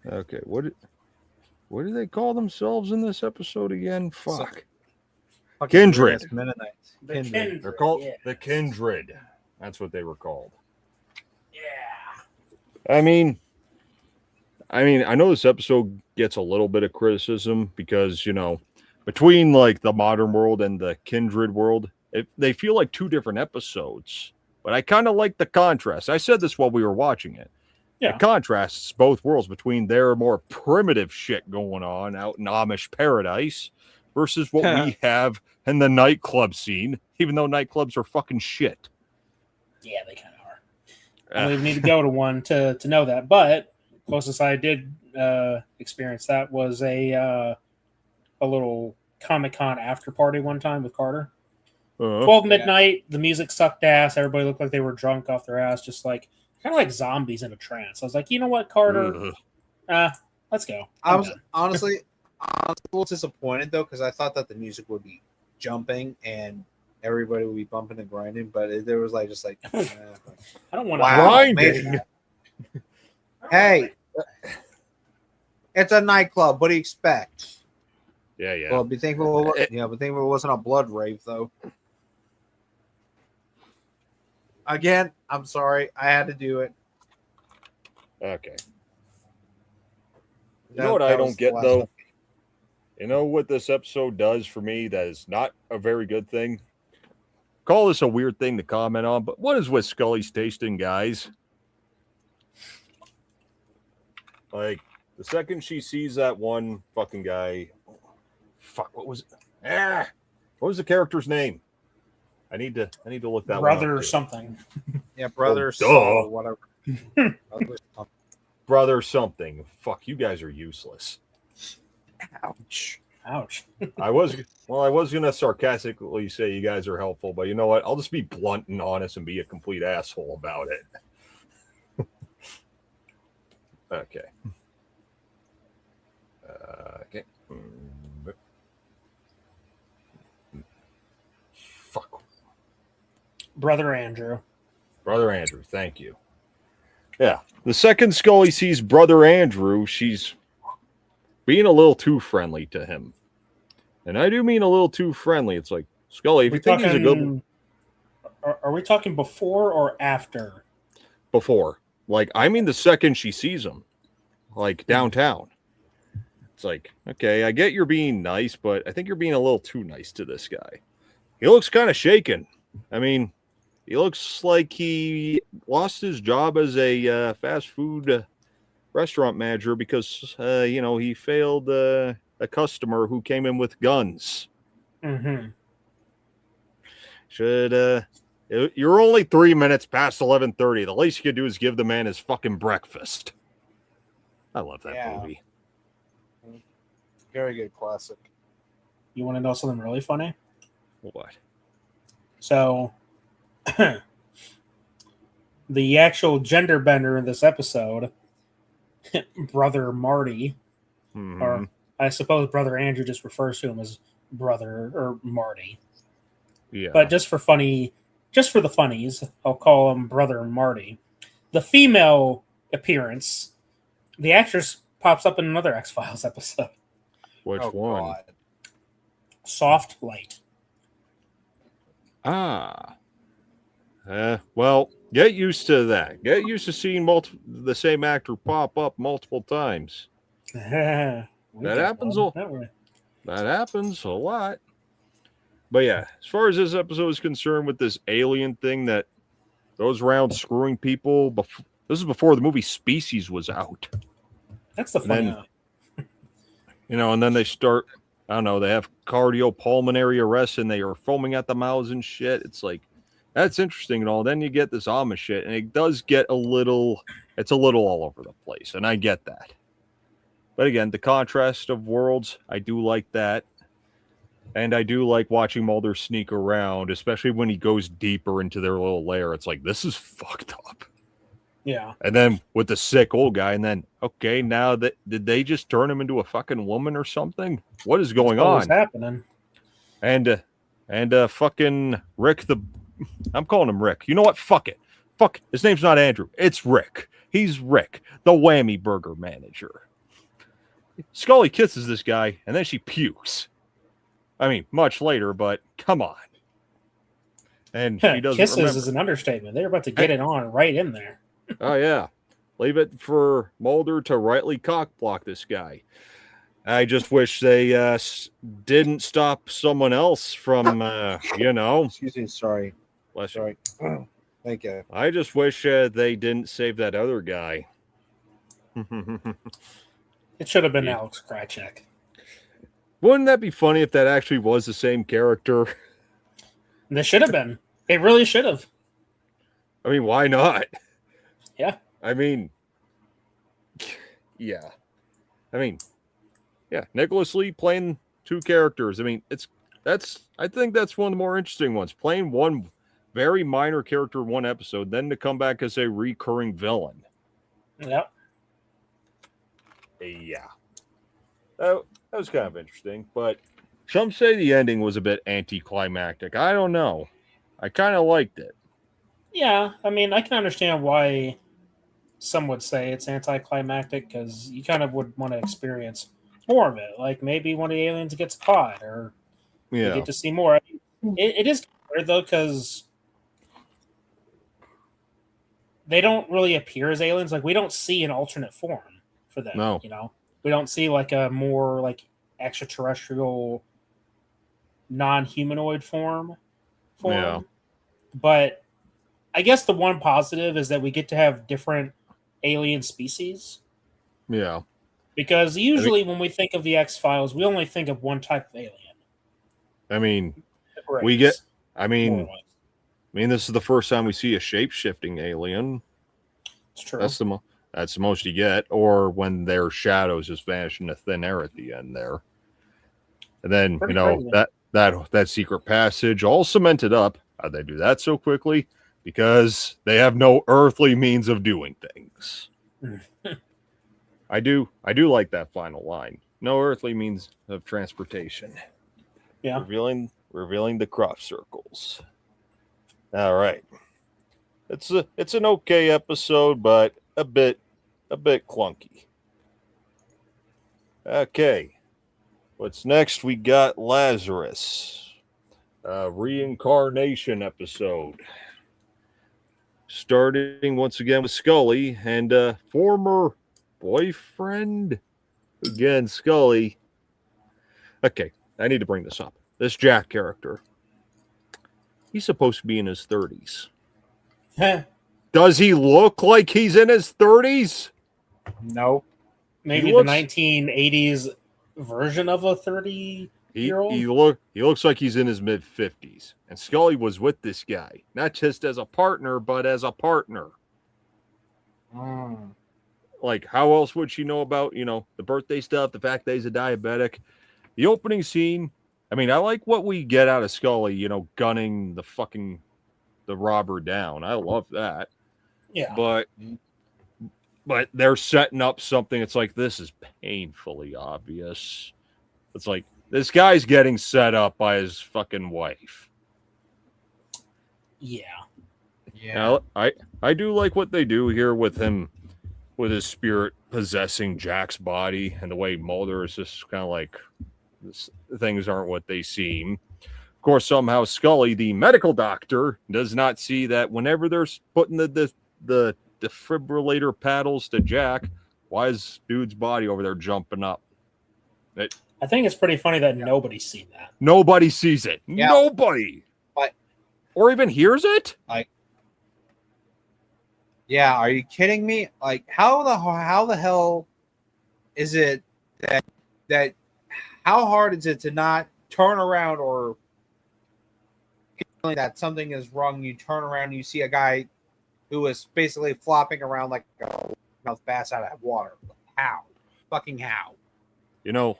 Okay, what do they call themselves in this episode again? Fuck. Kindred. Mennonites. Kindred. They're called yeah. the Kindred. That's what they were called. Yeah. I mean, I know this episode gets a little bit of criticism because, between like the modern world and the Kindred world, they feel like two different episodes. But I kind of like the contrast. I said this while we were watching it. Yeah. It contrasts both worlds between their more primitive shit going on out in Amish paradise versus what we have in the nightclub scene, even though nightclubs are fucking shit. Yeah, they kind of are. I don't even need to go to one to know that. But closest I did experience that was a little Comic-Con after party one time with Carter. 12 midnight, the music sucked ass. Everybody looked like they were drunk off their ass, just like kind of like zombies in a trance. I was like, you know what, Carter? Let's go. I was honestly a little disappointed though, because I thought that the music would be jumping and everybody would be bumping and grinding, but there was like just like I don't want to grinding. Hey, it's a nightclub. What do you expect? Yeah. Well, be thankful. But thankful it wasn't a blood rave though. Again, I'm sorry. I had to do it. Okay. You know what I don't get, though? You know what this episode does for me that is not a very good thing? Call this a weird thing to comment on, but what is with Scully's tasting, guys? Like, the second she sees that one fucking guy... Fuck, what was it? What was the character's name? I need to look that brother one or something. Yeah, brother, duh. whatever. Brother something. Fuck, you guys are useless. Ouch. I was gonna sarcastically say you guys are helpful, but you know what? I'll just be blunt and honest and be a complete asshole about it. Okay. Okay. Fuck. Brother Andrew, thank you. Yeah. The second Scully sees Brother Andrew, she's being a little too friendly to him. And I do mean a little too friendly. It's like, Scully, if you think he's a good... Are we talking before or after? Before. Like, I mean the second she sees him. Like, downtown. It's like, okay, I get you're being nice, but I think you're being a little too nice to this guy. He looks kind of shaken. I mean, He looks like he lost his job as a fast food restaurant manager because, he failed a customer who came in with guns. Mm-hmm. You're only 3 minutes past 11:30. The least you could do is give the man his fucking breakfast. I love that movie. Very good classic. You want to know something really funny? What? So, the actual gender bender in this episode, Brother Marty, or I suppose Brother Andrew just refers to him as Brother or Marty. Yeah. But just for the funnies, I'll call him Brother Marty. The female appearance, the actress pops up in another X-Files episode. Which one? God. Soft Light. Well, get used to that. Get used to seeing the same actor pop up multiple times. That happens a lot. But yeah, as far as this episode is concerned with this alien thing that goes around screwing people, this is before the movie Species was out. That's the funny. And then they start, I don't know, they have cardiopulmonary arrest and they are foaming at the mouths and shit. It's like, that's interesting and all. Then you get this Amish shit, and it does get it's a little all over the place, and I get that. But again, the contrast of worlds, I do like that. And I do like watching Mulder sneak around, especially when he goes deeper into their little lair. It's like, this is fucked up. Yeah. And then with the sick old guy, and then, okay, now did they just turn him into a fucking woman or something? What is going on? What's happening? And fucking Rick I'm calling him Rick. You know what? Fuck it. Fuck. His name's not Andrew. It's Rick. He's Rick, the whammy burger manager. Scully kisses this guy, and then she pukes. I mean, much later, but come on. And she doesn't kisses remember. Is an understatement. They're about to get it on right in there. Oh, yeah. Leave it for Mulder to rightly cockblock this guy. I just wish they didn't stop someone else from, Excuse me, sorry. Sorry. Thank you. I just wish they didn't save that other guy. It should have been Alex Krycek. Wouldn't that be funny if that actually was the same character? They should have been. It really should have. I mean, why not? Yeah. I mean, yeah. Nicholas Lee playing two characters. I mean, I think that's one of the more interesting ones. Playing one very minor character in one episode, then to come back as a recurring villain. Yep. Yeah. That was kind of interesting, but some say the ending was a bit anticlimactic. I don't know. I kind of liked it. Yeah, I mean, I can understand why some would say it's anticlimactic because you kind of would want to experience more of it. Like maybe one of the aliens gets caught or you get to see more. It is weird though because they don't really appear as aliens. Like we don't see an alternate form for them. No. We don't see like a more like extraterrestrial non-humanoid form. Yeah. But I guess the one positive is that we get to have different alien species. Yeah. Because usually when we think of the X-Files, we only think of one type of alien. I mean, Race, this is the first time we see a shape-shifting alien. It's true. That's the most you get, or when their shadows just vanish into thin air at the end there. And then, Pretty crazy. that secret passage all cemented up. How'd they do that so quickly? Because they have no earthly means of doing things. I do like that final line. No earthly means of transportation. Yeah. Revealing the crop circles. All right. It's an okay episode, but a bit clunky. Okay. What's next? We got Lazarus. Reincarnation episode. Starting once again with Scully and former boyfriend. Again, Scully. Okay, I need to bring this up. This Jack character. He's supposed to be in his 30s. Does he look like he's in his 30s? Nope. Maybe He the looks- 1980s version of a 30-year-old. He looks like he's in his mid 50s. And Scully was with this guy, not just as a partner, but as a partner. Like, how else would she know about, the birthday stuff, the fact that he's a diabetic? The opening scene, I mean, I like what we get out of Scully, gunning the robber down. I love that. Yeah. But they're setting up something. It's like, this is painfully obvious. It's like, this guy's getting set up by his fucking wife. Yeah. Now, I do like what they do here with him, with his spirit possessing Jack's body, and the way Mulder is just kind of like, things aren't what they seem. Of course, somehow Scully, the medical doctor, does not see that whenever they're putting the defibrillator paddles to Jack, why is dude's body over there jumping up? I think it's pretty funny that nobody's seen that. Nobody sees it. Yeah. Nobody. But- or even hears it. Yeah, are you kidding me? Like, how the hell is it that how hard is it to not turn around or feeling that something is wrong? You turn around and you see a guy who is basically flopping around like a mouth bass out of water. How? Fucking how?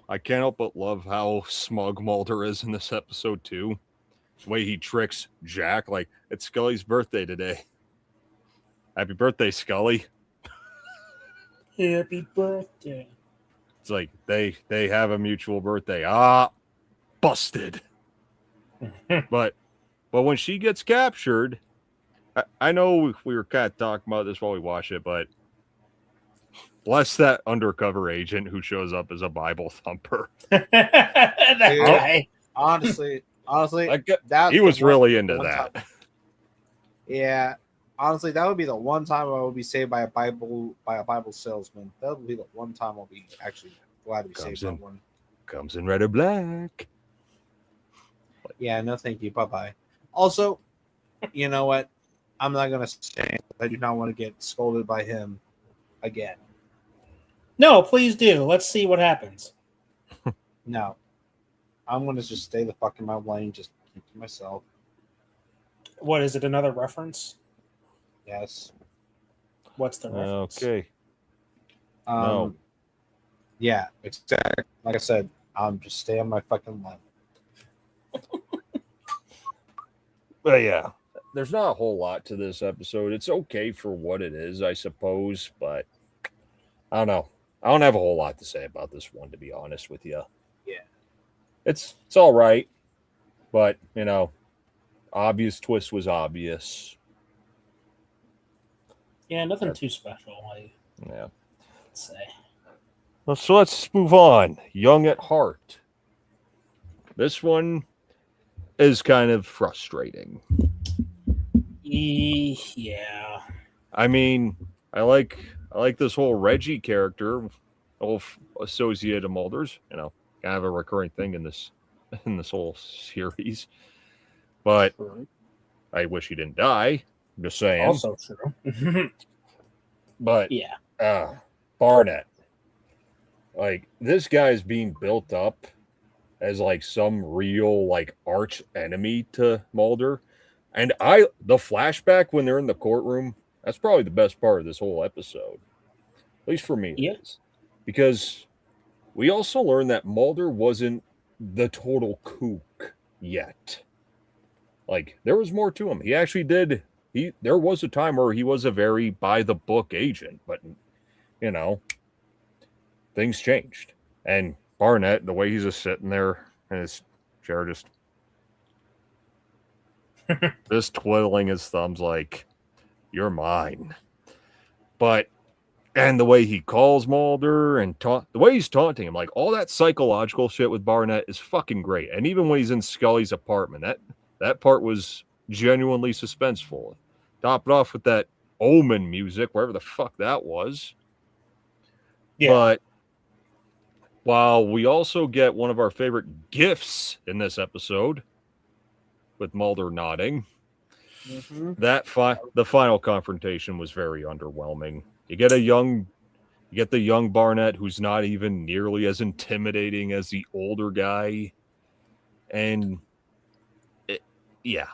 I can't help but love how smug Mulder is in this episode too. The way he tricks Jack, like, it's Scully's birthday today. Happy birthday, Scully. Happy birthday. It's like they have a mutual birthday. Ah, busted. but when she gets captured, I know we were kind of talking about this while we watch it, but bless that undercover agent who shows up as a Bible thumper. That guy. Honestly, He was really into that. Time. Yeah, honestly, that would be the one time I would be saved by a Bible salesman. That would be the one time I'll be actually glad to be saved by one. Comes in red or black. Yeah, no, thank you. Bye. Also, you know what? I'm not gonna stand. I do not want to get scolded by him again. No, please do. Let's see what happens. No, I'm gonna just stay the fuck in my lane. Just keep to myself. What is it? Another reference? Yes. What's the reference? Okay. No. Yeah, exactly. Like I said, I'm just stay on my fucking lane. But yeah, there's not a whole lot to this episode. It's okay for what it is, I suppose, but I don't know. I don't have a whole lot to say about this one, to be honest with you. Yeah. It's all right, but, obvious twist was obvious. Yeah, nothing too special, Yeah. I'd say. Well, so let's move on. Young at Heart. This one is kind of frustrating. Yeah. I mean, I like this whole Reggie character, whole associate of Mulder's, kind of a recurring thing in this whole series. But I wish he didn't die. I'm just saying. Also true. But yeah. Barnett. Like, this guy's being built up as like some real like arch enemy to Mulder. And the flashback when they're in the courtroom, that's probably the best part of this whole episode. At least for me. It is. Because we also learned that Mulder wasn't the total kook yet. Like, there was more to him. He actually did. There was a time where he was a very by the book agent, but things changed. And Barnett, the way he's just sitting there in his chair, just twiddling his thumbs like, you're mine. And the way he calls Mulder and the way he's taunting him, like, all that psychological shit with Barnett is fucking great. And even when he's in Scully's apartment, that part was genuinely suspenseful. Topped off with that Omen music, wherever the fuck that was. Yeah. But while we also get one of our favorite gifts in this episode, with Mulder nodding, The final confrontation was very underwhelming. You get the young Barnett who's not even nearly as intimidating as the older guy, and Yeah.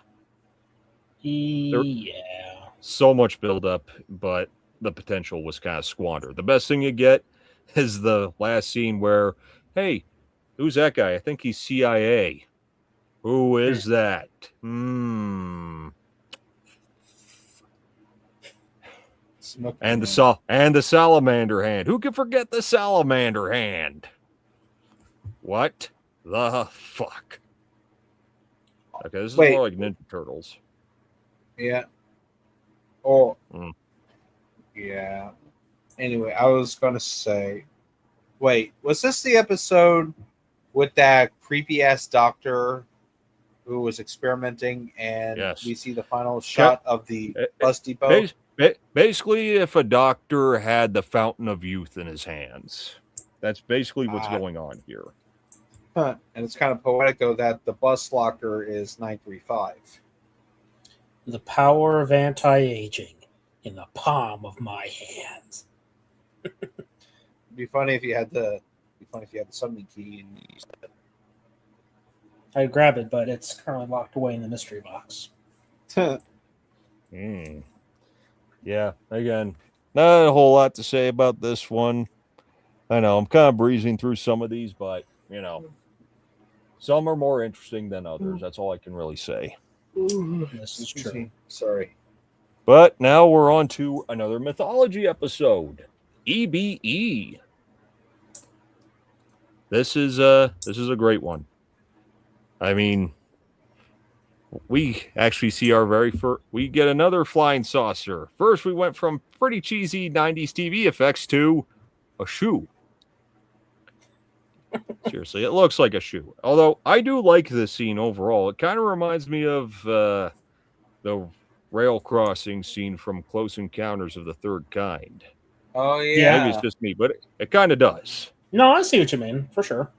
So much buildup, but the potential was kind of squandered. The best thing you get is the last scene where, hey, who's that guy? I think he's CIA. Who is that? And the salamander hand. Who can forget the salamander hand? What the fuck? Okay, this is more like Ninja Turtles. Yeah. Oh. Yeah. Anyway, I was gonna say, wait, was this the episode with that creepy ass doctor who was experimenting, and we see the final shot of the bus depot? Basically, if a doctor had the fountain of youth in his hands, that's basically what's going on here. And it's kind of poetic, though, that the bus locker is 935. The power of anti-aging in the palm of my hands. It'd be funny if you had the summoning key and you used it. I'd grab it, but it's currently locked away in the mystery box. Yeah, again, not a whole lot to say about this one. I know I'm kind of breezing through some of these, but some are more interesting than others. That's all I can really say. This is true. Sorry. But now we're on to another mythology episode. EBE. This is a great one. I mean, we actually see our very first. We get another flying saucer. First, we went from pretty cheesy 90s TV effects to a shoe. Seriously, it looks like a shoe. Although I do like this scene overall. It kind of reminds me of the rail crossing scene from Close Encounters of the Third Kind. Oh, yeah. Maybe it's just me, but it kind of does. No, I see what you mean, for sure.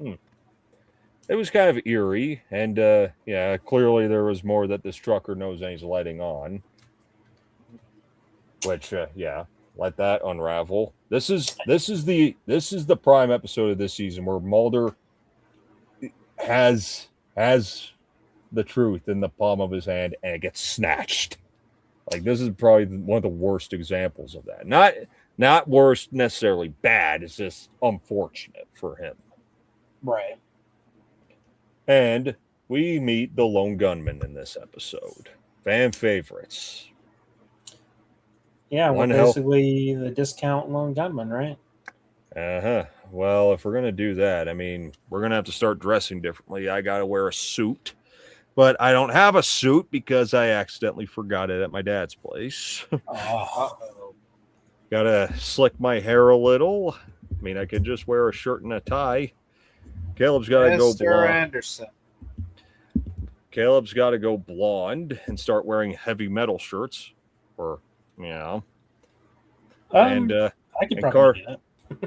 It was kind of eerie, and clearly there was more that this trucker knows and he's letting on. Which, let that unravel. This is the prime episode of this season where Mulder has the truth in the palm of his hand and it gets snatched. Like, this is probably one of the worst examples of that. Not worst necessarily bad. It's just unfortunate for him. Right. And we meet the lone gunman in this episode. Fan favorites. Yeah, we're basically the discount lone gunman, right? Uh-huh. Well, if we're going to do that, I mean, we're going to have to start dressing differently. I got to wear a suit. But I don't have a suit because I accidentally forgot it at my dad's place. Got to slick my hair a little. I mean, I could just wear a shirt and a tie. Caleb's got to go blonde. Anderson. Caleb's got to go blonde and start wearing heavy metal shirts. Or, I can probably do that.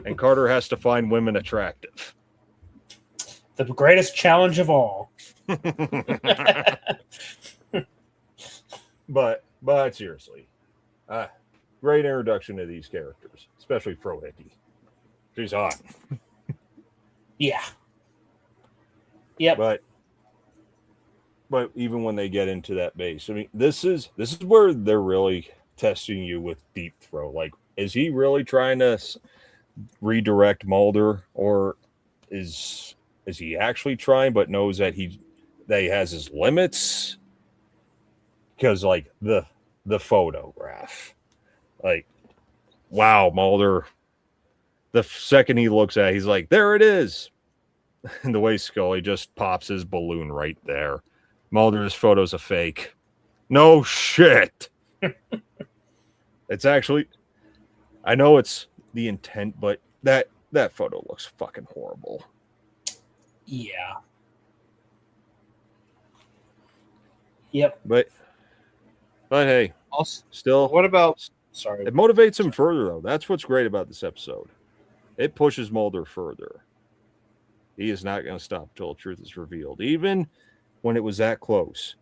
And Carter has to find women attractive. The greatest challenge of all. But seriously, great introduction to these characters, especially Frohickey. She's hot. Yeah. Yep. But even when they get into that base, I mean, this is where they're really testing you with Deep Throat. Like, is he really trying to redirect Mulder, or is he actually trying but knows that he has his limits? Because, like, the photograph, like, wow, Mulder, the second he looks at it, he's like, there it is. And the way Scully just pops his balloon right there. Mulder's photo's a fake. No shit. It's actually, I know it's the intent, but that photo looks fucking horrible. Yeah. Yep. But hey, still. What about? Sorry. It motivates him further, though. That's what's great about this episode. It pushes Mulder further. He is not going to stop until the truth is revealed, even when it was that close.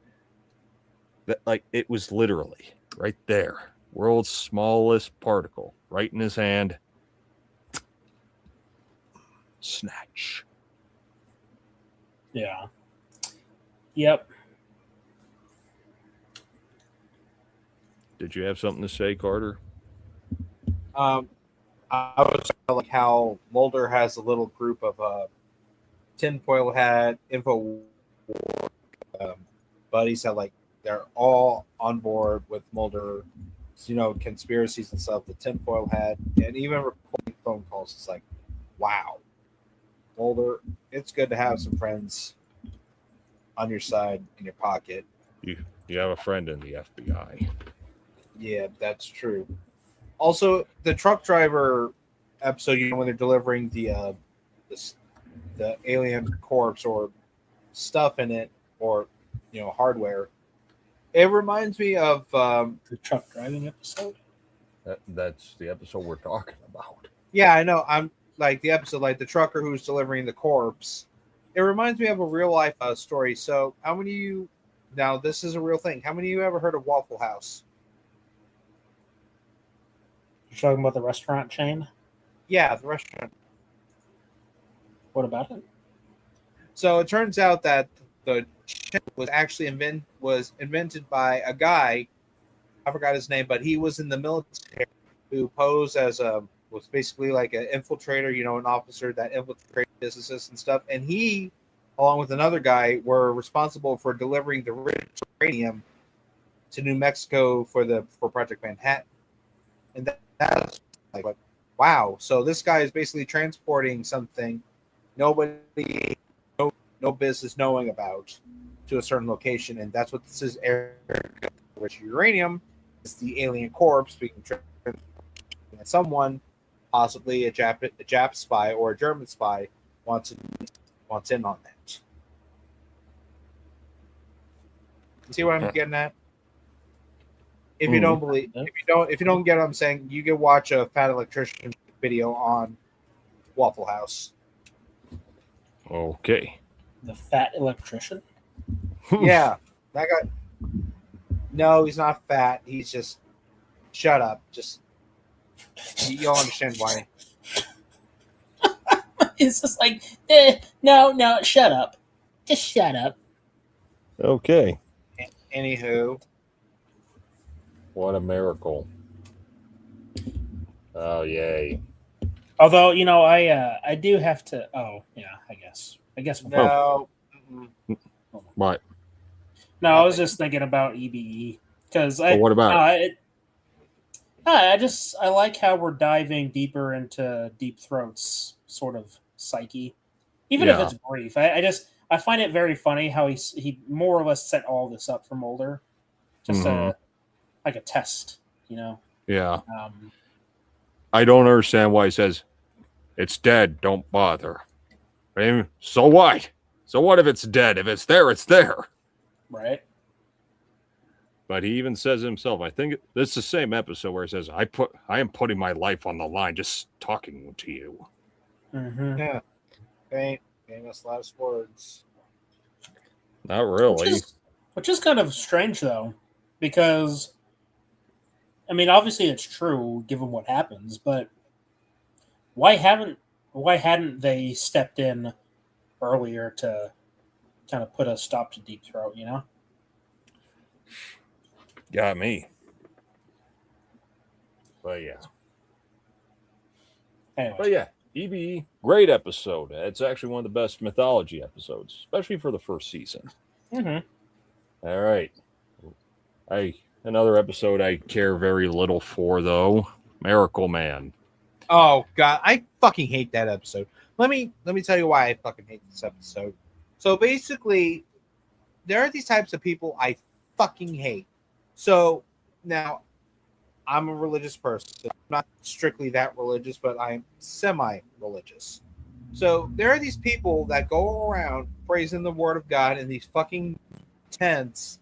That, like, it was literally right there. World's smallest particle, right in his hand. Snatch. Yeah. Yep. Did you have something to say, Carter? I was like how Mulder has a little group of tinfoil hat info buddies that like they're all on board with Mulder, conspiracies and stuff. The tinfoil hat and even recording phone calls. It's like, wow, Mulder, it's good to have some friends on your side in your pocket. You have a friend in the FBI. Yeah, that's true. Also, the truck driver episode, when they're delivering the alien corpse or stuff in it, or hardware, it reminds me of The truck driving episode. That's the episode we're talking about. Yeah, I know. I'm like the episode, like the trucker who's delivering the corpse. It reminds me of a real life story. So, how many of you? Now, this is a real thing. How many of you ever heard of Waffle House? You're talking about the restaurant chain? Yeah, the restaurant. What about it? So it turns out that the chip was actually invented by a guy. I forgot his name, but he was in the military who posed as was basically like an infiltrator, an officer that infiltrated businesses and stuff. And he, along with another guy, were responsible for delivering the rich uranium to New Mexico for Project Manhattan. And that's like, wow. So this guy is basically transporting something nobody, no business knowing about to a certain location, and that's what this is. Rich uranium is the alien corpse being transported, and someone, possibly a Jap spy or a German spy, wants in on that. You see what I'm getting at? If you don't believe, if you don't get what I'm saying, you can watch a Fat Electrician video on Waffle House. Okay. The Fat Electrician? Yeah, that guy. No, he's not fat. He's just. Shut up. Just. You'll understand why. It's just like, no, shut up. Just shut up. Okay. Anywho. What a miracle. Oh, yay. Although, I do have to. Oh, yeah, I guess. No. What? No, I was just thinking about EBE because what about it? I like how we're diving deeper into Deep Throat's sort of psyche, even if it's brief. I find it very funny how he more or less set all this up for Mulder, just like a test, Yeah. I don't understand why he says it's dead. Don't bother. I mean, so what? So what if it's dead? If it's there, it's there. Right. But he even says himself, I think this is the same episode where he says, I am putting my life on the line just talking to you. Mm-hmm. Yeah. Famous last words. Not really. Which is kind of strange, though, because, I mean, obviously it's true given what happens, but why hadn't they stepped in earlier to kind of put a stop to Deep Throat, Got me. But yeah. Anyway. But yeah, EBE, great episode. It's actually one of the best mythology episodes, especially for the first season. Mm-hmm. All right. Another episode I care very little for, though. Miracle Man. Oh God, I fucking hate that episode. Let me tell you why I fucking hate this episode. So basically, there are these types of people I fucking hate. So now, I'm a religious person. I'm not strictly that religious, but I'm semi-religious. So there are these people that go around praising the word of God in these fucking tents,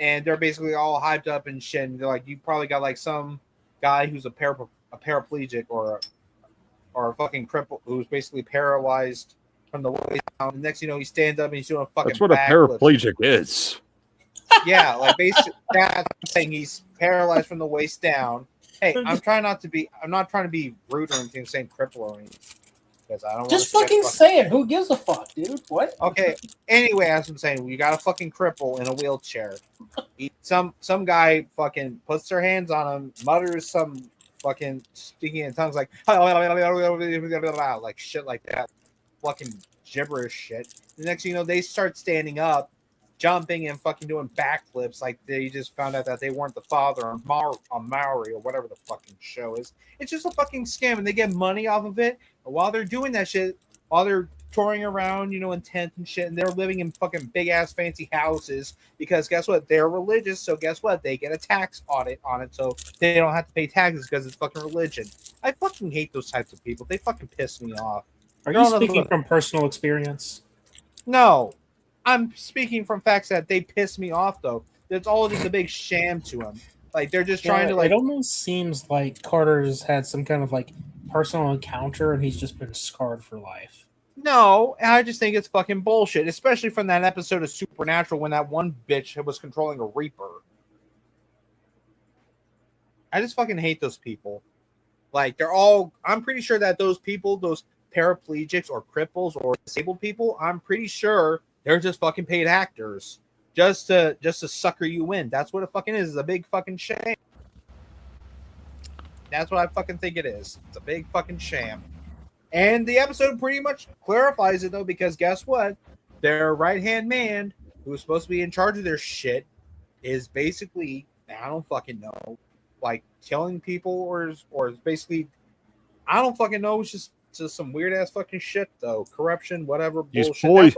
and they're basically all hyped up and shit. And they're like, you probably got like some guy who's a paraplegic or a fucking cripple who's basically paralyzed from the waist down. And next, he stands up and he's doing a fucking. That's what a paraplegic is. Yeah, like basically, that's what I'm saying. He's paralyzed from the waist down. Hey, I'm not trying to be rude or anything, saying cripple or anything, because I don't want to Just fucking say it. Who gives a fuck, dude? What? Okay. Anyway, as I'm saying, you got a fucking cripple in a wheelchair. Some guy fucking puts their hands on him, mutters some fucking speaking in tongues like shit like that, fucking gibberish shit. The next thing you know, they start standing up, jumping and fucking doing backflips like they just found out that they weren't the father on Maori or whatever the fucking show is. It's just a fucking scam, and they get money off of it. And while they're doing that shit, while they're touring around, in tents and shit, and they're living in fucking big ass fancy houses because guess what? They're religious, so guess what? They get a tax audit on it, so they don't have to pay taxes because it's fucking religion. I fucking hate those types of people. They fucking piss me off. Are you speaking from personal experience? No, I'm speaking from facts that they piss me off. Though it's all just a big sham to them. Like they're just trying to like. It almost seems like Carter's had some kind of like personal encounter, and he's just been scarred for life. No, I just think it's fucking bullshit, especially from that episode of Supernatural when that one bitch was controlling a Reaper. I just fucking hate those people. Like, I'm pretty sure that those people, those paraplegics or cripples or disabled people, I'm pretty sure they're just fucking paid actors just to sucker you in. That's what it fucking is. It's a big fucking shame. That's what I fucking think it is. It's a big fucking sham. And the episode pretty much clarifies it, though, because guess what? Their right-hand man, who's supposed to be in charge of their shit, is basically, I don't fucking know, like killing people or is basically, I don't fucking know. It's just some weird-ass fucking shit, though. Corruption, whatever, bullshit.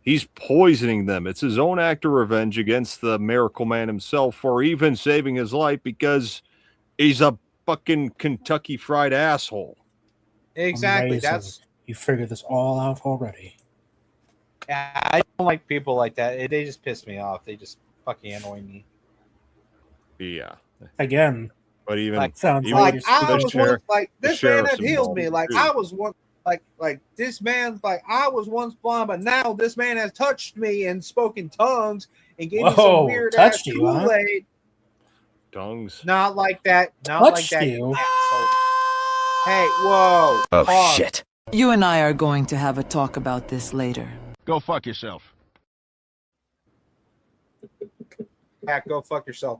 He's poisoning them. It's his own act of revenge against the Miracle Man himself for even saving his life because he's a fucking Kentucky Fried asshole. Exactly. Amazing. You figured this all out already. I don't like people like that. They just piss me off. They just fucking annoy me. Yeah. Again. But even this man had healed me. Like I was one. Like this man. Like I was once blind, but now this man has touched me and spoken tongues and gave me some weird ass Kool-Aid. Tongues. Not like that. Not like that. Hey, whoa. Oh, pause. shit. You and I are going to have a talk about this later. Go fuck yourself. Pat, go fuck yourself.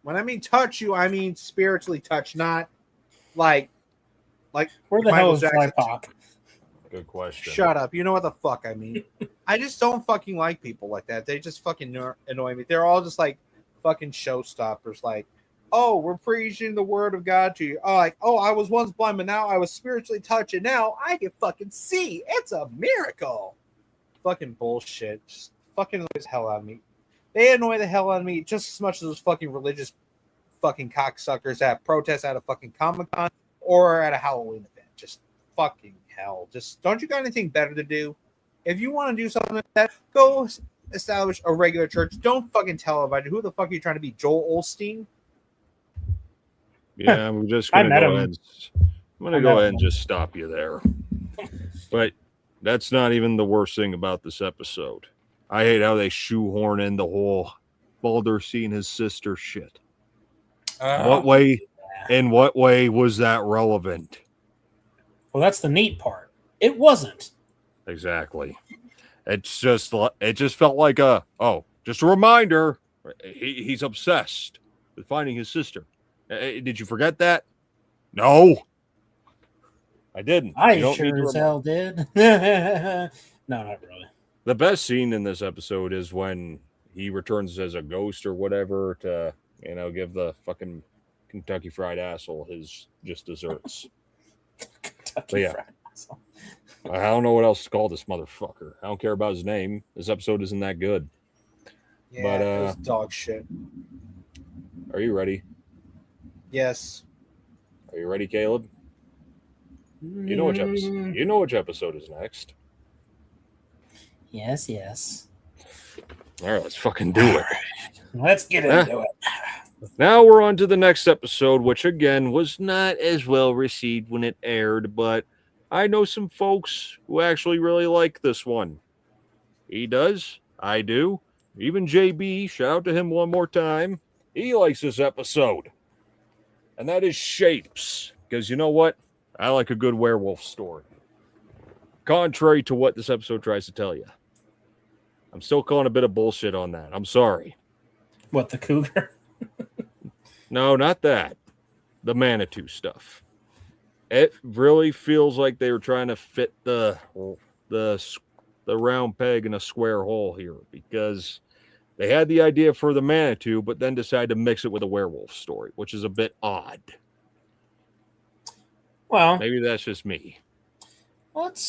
When I mean touch you, I mean spiritually touch, not like where the hell is Flypop? Good question. Shut up. You know what the fuck I mean. I just don't fucking like people like that. They just fucking annoy me. They're all just like fucking showstoppers. Like, oh, we're preaching the word of God to you. Oh, like, oh, I was once blind, but now I was spiritually touched, and now I can fucking see. It's a miracle. Fucking bullshit. Just fucking annoys the hell out of me. They annoy the hell out of me just as much as those fucking religious fucking cocksuckers that protest at a fucking Comic-Con or at a Halloween event. Just fucking hell. Just don't you got anything better to do? If you want to do something like that, go establish a regular church. Don't fucking televise it. Who the fuck are you trying to be? Joel Osteen? Yeah, we're just gonna go ahead. I'm gonna go ahead and just stop you there. But that's not even the worst thing about this episode. I hate how they shoehorn in the whole Baldur seeing his sister shit. What way? In what way was that relevant? Well, that's the neat part. It wasn't. Exactly. It just felt like just a reminder. He's obsessed with finding his sister. Did you forget that? No, I didn't. I sure as hell did. No, not really. The best scene in this episode is when he returns as a ghost or whatever to, give the fucking Kentucky Fried asshole his just desserts. Fried asshole. I don't know what else to call this motherfucker. I don't care about his name. This episode isn't that good. Yeah, but it was dog shit. Are you ready? Yes. Are you ready, Caleb? You know which episode? You know which episode is next. Yes. All right, let's fucking do it. Let's get into it. Now we're on to the next episode, which again was not as well received when it aired, but I know some folks who actually really like this one. He does. I do. even JB, shout out to him one more time. He likes this episode. And that is Shapes. Because you know what? I like a good werewolf story. Contrary to what this episode tries to tell you. I'm still calling a bit of bullshit on that. I'm sorry. What, the cougar? No, not that. The Manitou stuff. It really feels like they were trying to fit the round peg in a square hole here, because they had the idea for the Manitou, but then decided to mix it with a werewolf story, which is a bit odd. Well, maybe that's just me. Let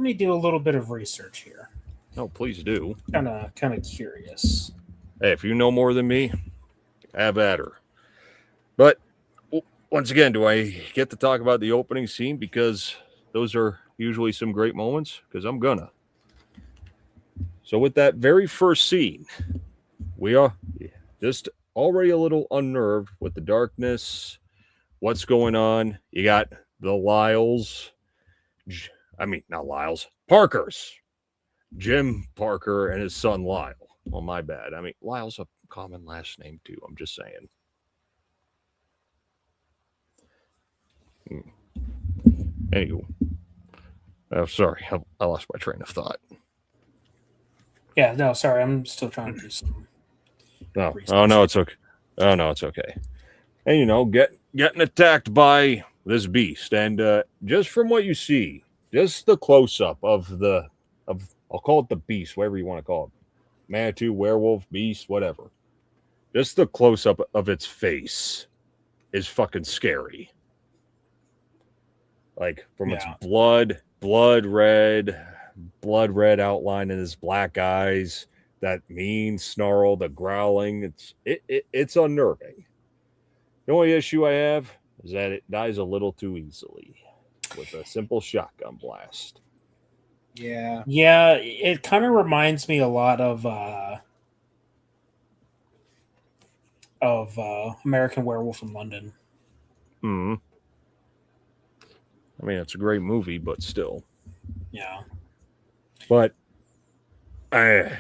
me do a little bit of research here. No, please do. Kind of curious. Hey, if you know more than me, have at her. But once again, do I get to talk about the opening scene? Because those are usually some great moments, because I'm gonna. So with that very first scene, we are just already a little unnerved with the darkness. What's going on? You got the Lyles. Not Lyles. Parkers. Jim Parker and his son Lyle. Oh, my bad. Lyle's a common last name too. I'm just saying. Anywho. Oh, sorry. I lost my train of thought. Yeah, no, sorry. I'm still trying to do some. No, it's okay. Oh, no, it's okay. And, getting attacked by this beast. And just from what you see, just the close-up of I'll call it the beast, whatever you want to call it. Manitou, werewolf, beast, whatever. Just the close-up of its face is fucking scary. Like, from its blood red outline in his black eyes, that mean snarl, the growling, it's unnerving. The only issue I have is that it dies a little too easily with a simple shotgun blast. Yeah. Yeah, it kind of reminds me a lot of American Werewolf in London. Hmm. It's a great movie, but still. Yeah. But sorry,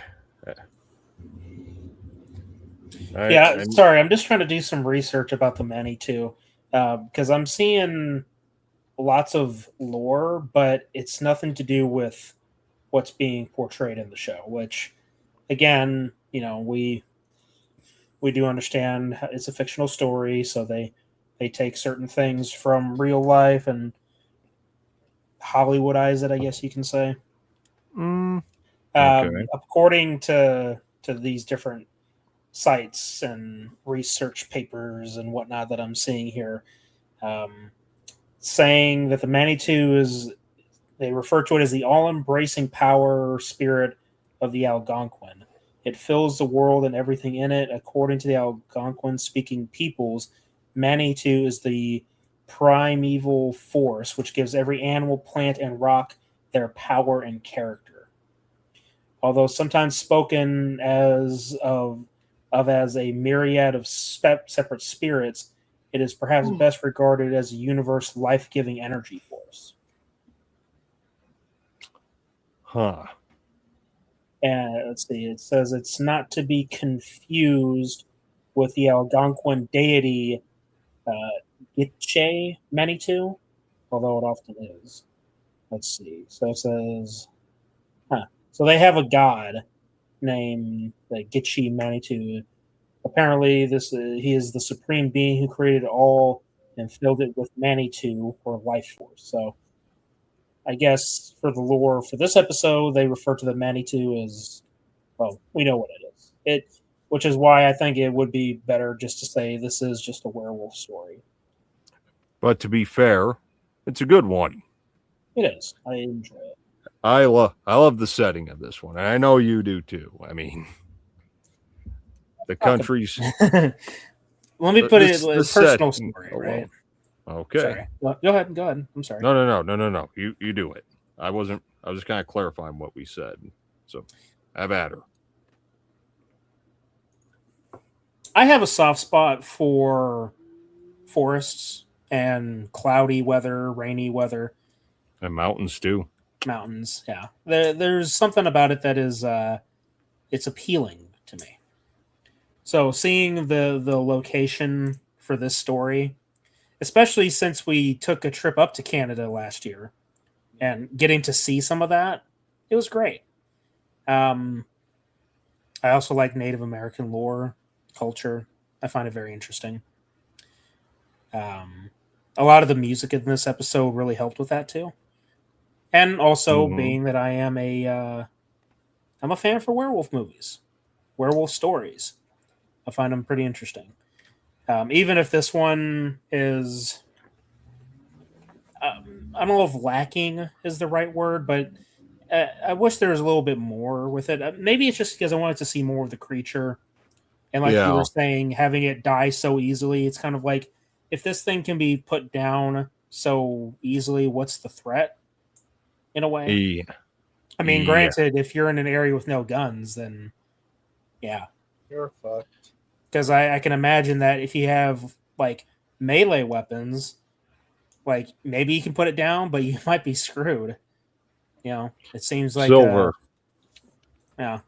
I'm just trying to do some research about the Manitou, because I'm seeing lots of lore, but it's nothing to do with what's being portrayed in the show, which, again, we do understand it's a fictional story, so they take certain things from real life and Hollywoodize it, I guess you can say. Okay. According to these different sites and research papers and whatnot that I'm seeing here, saying that the Manitou they refer to it as the all-embracing power or spirit of the Algonquin. It fills the world and everything in it. According to the Algonquin-speaking peoples, Manitou is the primeval force which gives every animal, plant, and rock their power and character. Although sometimes spoken as a myriad of separate spirits, it is perhaps best regarded as a universe life-giving energy force. Huh. And let's see, it says it's not to be confused with the Algonquin deity Gitche Manitou, although it often is. Let's see. So it says, so they have a god named Gitche Manitou. Apparently, he is the supreme being who created all and filled it with Manitou, or life force. So I guess for the lore for this episode, they refer to the Manitou as, well, we know what it is. Which is why I think it would be better just to say this is just a werewolf story. But to be fair, it's a good one. It is. I enjoy it. I love the setting of this one, and I know you do too. The country's. Let me put it a personal story, right? Okay. Sorry. Well, go ahead. I'm sorry. No. You do it. I was just kind of clarifying what we said. So, have at her. I have a soft spot for forests and cloudy weather, rainy weather. And mountains too. Mountains, yeah. There's something about it that is it's appealing to me. So seeing the location for this story, especially since we took a trip up to Canada last year and getting to see some of that, it was great. I also like Native American lore, culture. I find it very interesting. A lot of the music in this episode really helped with that too, and also being that I'm a fan for werewolf movies, werewolf stories. I find them pretty interesting. Even if this one is, I don't know if lacking is the right word, but I wish there was a little bit more with it. Maybe it's just because I wanted to see more of the creature. And like you were saying, having it die so easily, it's kind of like, if this thing can be put down so easily, what's the threat in a way? I mean, granted, if you're in an area with no guns, then yeah. You're fucked. Because I can imagine that if you have like melee weapons, like maybe you can put it down, but you might be screwed. You know, it seems like silver. Yeah.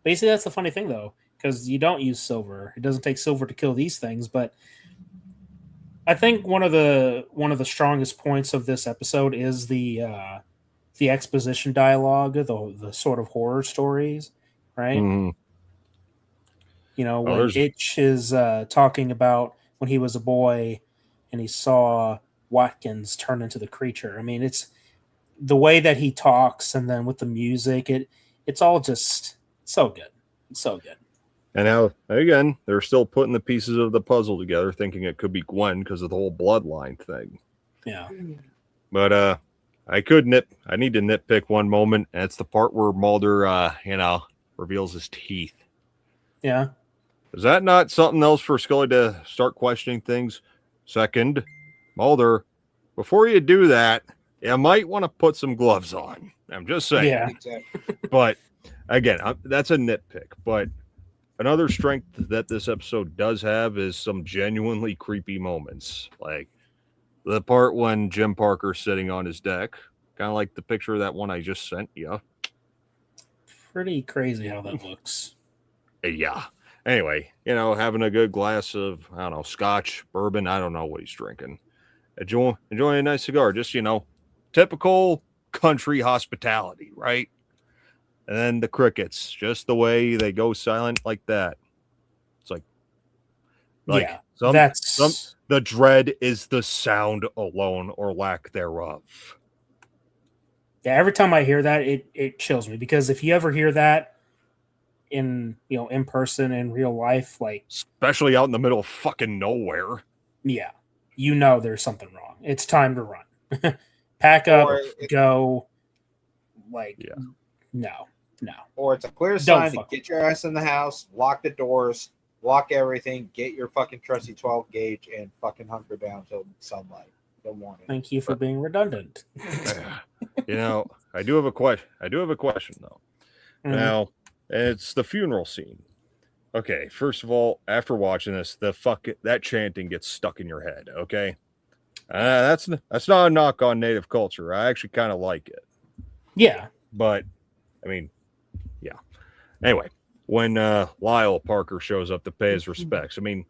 Basically, that's the funny thing though, because you don't use silver. It doesn't take silver to kill these things, but I think one of the strongest points of this episode is the exposition dialogue, the sort of horror stories, right? Mm-hmm. You know, when Itch is talking about when he was a boy and he saw Watkins turn into the creature. I mean, it's the way that he talks, and then with the music, it's all just so good. It's so good. And now, again, they're still putting the pieces of the puzzle together, thinking it could be Gwen because of the whole bloodline thing. Yeah. But I need to nitpick one moment, and it's the part where Mulder, reveals his teeth. Yeah. Is that not something else for Scully to start questioning things? Second, Mulder, before you do that, you might want to put some gloves on. I'm just saying. Yeah. But again, that's a nitpick. But another strength that this episode does have is some genuinely creepy moments. Like the part when Jim Parker's sitting on his deck, kind of like the picture of that one I just sent you. Pretty crazy how that looks. Yeah. Anyway, having a good glass of, I don't know, scotch, bourbon, I don't know what he's drinking. Enjoying a nice cigar, just, typical country hospitality, right? And then the crickets, just the way they go silent like that. It's like yeah, the dread is the sound alone or lack thereof. Yeah, every time I hear that, it chills me, because if you ever hear that in person in real life, like especially out in the middle of fucking nowhere, yeah, there's something wrong. It's time to run. Pack up, go. Like, no. Or it's a clear sign to get your ass in the house, lock the doors, lock everything, get your fucking trusty 12 gauge, and fucking hunker down till sunlight. Good morning. Thank you for being redundant. I do have a question. Though. Mm-hmm. Now, it's the funeral scene. Okay, first of all, after watching this, that chanting gets stuck in your head. Okay, that's not a knock on Native culture. I actually kind of like it. Yeah, but I mean, yeah. Anyway, when Lyle Parker shows up to pay his respects, I mean,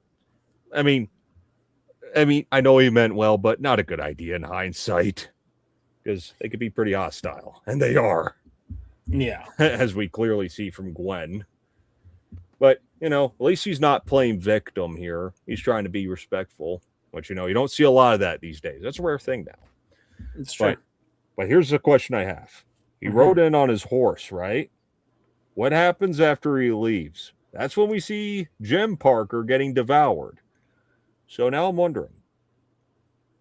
I know he meant well, but not a good idea in hindsight, because they could be pretty hostile, and they are. Yeah, as we clearly see from Gwen. But at least he's not playing victim here. He's trying to be respectful, which you don't see a lot of that these days. That's a rare thing now. It's true. But here's the question I have. He rode in on his horse, right? What happens after he leaves? That's when we see Jim Parker getting devoured. So now I'm wondering,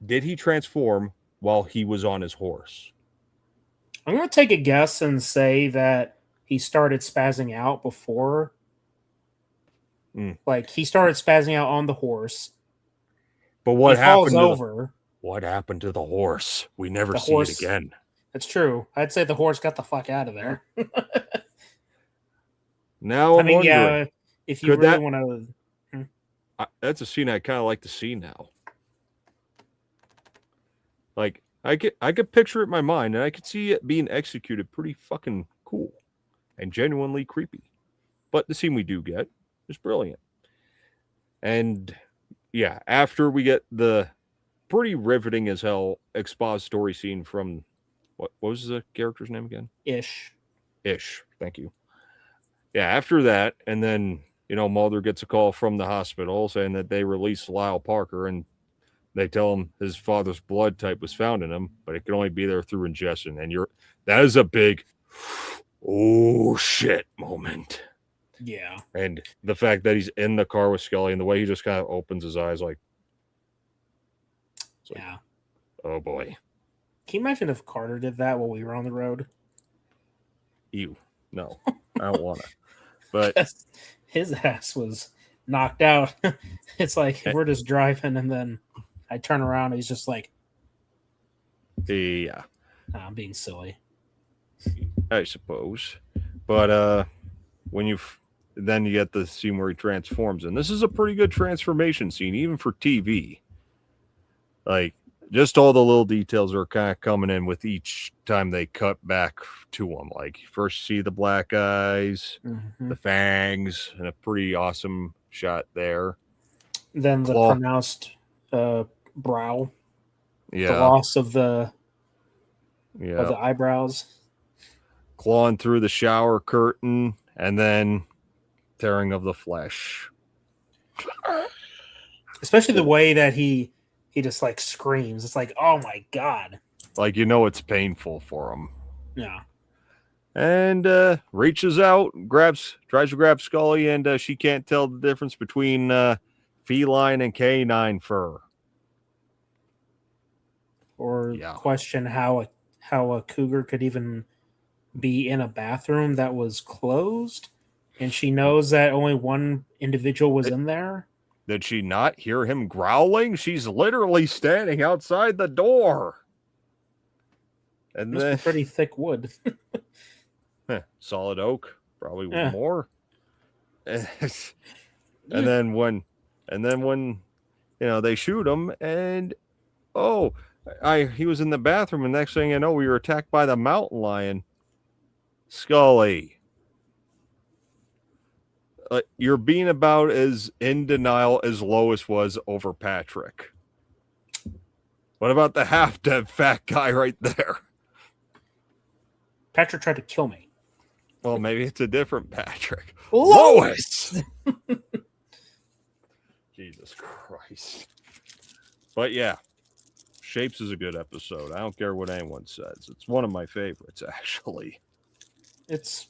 did he transform while he was on his horse? I'm going to take a guess and say that he started spazzing out before. Like, he started spazzing out on the horse. But what happened? What happened to the horse? We never see it again. That's true. I'd say the horse got the fuck out of there. Now I'm wondering, yeah, if you really want to... That's a scene I kind of like to see now. Like, I could picture it in my mind, and I could see it being executed pretty fucking cool and genuinely creepy. But the scene we do get is brilliant. And yeah, after we get the pretty riveting as hell expository scene from what was the character's name again? Ish. Thank you. Yeah, after that, and then Mulder gets a call from the hospital saying that they released Lyle Parker, and they tell him his father's blood type was found in him, but it can only be there through ingestion. And that is a big oh shit moment. Yeah. And the fact that he's in the car with Scully and the way he just kind of opens his eyes like, yeah. Oh boy. Can you imagine if Carter did that while we were on the road? Ew. No, I don't want to. But his ass was knocked out. It's like we're just driving, and then I turn around, and he's just like, yeah, I'm being silly, I suppose. But when then you get the scene where he transforms, and this is a pretty good transformation scene, even for TV. Like, just all the little details are kind of coming in with each time they cut back to him. Like, first see the black eyes, the fangs, and a pretty awesome shot there. Then the pronounced brow. Yeah. The loss of the eyebrows. Clawing through the shower curtain, and then tearing of the flesh. Especially the way that he just like screams. It's like, oh my god. Like, it's painful for him. Yeah. And reaches out, tries to grab Scully, and she can't tell the difference between feline and canine fur. Or question how a cougar could even be in a bathroom that was closed, and she knows that only one individual was in there. Did she not hear him growling? She's literally standing outside the door. And Must then be pretty thick wood. Solid oak, probably more. And then when they shoot him, and he was in the bathroom, and next thing I know, we were attacked by the mountain lion. Scully, you're being about as in denial as Lois was over Patrick. What about the half-dead fat guy right there? Patrick tried to kill me. Well, maybe it's a different Patrick. Lois! Jesus Christ. But yeah, Shapes is a good episode. I don't care what anyone says. It's one of my favorites, actually. It's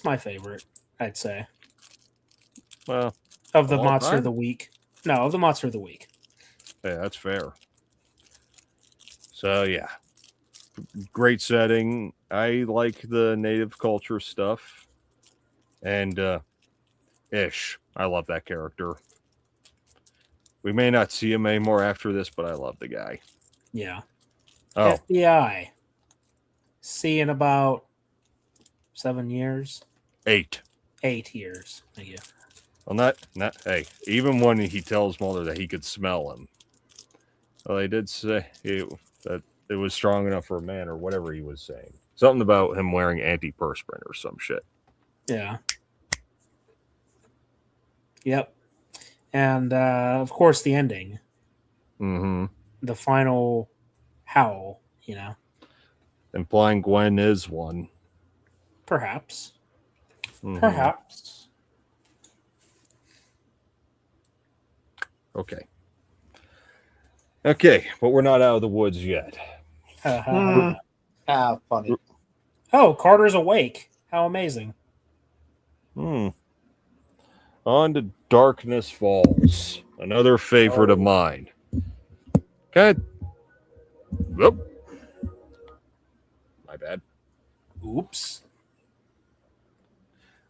my favorite, I'd say. Well, of the Monster of the Week. No, of the Monster of the Week. Yeah, that's fair. So, yeah. Great setting. I like the native culture stuff. And Ish. I love that character. We may not see him anymore after this, but I love the guy. Yeah. Oh. FBI. See in about 7 years. 8. 8 years. Thank you. Well, not. Hey, even when he tells Mulder that he could smell him, well, he did say that it was strong enough for a man, or whatever he was saying. Something about him wearing antiperspirant or some shit. Yeah. Yep. And of course, the ending. Mm-hmm. The final howl. Implying Gwen is one. Perhaps. Mm-hmm. Perhaps. Okay, but we're not out of the woods yet. Funny. Oh, Carter's awake. How amazing. On to Darkness Falls. Another favorite of mine. Okay. Whoop. My bad. Oops.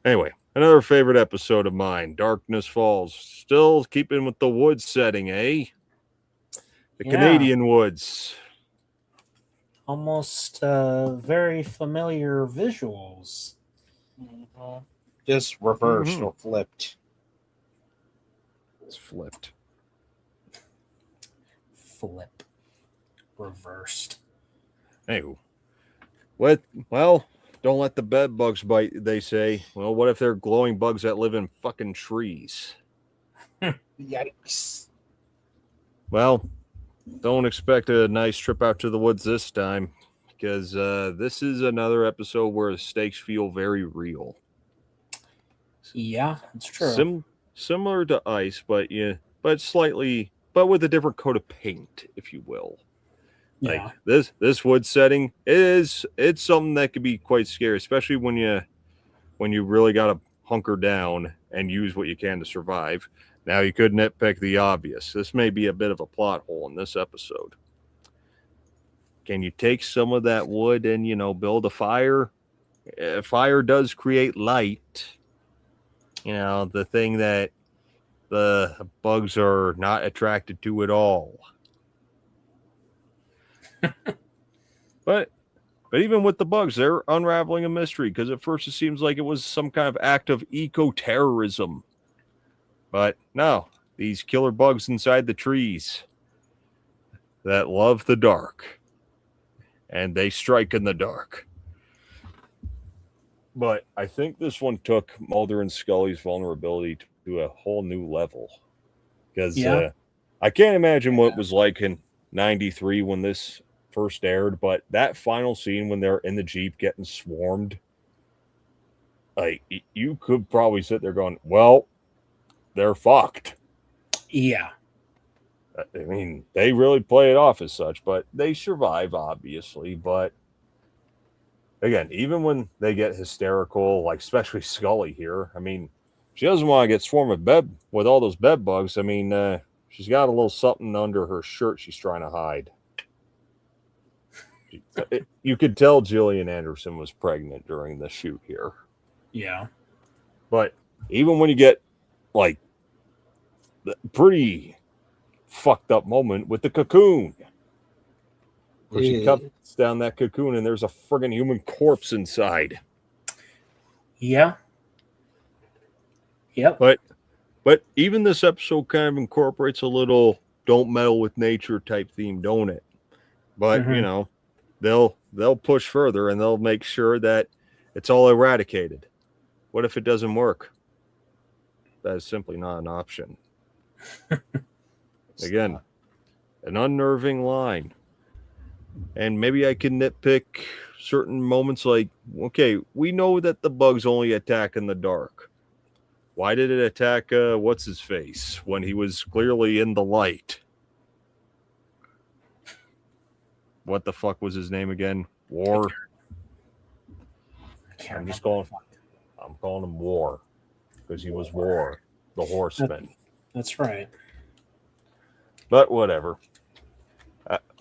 Anyway, another favorite episode of mine, Darkness Falls. Still keeping with the woods setting, eh? The Canadian woods. Almost very familiar visuals. Mm-hmm. Just reversed or flipped. It's flipped. Flip. Reversed. Anywho. Well, Don't let the bed bugs bite, they say. Well, what if they're glowing bugs that live in fucking trees? Yikes. Well, don't expect a nice trip out to the woods this time, because this is another episode where the stakes feel very real. Yeah, it's true. Similar to ice, but with a different coat of paint, if you will. Like Yeah. this wood setting it's something that could be quite scary, especially when you really got to hunker down and use what you can to survive. Now you could nitpick the obvious. This may be a bit of a plot hole in this episode. Can you take some of that wood and build a fire? Fire does create light. The thing that the bugs are not attracted to at all. But even with the bugs, they're unraveling a mystery, because at first it seems like it was some kind of act of eco-terrorism. But no, these killer bugs inside the trees that love the dark. And they strike in the dark. But I think this one took Mulder and Scully's vulnerability to a whole new level. Because I can't imagine what it was like in 93 when this first aired, but that final scene when they're in the Jeep getting swarmed, like, you could probably sit there going, well, they're fucked. Yeah. I mean, they really play it off as such, but they survive, obviously. But again, even when they get hysterical, like especially Scully here, I mean, she doesn't want to get swarmed with all those bed bugs. I mean, she's got a little something under her shirt she's trying to hide. You could tell Gillian Anderson was pregnant during the shoot here. Yeah. But even when you get, like, the pretty fucked up moment with the cocoon, where she cuts down that cocoon and there's a friggin' human corpse inside. Yeah. Yep. But even this episode kind of incorporates a little don't meddle with nature type theme, don't it? But, they'll push further and they'll make sure that it's all eradicated. What if it doesn't work? That is simply not an option. Again, an unnerving line. And maybe I can nitpick certain moments like, okay, we know that the bugs only attack in the dark. Why did it attack what's-his-face when he was clearly in the light? What the fuck was his name again? War? I'm calling him War. Because he was War, the horseman. That's right. But whatever.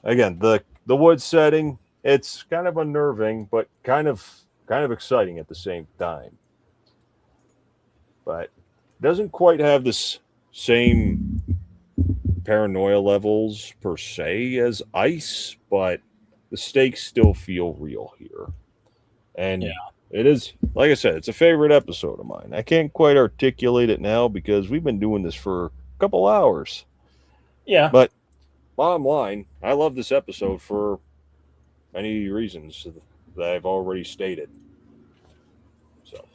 Again, the wood setting, it's kind of unnerving, but kind of exciting at the same time. But doesn't quite have this same paranoia levels per se as Ice, but the stakes still feel real here. And it is, like I said, it's a favorite episode of mine. I can't quite articulate it now because we've been doing this for a couple hours. Yeah. But bottom line, I love this episode for many reasons that I've already stated. So,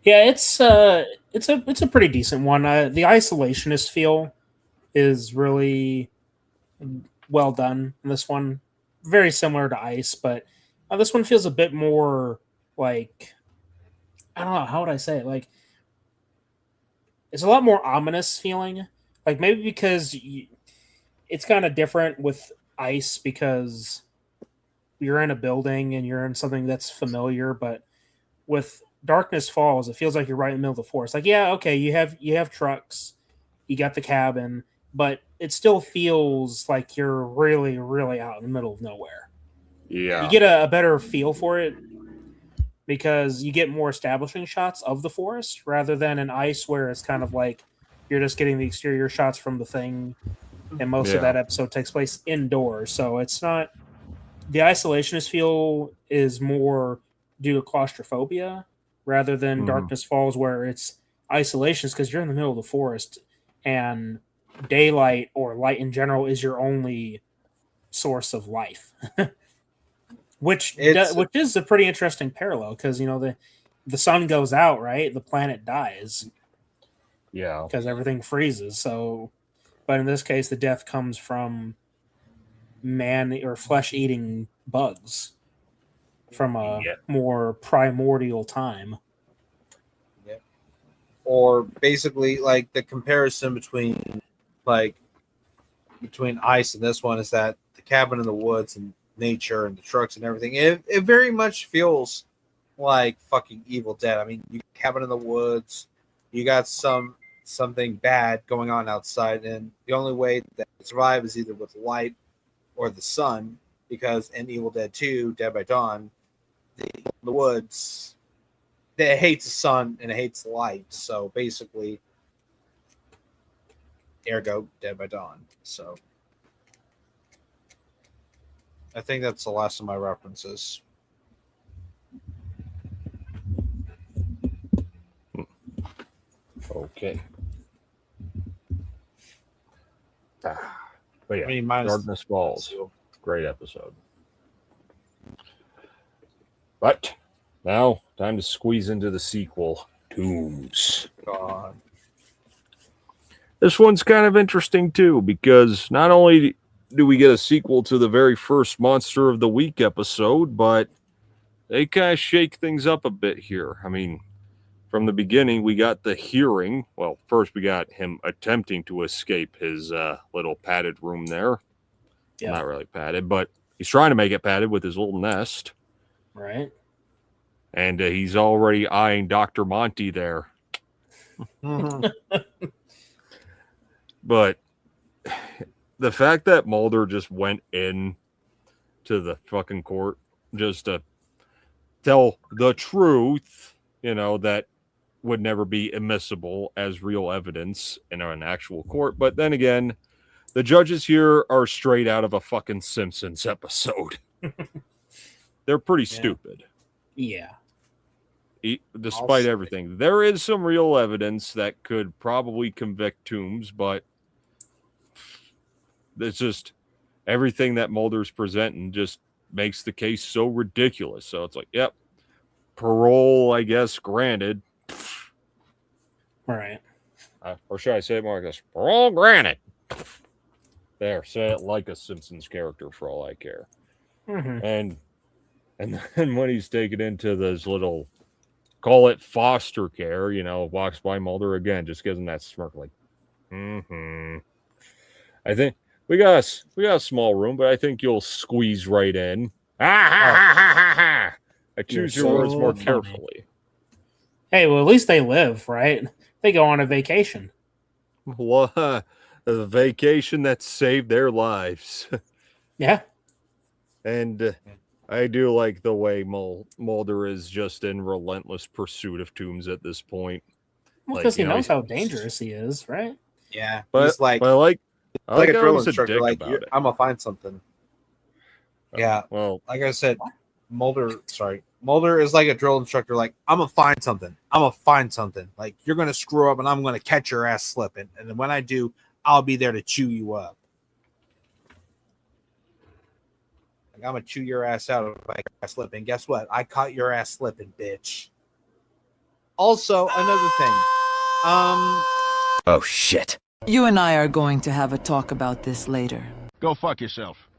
yeah, it's a pretty decent one. The isolationist feel is really well done in this one. Very similar to Ice, but this one feels a bit more like, I don't know, how would I say it? Like, it's a lot more ominous feeling. Like, maybe because it's kind of different with Ice because you're in a building and you're in something that's familiar, but with Darkness Falls, it feels like you're right in the middle of the forest. Like, yeah, okay, you have trucks, you got the cabin, but it still feels like you're really, really out in the middle of nowhere. yeah. You get a better feel for it because you get more establishing shots of the forest rather than in Ice where it's kind of like you're just getting the exterior shots from the thing, and most of that episode takes place indoors. So it's not, the isolationist feel is more due to claustrophobia rather than Darkness Falls where it's isolations because you're in the middle of the forest and daylight or light in general is your only source of life. which It's- which is a pretty interesting parallel because the sun goes out, right? The planet dies Yeah. because everything freezes. So, but in this case, the death comes from man or flesh eating bugs from a Yeah. more primordial time. or basically like the comparison between ice and this one is that the cabin in the woods and nature and the trucks and everything, it very much feels like fucking Evil Dead. I mean, you cabin in the woods, you got something bad going on outside, and the only way that you survive is either with light or the sun, because in Evil Dead 2, Dead by Dawn, the woods, it hates the sun and it hates light. So basically, ergo, Dead by Dawn. So I think that's the last of my references. Okay. But yeah, I mean, minus- Darkness Falls. Great episode. But now, time to squeeze into the sequel, Tombs. God. This one's kind of interesting too, because not only do we get a sequel to the very first Monster of the Week episode, but they kind of shake things up a bit here. I mean, from the beginning, we got the hearing. Well, first we got him attempting to escape his little padded room there. Yeah. Not really padded, but he's trying to make it padded with his little nest. Right. And he's already eyeing Dr. Monty there. But the fact that Mulder just went in to the fucking court just to tell the truth, that would never be admissible as real evidence in an actual court. But then again, the judges here are straight out of a fucking Simpsons episode. They're pretty stupid. Yeah. Despite everything, there is some real evidence that could probably convict Toombs, but it's just everything that Mulder's presenting just makes the case so ridiculous. So it's like, yep, parole, I guess, granted. Right. Or should I say it more like this? Parole granted. There, say it like a Simpsons character for all I care. Mm-hmm. And then when he's taken into this little, call it foster care, walks by Mulder again, just gives him that smirk like, I think we got a small room, but I think you'll squeeze right in. I choose your words more carefully. Hey, well, at least they live, right? They go on a vacation. What? A vacation that saved their lives. Yeah. And I do like the way Mulder is just in relentless pursuit of Toombs at this point. Well, because he knows how dangerous he is, right? Yeah, but he's like, I like a drill he's a instructor. dick Like, about it. I'm gonna find something. Yeah, Well, like I said, Mulder is like a drill instructor. Like, I'm gonna find something. Like, you're gonna screw up, and I'm gonna catch your ass slipping. And then when I do, I'll be there to chew you up. Like, I'm gonna chew your ass out if I slip. And guess what? I caught your ass slipping, bitch. Also, another thing. Oh shit. You and I are going to have a talk about this later. Go fuck yourself.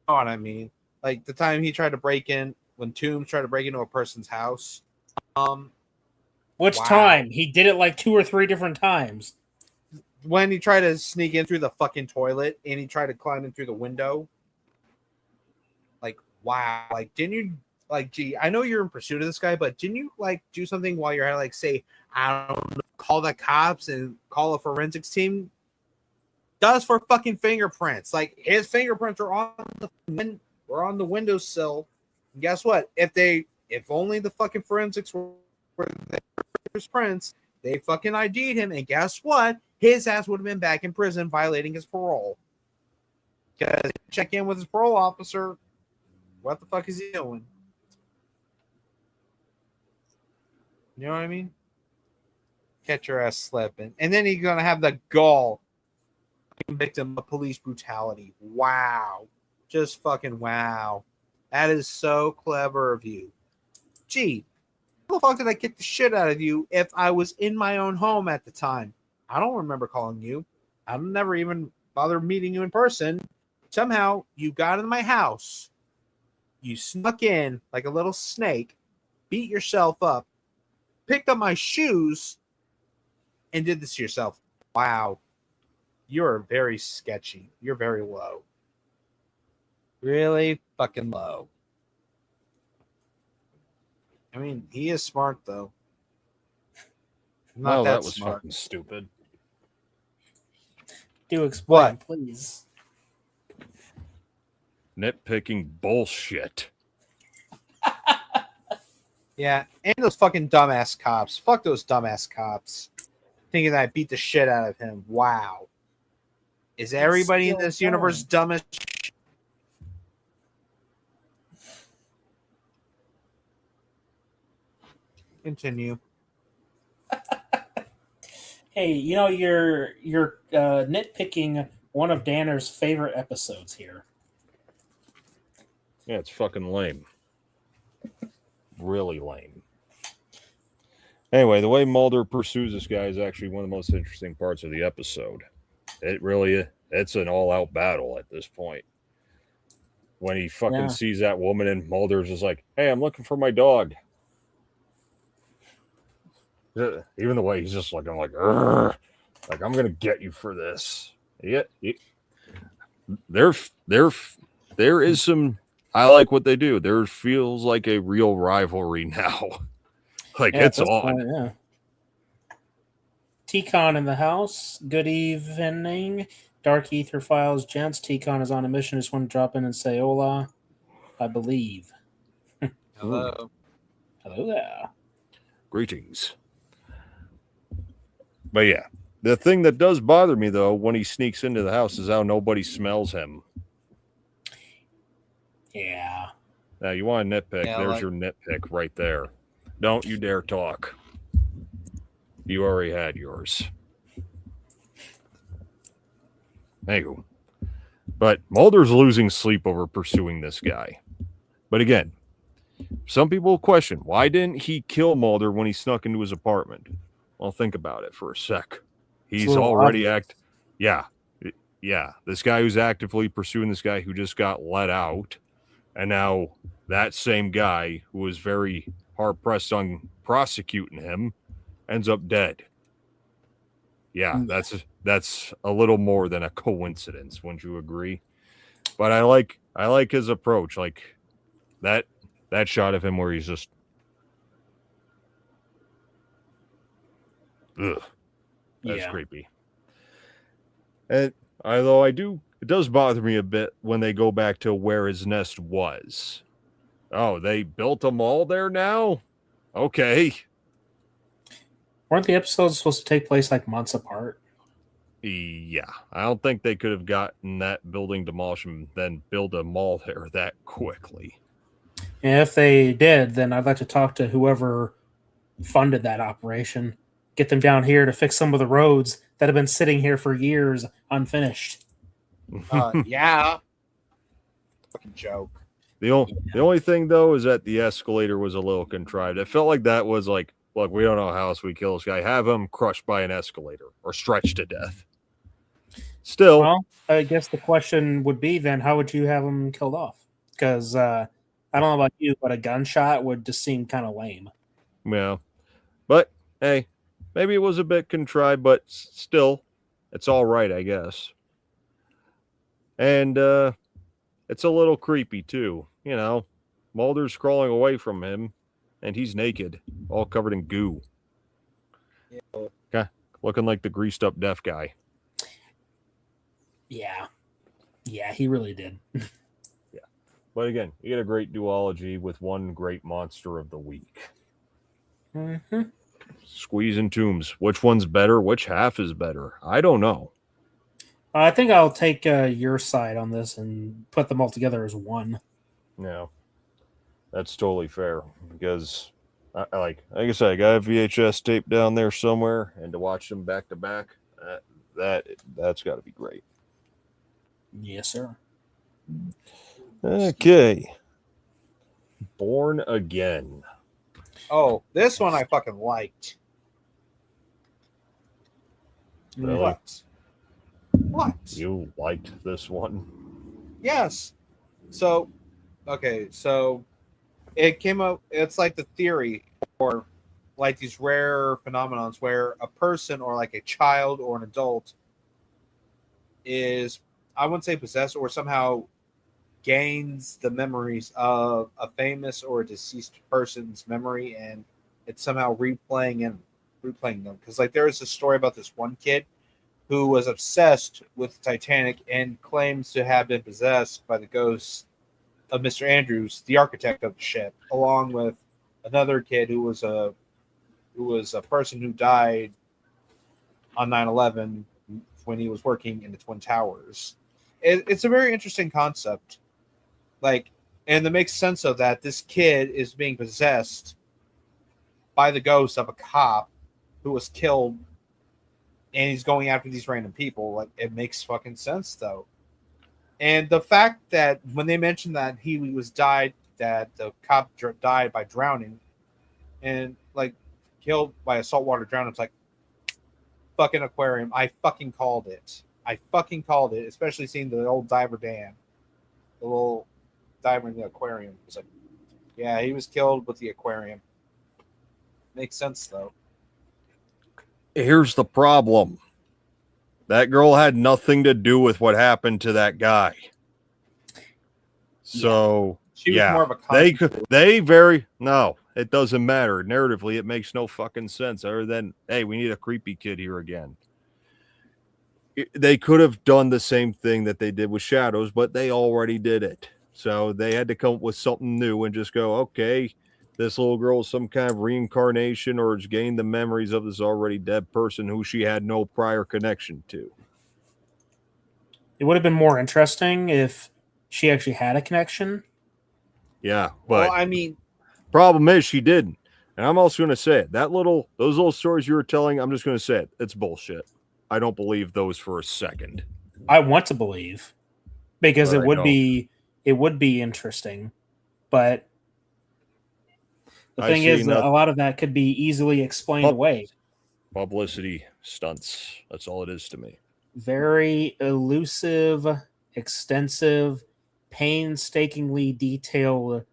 know what I mean? Like the time he tried to break in, when Toombs tried to break into a person's house. Which time? He did it like 2 or 3 different times. When he tried to sneak in through the fucking toilet and he tried to climb in through the window. Like, wow. Like, didn't you, like, gee, I know you're in pursuit of this guy, but didn't you, like, do something while you're at, like, say, I don't know, call the cops and call a forensics team? Does for fucking fingerprints. Like, his fingerprints are on the windowsill. And guess what? If only the fucking forensics were his prints, they fucking ID'd him, and guess what? His ass would have been back in prison violating his parole. Because check in with his parole officer. What the fuck is he doing? You know what I mean? Catch your ass slipping. And then he's gonna have the gall victim of police brutality. Wow. Just fucking wow. That is so clever of you. Gee, how the fuck did I get the shit out of you if I was in my own home at the time? I don't remember calling you. I've never even bothered meeting you in person. Somehow you got in my house. You snuck in like a little snake, beat yourself up, picked up my shoes, and did this to yourself. Wow. You're very sketchy. You're very low. Really fucking low. I mean, he is smart, though. Not that was smart. fucking stupid. Do explain, What? please. Nitpicking bullshit. Yeah, and those fucking dumbass cops. Fuck those dumbass cops. Thinking that I beat the shit out of him. Wow. Is everybody in still this universe dumb as shit? Continue. Hey, you know you're nitpicking one of Danner's favorite episodes here. Yeah, it's fucking lame. Really lame. Anyway, the way Mulder pursues this guy is actually one of the most interesting parts of the episode. It's an all-out battle at this point. When he fucking sees that woman and Mulder's just like, hey, I'm looking for my dog. Even the way he's just looking like, like, I'm gonna get you for this. Yeah, there is some. I like what they do. There feels like a real rivalry now. Like, it's on. Yeah. T-Con in the house. Good evening. Dark Ether Files, gents. T-Con is on a mission. Just want to drop in and say hola. I believe. Hello. Hello there. Greetings. But yeah, the thing that does bother me, though, when he sneaks into the house is how nobody smells him. Yeah. Now, you want a nitpick, there's your nitpick right there. Don't you dare talk. You already had yours. Anywho. But Mulder's losing sleep over pursuing this guy. But again, some people question, why didn't he kill Mulder when he snuck into his apartment? Well, think about it for a sec. He's already Yeah. This guy who's actively pursuing this guy who just got let out. And now that same guy who was very hard-pressed on prosecuting him ends up dead. Yeah, that's a little more than a coincidence, wouldn't you agree? But I like his approach. Like that shot of him where he's just that's creepy. And although it does bother me a bit when they go back to where his nest was. Oh, they built a mall there now? Okay. Weren't the episodes supposed to take place like months apart? Yeah. I don't think they could have gotten that building demolished and then build a mall there that quickly. And if they did, then I'd like to talk to whoever funded that operation. Get them down here to fix some of the roads that have been sitting here for years unfinished. Yeah. Fucking joke. The only thing, though, is that the escalator was a little contrived. It felt like that was like, look, we don't know how else we kill this guy. Have him crushed by an escalator or stretched to death. Still. Well, I guess the question would be then, how would you have him killed off? Because I don't know about you, but a gunshot would just seem kind of lame. Yeah. But, hey, maybe it was a bit contrived, but still, it's all right, I guess. And it's a little creepy, too. You know, Mulder's crawling away from him, and he's naked, all covered in goo. Yeah. Okay. Looking like the greased up deaf guy. Yeah. Yeah, he really did. Yeah. But again, you get a great duology with one great monster of the week. Mm-hmm. Squeeze and Tombs. Which one's better? Which half is better? I don't know. I think I'll take your side on this and put them all together as one. No. That's totally fair because, like I said, I got a VHS tape down there somewhere, and to watch them back to back, That's got to be great. Yes, sir. Okay. Born Again. Oh, this one I fucking liked. Really? What? You liked this one? Yes. So, okay, so it came up. It's like the theory, or like these rare phenomenons where a person, or like a child or an adult, is, I wouldn't say possessed, or somehow gains the memories of a famous or a deceased person's memory, and it's somehow replaying them. Because like there was a story about this one kid who was obsessed with the Titanic and claims to have been possessed by the ghost of Mr. Andrews, the architect of the ship, along with another kid who was a person who died on 9/11 when he was working in the Twin Towers. It's a very interesting concept. Like, and it makes sense of that this kid is being possessed by the ghost of a cop who was killed, and he's going after these random people. Like, it makes fucking sense though. And the fact that when they mentioned that that the cop died by drowning and like killed by a saltwater drown, it's like, fucking aquarium. I fucking called it. Especially seeing the old diver dam, the little diver in the aquarium. It's like, yeah, he was killed with the aquarium. Makes sense though. Here's the problem. That girl had nothing to do with what happened to that guy. So, She was more of a no, it doesn't matter. Narratively, it makes no fucking sense other than, hey, we need a creepy kid here again. They could have done the same thing that they did with Shadows, but they already did it. So they had to come up with something new and just go, okay, this little girl is some kind of reincarnation or has gained the memories of this already dead person who she had no prior connection to. It would have been more interesting if she actually had a connection. Yeah, but well, I mean, problem is she didn't. And I'm also going to say it. Those little stories you were telling, I'm just going to say it. It's bullshit. I don't believe those for a second. I want to believe because But it would be interesting, but the thing is, a lot of that could be easily explained away. Publicity stunts. That's all it is to me. Very elusive, extensive, painstakingly detailed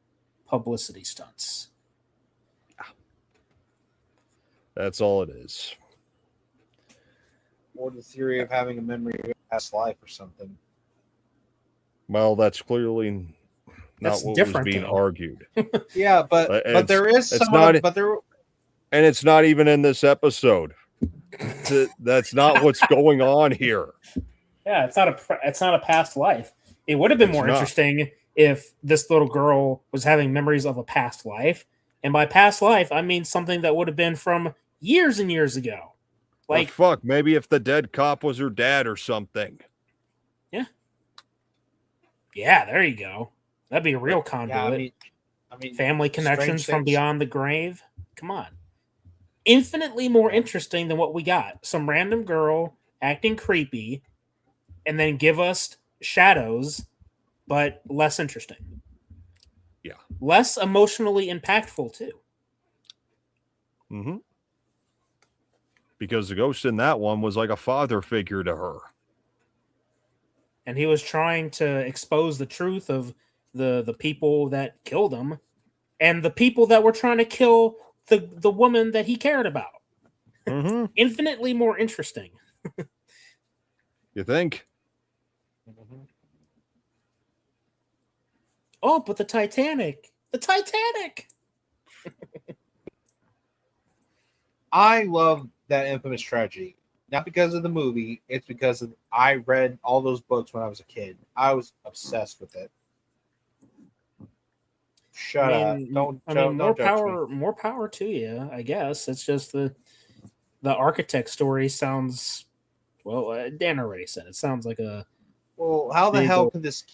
publicity stunts. That's all it is. or the theory of having a memory of past life or something. Well, that's clearly not what was being argued. Yeah, but there is some, but there, and it's not even in this episode. That's not what's going on here. Yeah, it's not a past life. It would have been more interesting if this little girl was having memories of a past life, and by past life I mean something that would have been from years and years ago. Like, fuck, maybe if the dead cop was her dad or something. Yeah, there you go. That'd be a real conduit. Yeah, I mean, family connections from beyond the grave. Come on. Infinitely more interesting than what we got. Some random girl acting creepy, and then give us shadows, but less interesting. Yeah. Less emotionally impactful, too. Mm-hmm. Because the ghost in that one was like a father figure to her. And he was trying to expose the truth of the people that killed him and the people that were trying to kill the woman that he cared about. Mm-hmm. Infinitely more interesting. You think? Mm-hmm. Oh, but the Titanic. The Titanic! I love that infamous tragedy. Not because of the movie, it's because I read all those books when I was a kid. I was obsessed with it. Shut up. Don't more power to you, I guess. It's just the architect story sounds, well, Dan already said it sounds like a... Well, how the hell could this...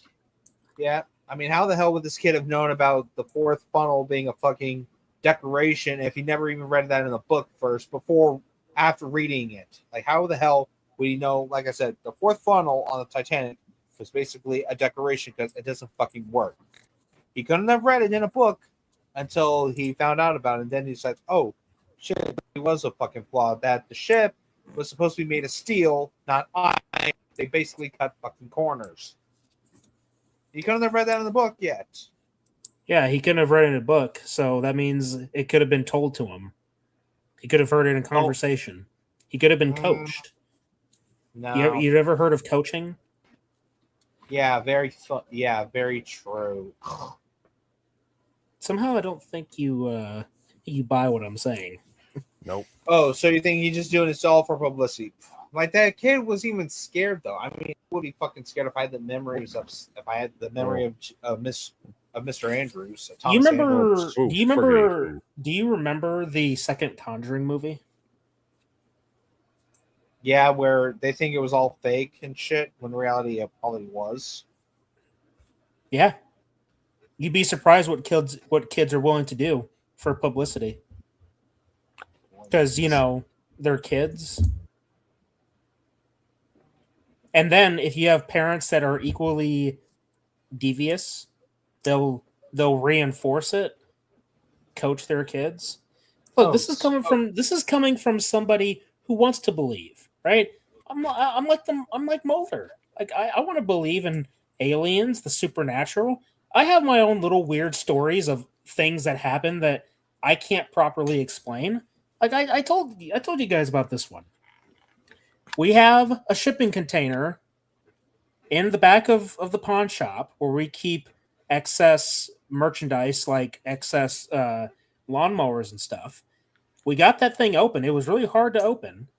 Yeah, I mean, how the hell would this kid have known about the fourth funnel being a fucking decoration if he never even read that in the book first, after reading it? Like, how the hell We know, like I said, the fourth funnel on the Titanic was basically a decoration because it doesn't fucking work. He couldn't have read it in a book until he found out about it, and then he said, "Oh, shit, it was a fucking flaw that the ship was supposed to be made of steel, not iron. They basically cut fucking corners." He couldn't have read that in the book yet. Yeah, he couldn't have read it in a book, so that means it could have been told to him. He could have heard it in conversation. He could have been coached. No. You ever heard of coaching? Yeah, very true. Somehow I don't think you buy what I'm saying. Nope. Oh, so you think he's just doing this all for publicity? Like, that kid was even scared, though. I mean, I would be fucking scared if I had the memories of Mr. Andrews. Do you remember? Andrews. Do you remember the second Conjuring movie? Yeah, where they think it was all fake and shit, when in reality it probably was. Yeah, you'd be surprised what kids are willing to do for publicity, because they're kids. And then if you have parents that are equally devious, they'll reinforce it, coach their kids. Look, this is coming from somebody who wants to believe, right? I'm like Mulder. Like I want to believe in aliens, the supernatural. I have my own little weird stories of things that happen that I can't properly explain. Like I told you guys about this one. We have a shipping container in the back of the pawn shop where we keep excess merchandise, like excess lawnmowers and stuff. We got that thing open. It was really hard to open,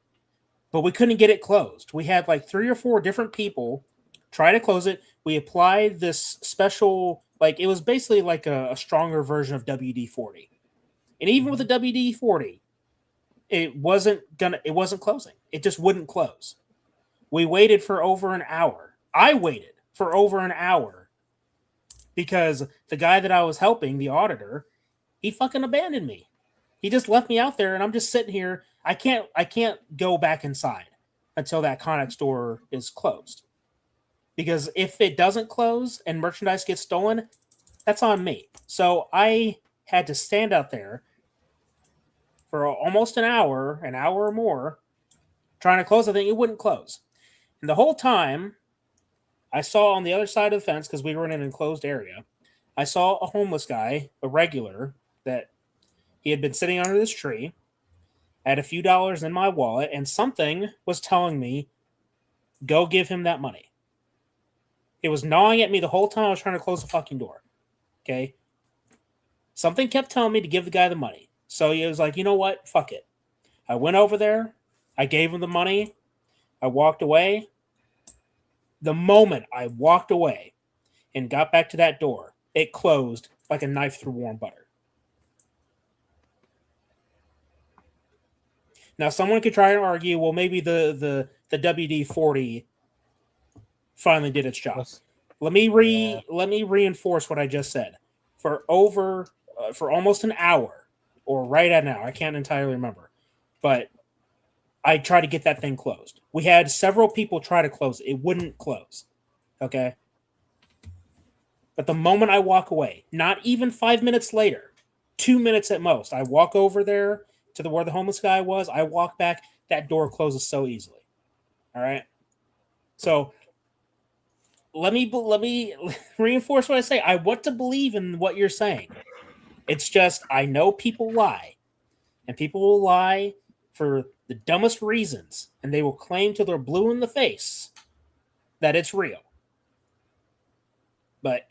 but we couldn't get it closed. We had like 3 or 4 different people try to close it. We applied this special, like it was basically like a stronger version of WD-40. And even with the WD-40, it wasn't closing. It just wouldn't close. We waited for over an hour. I waited for over an hour because the guy that I was helping, the auditor, he fucking abandoned me. He just left me out there, and I'm just sitting here. I can't go back inside until that Connex store is closed. Because if it doesn't close and merchandise gets stolen, that's on me. So I had to stand out there for almost an hour or more, trying to close the thing. It wouldn't close. And the whole time, I saw on the other side of the fence, because we were in an enclosed area, I saw a homeless guy, a regular, that he had been sitting under this tree. I had a few dollars in my wallet, and something was telling me, go give him that money. It was gnawing at me the whole time I was trying to close the fucking door. Okay? Something kept telling me to give the guy the money. So he was like, you know what? Fuck it. I went over there. I gave him the money. I walked away. The moment I walked away and got back to that door, it closed like a knife through warm butter. Now, someone could try to argue, well, maybe the WD-40 finally did its job. Let me reinforce what I just said. For almost an hour, or right at now, I can't entirely remember, but I tried to get that thing closed. We had several people try to close it. It wouldn't close. Okay? But the moment I walk away, not even 5 minutes later, 2 minutes at most, I walk over there to where the homeless guy was. I walk back. That door closes so easily. All right? So let me reinforce what I say. I want to believe in what you're saying. It's just I know people lie. And people will lie for the dumbest reasons, and they will claim till they're blue in the face that it's real. But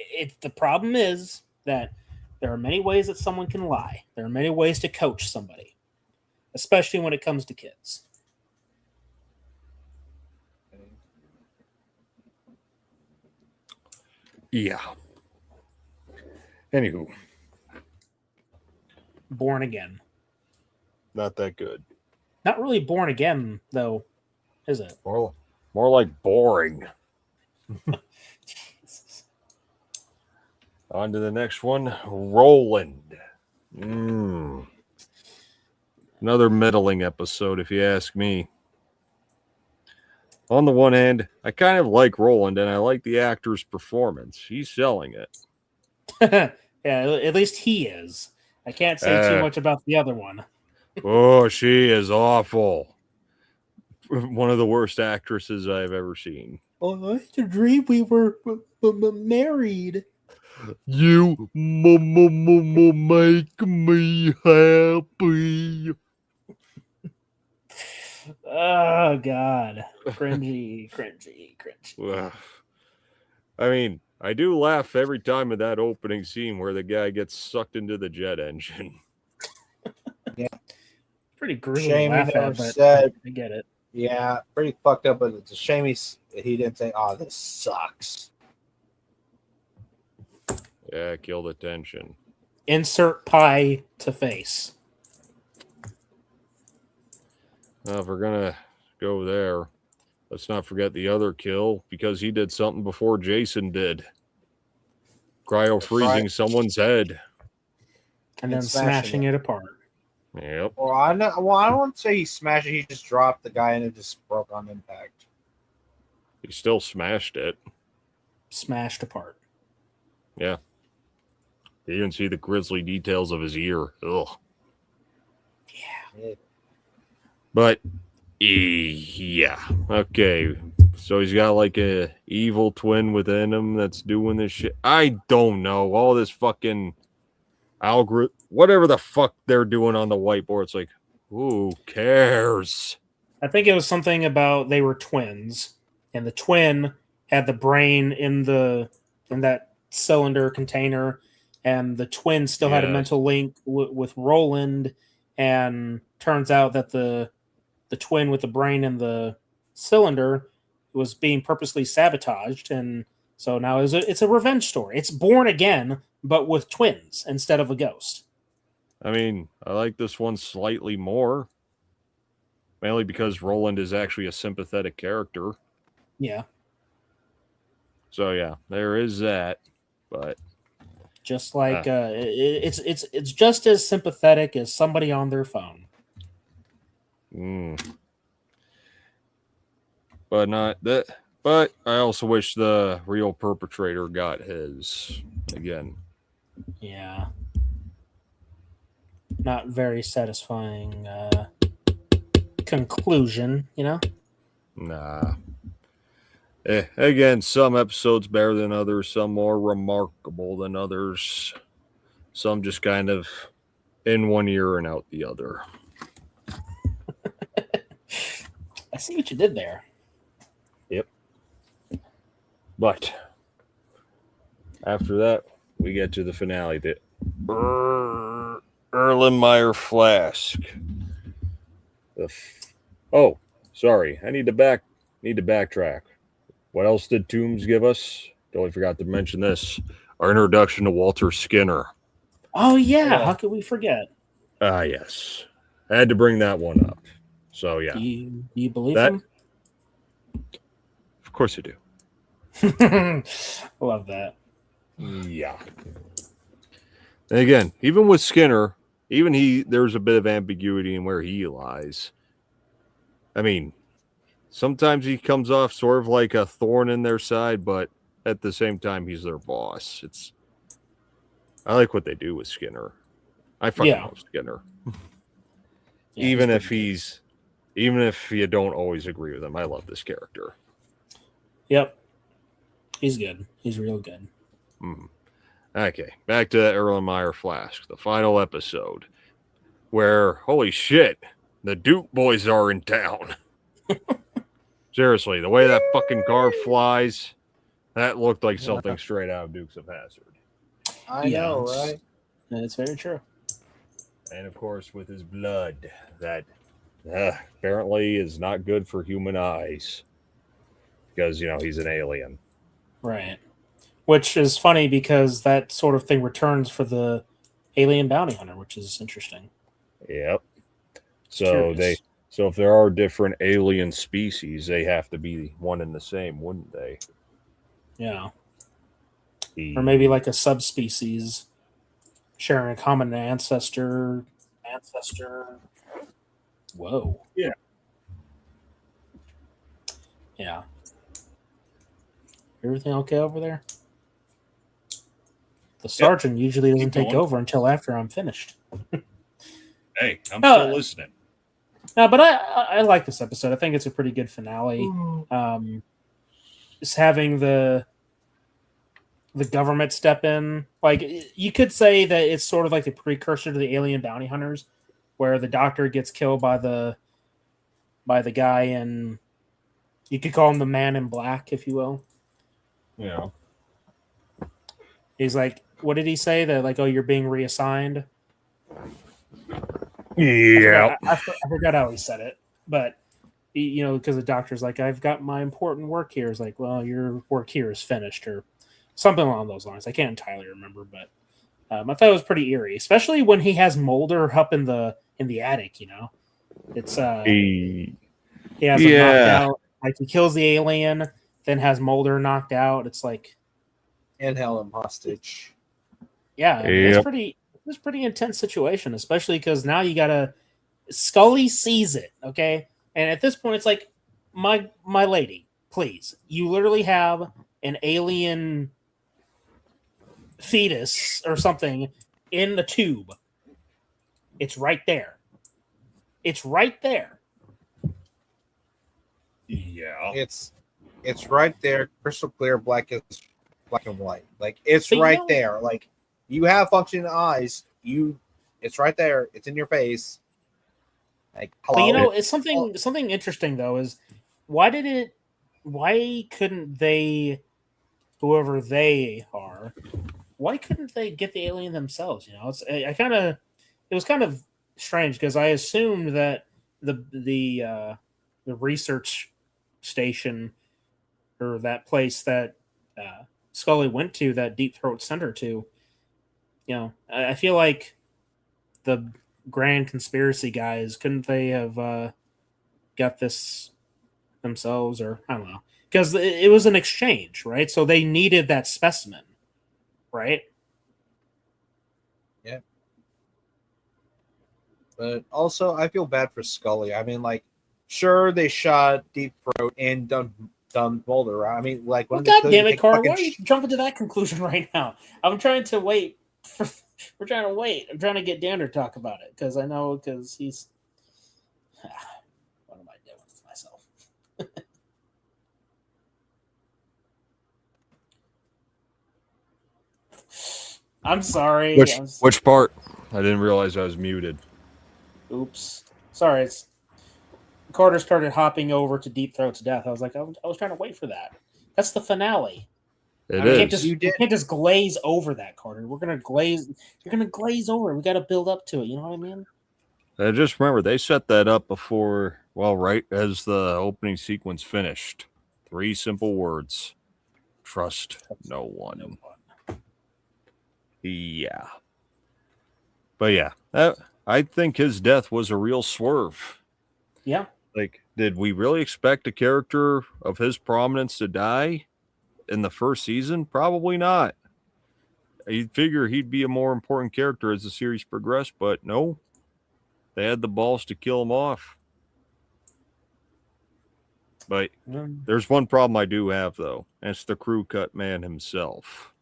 the problem is that there are many ways that someone can lie. There are many ways to coach somebody, especially when it comes to kids. Yeah. Anywho. Born Again. Not that good. Not really Born Again, though, is it? More like boring. On to the next one. Roland. Another meddling episode, if you ask me. on the one hand, I kind of like Roland, and I like the actor's performance. He's selling it. Yeah, at least he is. I can't say too much about the other one. Oh, she is awful. One of the worst actresses I've ever seen. Oh, I had a dream we were married. You make me happy. Oh God, cringy. Ugh. I mean, I do laugh every time of that opening scene where the guy gets sucked into the jet engine. Pretty gruesome Shame to he laugh never at, but said. I get it. Yeah, pretty fucked up, but it's a shame he didn't say, "Oh, this sucks." Yeah, kill the tension. Insert pie to face. Well, if we're gonna go there, let's not forget the other kill because he did something before Jason did. Cryo freezing someone's head. And then smashing it apart. Yep. Well, I don't say he smashed it. He just dropped the guy and it just broke on impact. He still smashed it. Smashed apart. Yeah. You even see the grisly details of his ear. Ugh. Yeah. But yeah. Okay. So he's got like a evil twin within him that's doing this shit. I don't know. All this fucking algorithm, whatever the fuck they're doing on the whiteboard. It's like, who cares? I think it was something about they were twins, and the twin had the brain in that cylinder container, and the twin still had a mental link with Roland. And turns out that the twin with the brain in the cylinder was being purposely sabotaged, and so now it's a revenge story. It's Born Again, but with twins instead of a ghost. I mean, I like this one slightly more, mainly because Roland is actually a sympathetic character. Yeah. So yeah, there is that, but just like it's just as sympathetic as somebody on their phone. But not that. But I also wish the real perpetrator got his again. Yeah. Not very satisfying conclusion, you know? Nah. Again, some episodes better than others, some more remarkable than others, some just kind of in one ear and out the other. I see what you did there. Yep. But after that, we get to the finale. The Erlenmeyer Flask. Oh, sorry. I need to backtrack. What else did Toombs give us? Totally forgot to mention this. Our introduction to Walter Skinner. Oh, yeah. How could we forget? Yes. I had to bring that one up. So, yeah. Do you believe him? Of course I do. Love that. Yeah. And again, even with Skinner, there's a bit of ambiguity in where he lies. I mean, sometimes he comes off sort of like a thorn in their side, but at the same time, he's their boss. I like what they do with Skinner. I fucking love Skinner. Yeah, even if you don't always agree with him, I love this character. Yep. He's good. He's real good. Okay, back to Erlenmeyer Flask, the final episode, where, holy shit, the Duke boys are in town. Seriously, the way that fucking car flies, that looked like something straight out of Dukes of Hazzard. I know, right? That's very true. And of course, with his blood, that apparently is not good for human eyes. Because, he's an alien. Right. Which is funny because that sort of thing returns for the alien bounty hunter, which is interesting. Yep. So if there are different alien species, they have to be one and the same, wouldn't they? Yeah. Or maybe like a subspecies sharing a common ancestor. Whoa. Yeah. Yeah. Everything okay over there? The sergeant usually doesn't take going. over until after I'm finished. Hey, I'm No, still listening. no, but I like this episode. I think it's a pretty good finale. Just having the government step in, like you could say that it's sort of like the precursor to the Alien Bounty Hunters, where the doctor gets killed by the guy, and you could call him the Man in Black, if you will. Yeah. He's like, what did he say? That like, oh, you're being reassigned. Yeah. I forgot how he said it, but because the doctor's like, I've got my important work here. It's like, well, your work here is finished, or something along those lines. I can't entirely remember, but I thought it was pretty eerie, especially when he has Mulder up in the attic. It's he has him knocked out. Like he kills the alien, then has Mulder knocked out. It's like, And held him hostage. yeah, I mean, it's pretty intense situation, especially because now you gotta Scully sees it, okay, and at this point it's like, my lady, please, you literally have an alien fetus or something in the tube. It's right there. It's right there. Yeah. It's right there, crystal clear, black and white. Like it's But right there. Like you have functioning eyes. It's right there. It's in your face. Like hello. But it's something interesting though is why couldn't they, whoever they are, why couldn't they get the alien themselves? It was kind of strange because I assumed that the research station or that place that Scully went to, that Deep Throat sent her to, I feel like the grand conspiracy guys, couldn't they have got this themselves, or I don't know, because it was an exchange, right? So they needed that specimen, right? Yeah. But also, I feel bad for Scully. I mean, like, sure, they shot Deep Throat and done Mulder. I mean, like, well, God damn it, Carter! Why are you jumping to that conclusion right now? I'm trying to wait. We're trying to wait. I'm trying to get Dan to talk about it because he's. What am I doing with myself? I'm sorry. Which part? I didn't realize I was muted. Oops. Sorry. Carter started hopping over to Deep Throat's death. I was like, I was trying to wait for that. That's the finale. You can't just glaze over that, Carter. You're gonna glaze over. We got to build up to it. You know what I mean? I just remember they set that up before, right as the opening sequence finished. 3 simple words: trust no one. Yeah. But yeah, I think his death was a real swerve. Yeah. Like, did we really expect a character of his prominence to die in the first season? Probably not. You'd figure he'd be a more important character as the series progressed, but no. They had the balls to kill him off. But there's one problem I do have, though. And it's the crew cut man himself.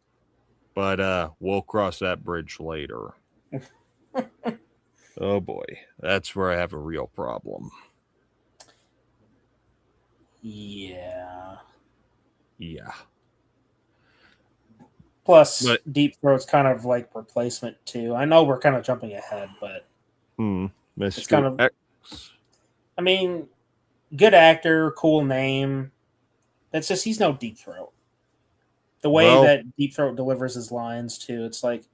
But we'll cross that bridge later. Oh, boy. That's where I have a real problem. Yeah. Yeah. Plus, Deep Throat's kind of like replacement, too. I know we're kind of jumping ahead, but... Mr. kind of, X. I mean, good actor, cool name. It's just he's no Deep Throat. The way that Deep Throat delivers his lines too, it's like,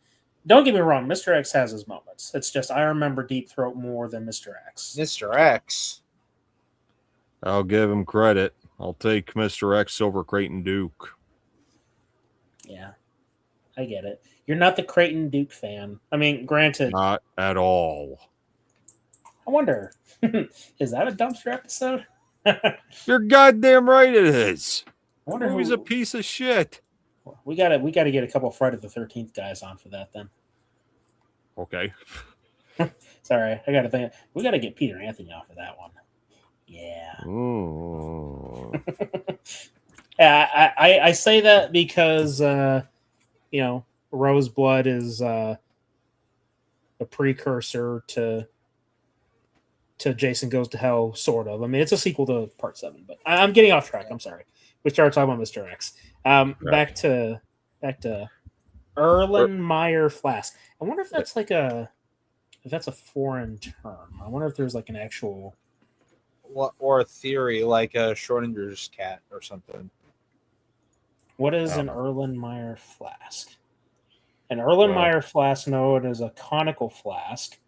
don't get me wrong, Mr. X has his moments. It's just I remember Deep Throat more than Mr. X. Mr. X. I'll give him credit. I'll take Mr. X over Creighton Duke. Yeah, I get it. You're not the Creighton Duke fan. I mean, granted, Not at all. I wonder, is that a dumpster episode? You're goddamn right it is. I wonder Movie's a piece of shit. We gotta get a couple Friday the 13th guys on for that then. Okay. Sorry, I gotta think. We gotta get Peter Anthony off of that one. Yeah. Ooh. I say that because Roseblood is a precursor to Jason Goes to Hell, sort of. I mean, it's a sequel to Part 7, but I'm getting off track. I'm sorry. We started talking about Mr. X. Back to Erlenmeyer Flask. I wonder if that's a foreign term. I wonder if there's like an actual or a theory like a Schrodinger's cat or something. What is an Erlenmeyer flask? An Erlenmeyer flask, known as a conical flask,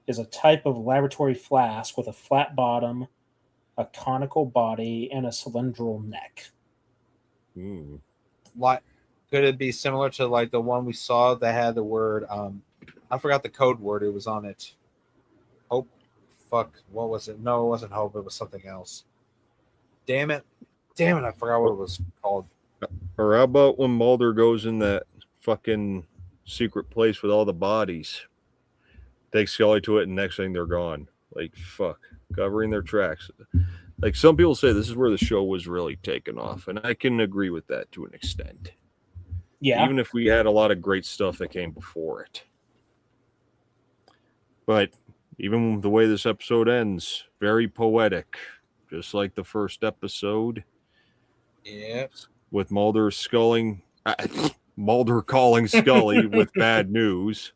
is a type of laboratory flask with a flat bottom, a conical body, and a cylindrical neck. Like, could it be similar to like the one we saw that had the word? I forgot the code word. It was on it. Hope. Fuck. What was it? No, it wasn't hope. It was something else. Damn it! I forgot what it was called. Or how about when Mulder goes in that fucking secret place with all the bodies? Takes Scully to it, and next thing they're gone. Like, fuck. Covering their tracks. Like, some people say this is where the show was really taken off, and I can agree with that to an extent. Yeah. Even if we had a lot of great stuff that came before it. But even the way this episode ends, very poetic. Just like the first episode. Yep. With Mulder calling Scully with bad news.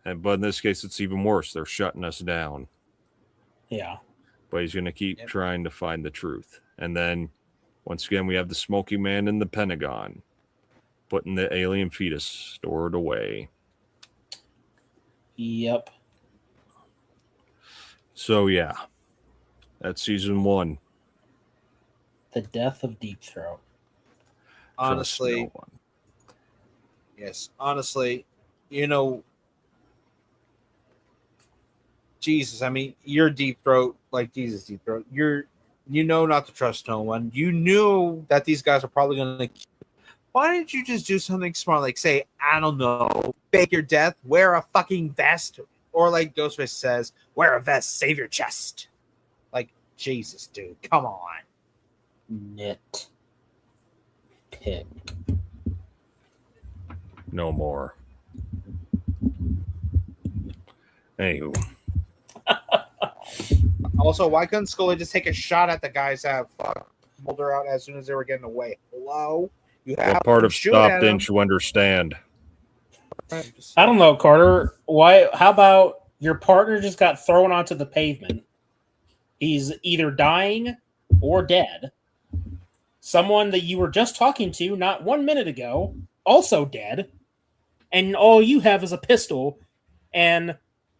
But in this case, it's even worse. They're shutting us down. Yeah. But he's going to keep trying to find the truth. And then, once again, we have the Smoky Man in the Pentagon, putting the alien fetus stored away. Yep. So, yeah. That's season 1. The death of Deep Throat. Honestly. Yes. Honestly, Jesus, I mean, you're Deep Throat, like Jesus Deep Throat. You know not to trust no one. You knew that these guys are probably going to. Why didn't you just do something smart, like say, I don't know, fake your death, wear a fucking vest, or like Ghostface says, wear a vest, save your chest. Like, Jesus, dude, come on. Nit pick. No more. Anywho. Also, why couldn't Scully just take a shot at the guys that fucked Mulder out as soon as they were getting away? Hello? You have What part of stop didn't you understand? I don't know, Carter. Why? How about your partner just got thrown onto the pavement? He's either dying or dead. Someone that you were just talking to not 1 minute ago, also dead. And all you have is a pistol, and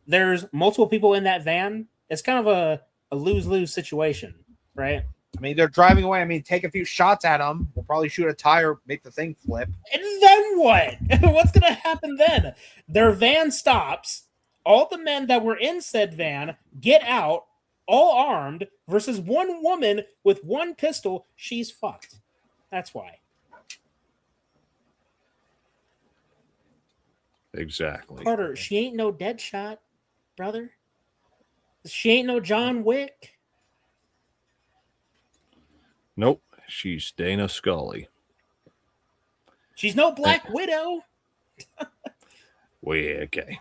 there's multiple people in that van. It's kind of a lose-lose situation, right? I mean, they're driving away. I mean, take a few shots at them. We'll probably shoot a tire, make the thing flip. And then what? What's going to happen then? Their van stops. All the men that were in said van get out, all armed, versus one woman with one pistol. She's fucked. That's why. Exactly. Carter, she ain't no Deadshot, brother. She ain't no John Wick. Nope. She's Dana Scully. She's no Black Widow. Okay.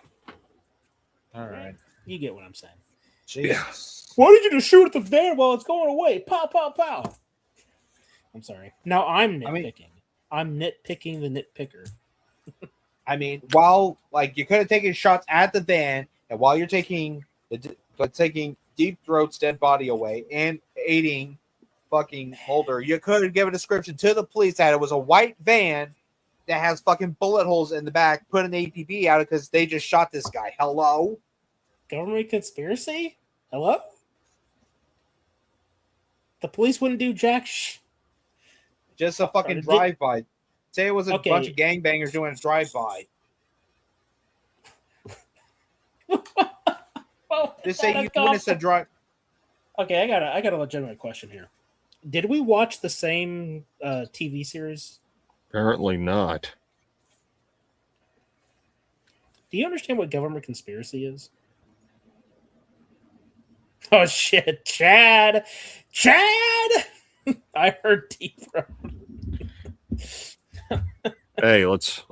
All right. You get what I'm saying. Jesus. Why did you just shoot at the van while it's going away? Pow, pow, pow. I'm sorry. Now I'm nitpicking. I'm nitpicking the nitpicker. I mean, while like you could have taken shots at the van, and while you're taking Deep Throat's dead body away and aiding fucking Mulder, you could have given a description to the police that it was a white van that has fucking bullet holes in the back, put an APB out because they just shot this guy. Hello? Government conspiracy? Hello? The police wouldn't do jack Just a fucking drive-by. Say it was a bunch of gangbangers doing a drive-by. Well, just say you witnessed a drive. Okay, I got a legitimate question here. Did we watch the same TV series? Apparently not. Do you understand what government conspiracy is? Oh shit, Chad. I heard deep throat. Hey, let's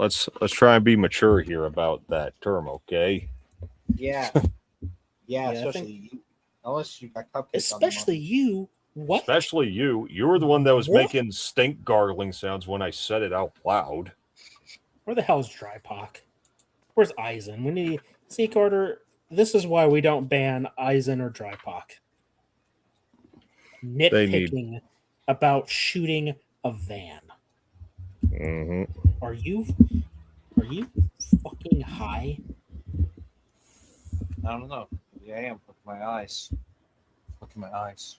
try and be mature here about that term, okay? Yeah. Yeah, I Especially you. Unless you got cupcakes Especially on the you. What? Especially you. You were the one that was What? making stink gargling sounds when I said it out loud. Where the hell's Dry Pock? Where's Eisen? We need see Carter. This is why we don't ban Eisen or Dry Pock. Nitpicking about shooting a van. Mm-hmm. Are you fucking high? I don't know. Yeah, I am. Look at my eyes. Look at my eyes.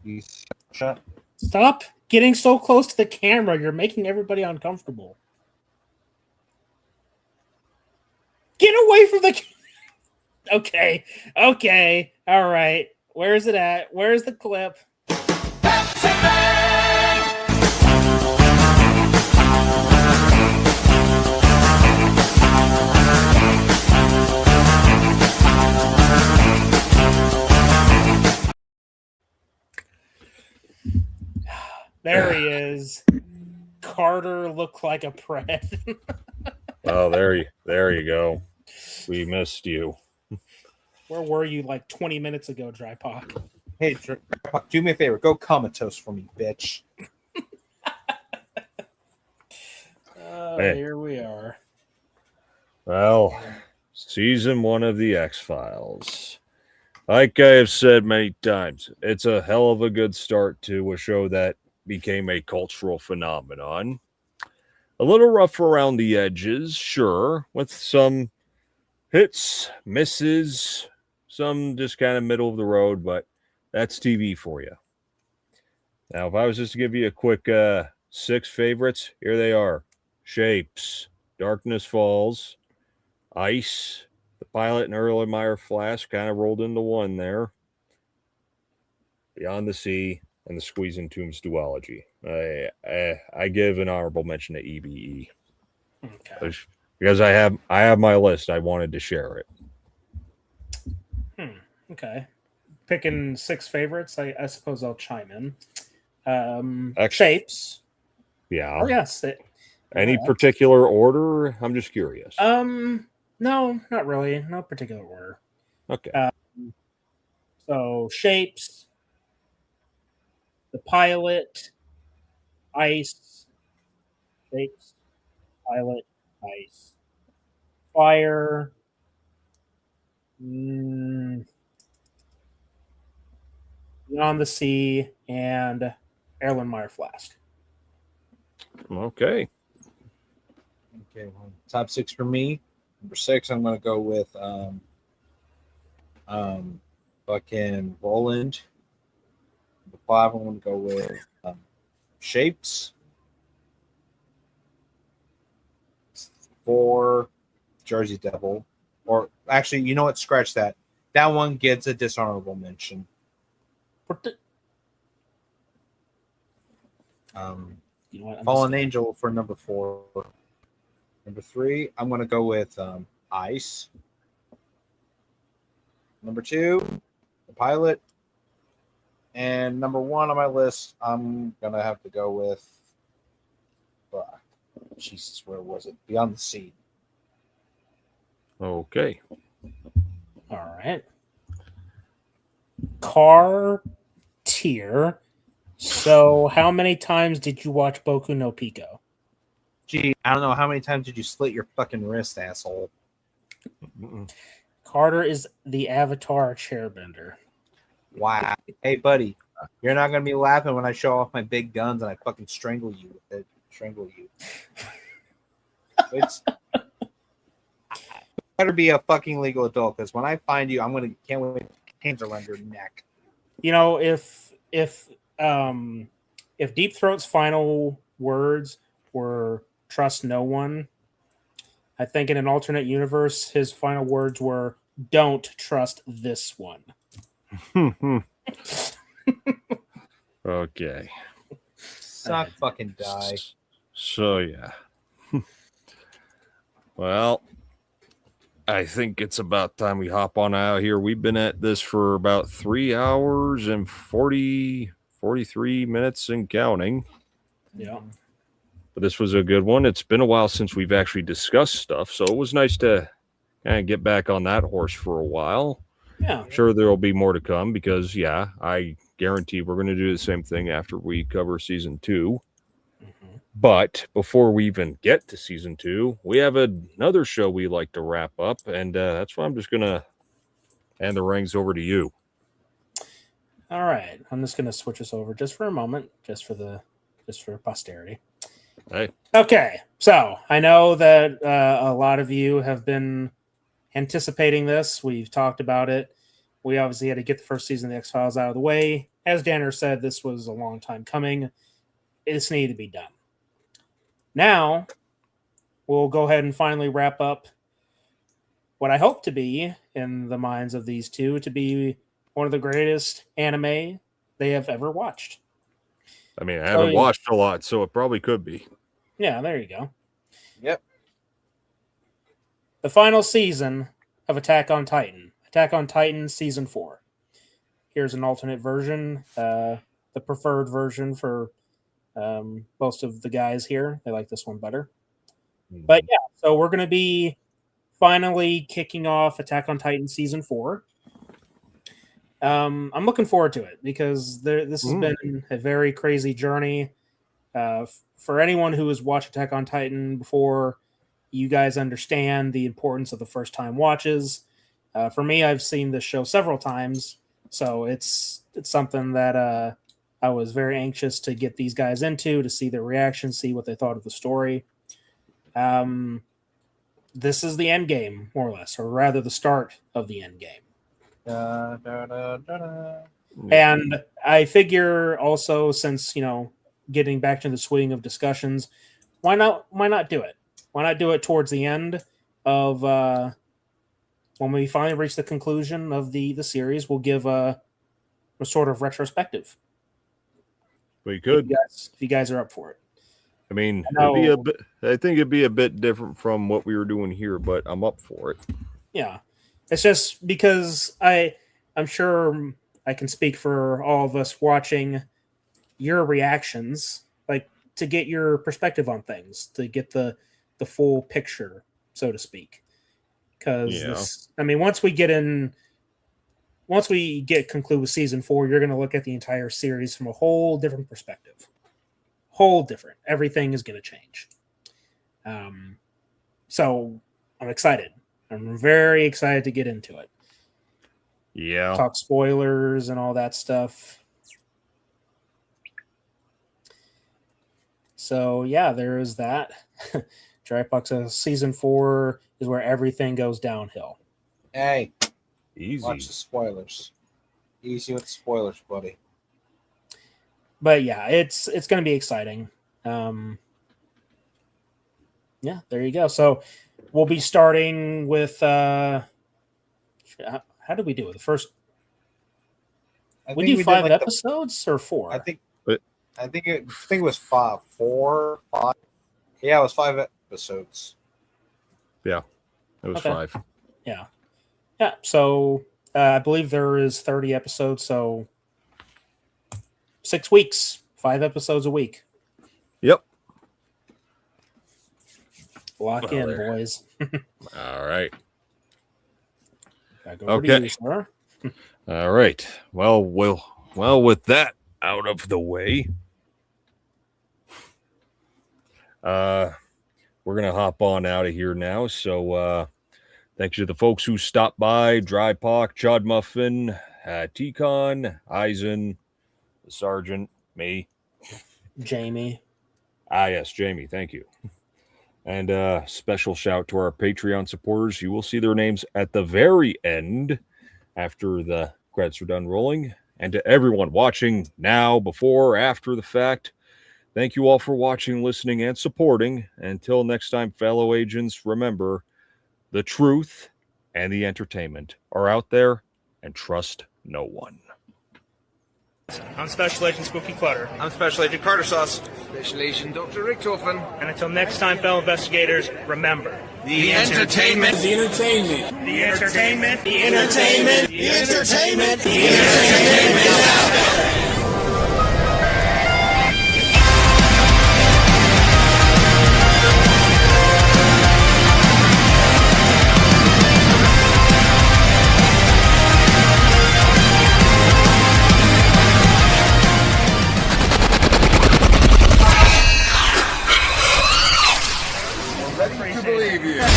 You shut. Stop getting so close to the camera. You're making everybody uncomfortable. Get away from the. Okay. All right. Where is it at? Where's the clip? There he is. Carter looked like a pred. Oh, there you go. We missed you. Where were you like 20 minutes ago, Dry Pock? Hey, do me a favor. Go comatose for me, bitch. Hey. Here we are. Well, season 1 of the X-Files. Like I have said many times, it's a hell of a good start to a show that became a cultural phenomenon. A little rough around the edges, sure, with some hits, misses, some just kind of middle of the road, but that's TV for you. Now, if I was just to give you a quick 6 favorites, here they are. Shapes, Darkness Falls, Ice, The Pilot, and Erlenmeyer Flask kind of rolled into one there. Beyond the Sea, and the Squeezing Tombs duology. I give an honorable mention to EBE. Okay. Because I have my list. I wanted to share it. Okay. Picking 6 favorites, I suppose I'll chime in. Excellent. Shapes. Yeah. Oh yes. Any particular order? I'm just curious. No, not really. No particular order. Okay. So Shapes, The Pilot, Ice, Shapes, Pilot, Ice, Fire, Beyond the Sea, and Erlenmeyer Flask. Okay. Okay, well, top 6 for me. Number 6, I'm gonna go with fucking Roland. Number 5, I'm gonna go with Shapes. 4, Jersey Devil. Or actually, you know what? Scratch that. That one gets a dishonorable mention. You know what? Fallen Angel for number 4. Number 3, I'm going to go with Ice. Number 2, The Pilot. And number 1 on my list, I'm going to have to go with, Jesus, where was it? Beyond the Sea. Okay. All right. Car tier. So, how many times did you watch Boku no Pico? Gee, I don't know. How many times did you slit your fucking wrist, asshole? Carter is the Avatar chairbender. Wow. Hey, buddy, you're not going to be laughing when I show off my big guns and I fucking strangle you with it. Strangle you. It's better be a fucking legal adult, because when I find you, can't wait to hands around your neck. You know, if Deep Throat's final words were "trust no one," I think in an alternate universe, his final words were "don't trust this one." Okay. Suck fucking die. So yeah. Well, I think it's about time we hop on out here. We've been at this for about 3 hours and 43 minutes and counting. Yeah. But this was a good one. It's been a while since we've actually discussed stuff, so it was nice to kind of get back on that horse for a while. Yeah. I'm sure there will be more to come because, yeah, I guarantee we're going to do the same thing after we cover season 2. Mm-hmm. But before we even get to season 2, we have another show we like to wrap up, and that's why I'm just going to hand the reins over to you. All right. I'm just going to switch us over just for a moment, just for posterity. Hey. Okay. So I know that a lot of you have been anticipating this. We've talked about it. We obviously had to get the first season of the X-Files out of the way. As Danner said, this was a long time coming. This needed to be done. Now, we'll go ahead and finally wrap up what I hope to be, in the minds of these two, to be one of the greatest anime they have ever watched. I mean, I haven't watched a lot, so it probably could be. Yeah, there you go. Yep. The final season of Attack on Titan. Attack on Titan Season 4. Here's an alternate version, the preferred version for most of the guys here. They like this one better. But yeah, so we're going to be finally kicking off Attack on Titan Season 4. I'm looking forward to it because this has been a very crazy journey. For anyone who has watched Attack on Titan before, you guys understand the importance of the first time watches. For me, I've seen this show several times, so it's something that I was very anxious to get these guys into, to see their reaction, see what they thought of the story. This is the end game, more or less, or rather the start of the end game. And I figure also, since, getting back to the swing of discussions, why not do it? Why not do it towards the end of when we finally reach the conclusion of the series? We'll give a sort of retrospective. We could, if you guys are up for it. I mean, I think it'd be a bit different from what we were doing here, but I'm up for it. Yeah, it's just because I'm sure I can speak for all of us watching your reactions, like to get your perspective on things, to get the full picture, so to speak. Because once we conclude with season 4, you're going to look at the entire series from a whole different perspective. Everything is going to change. So I'm excited. I'm very excited to get into it. Yeah. Talk spoilers and all that stuff. So yeah, there is that. Drypuck says season 4 is where everything goes downhill. Hey, easy. Watch the spoilers. Easy with the spoilers, buddy. But yeah, it's going to be exciting. Yeah, there you go. So we'll be starting with how did we do it? The first we do 5 episodes or 4? I think it was 5. 4, 5. Yeah, it was 5 episodes. Yeah, it was 5. Yeah. So I believe there is 30 episodes. So 6 weeks, 5 episodes a week. Yep. Lock in, boys. All right. Okay. You, sir. All right. Well, with that out of the way, we're gonna hop on out of here now. So, thanks to the folks who stopped by: Dry Pock, Chod Muffin, T-Con, Eisen, the Sergeant, me, Jamie. Yes, Jamie. Thank you. And special shout to our Patreon supporters. You will see their names at the very end after the credits are done rolling. And to everyone watching now, before, after the fact, thank you all for watching, listening, and supporting. Until next time, fellow agents, remember, the truth and the entertainment are out there, and trust no one. I'm Special Agent Spooky Clutter. I'm Special Agent Carter Sauce. Special Agent Dr. Richtofen. And until next time, fellow investigators, remember. The entertainment. The entertainment. The entertainment. The entertainment. The entertainment. The entertainment. Ready to believe you.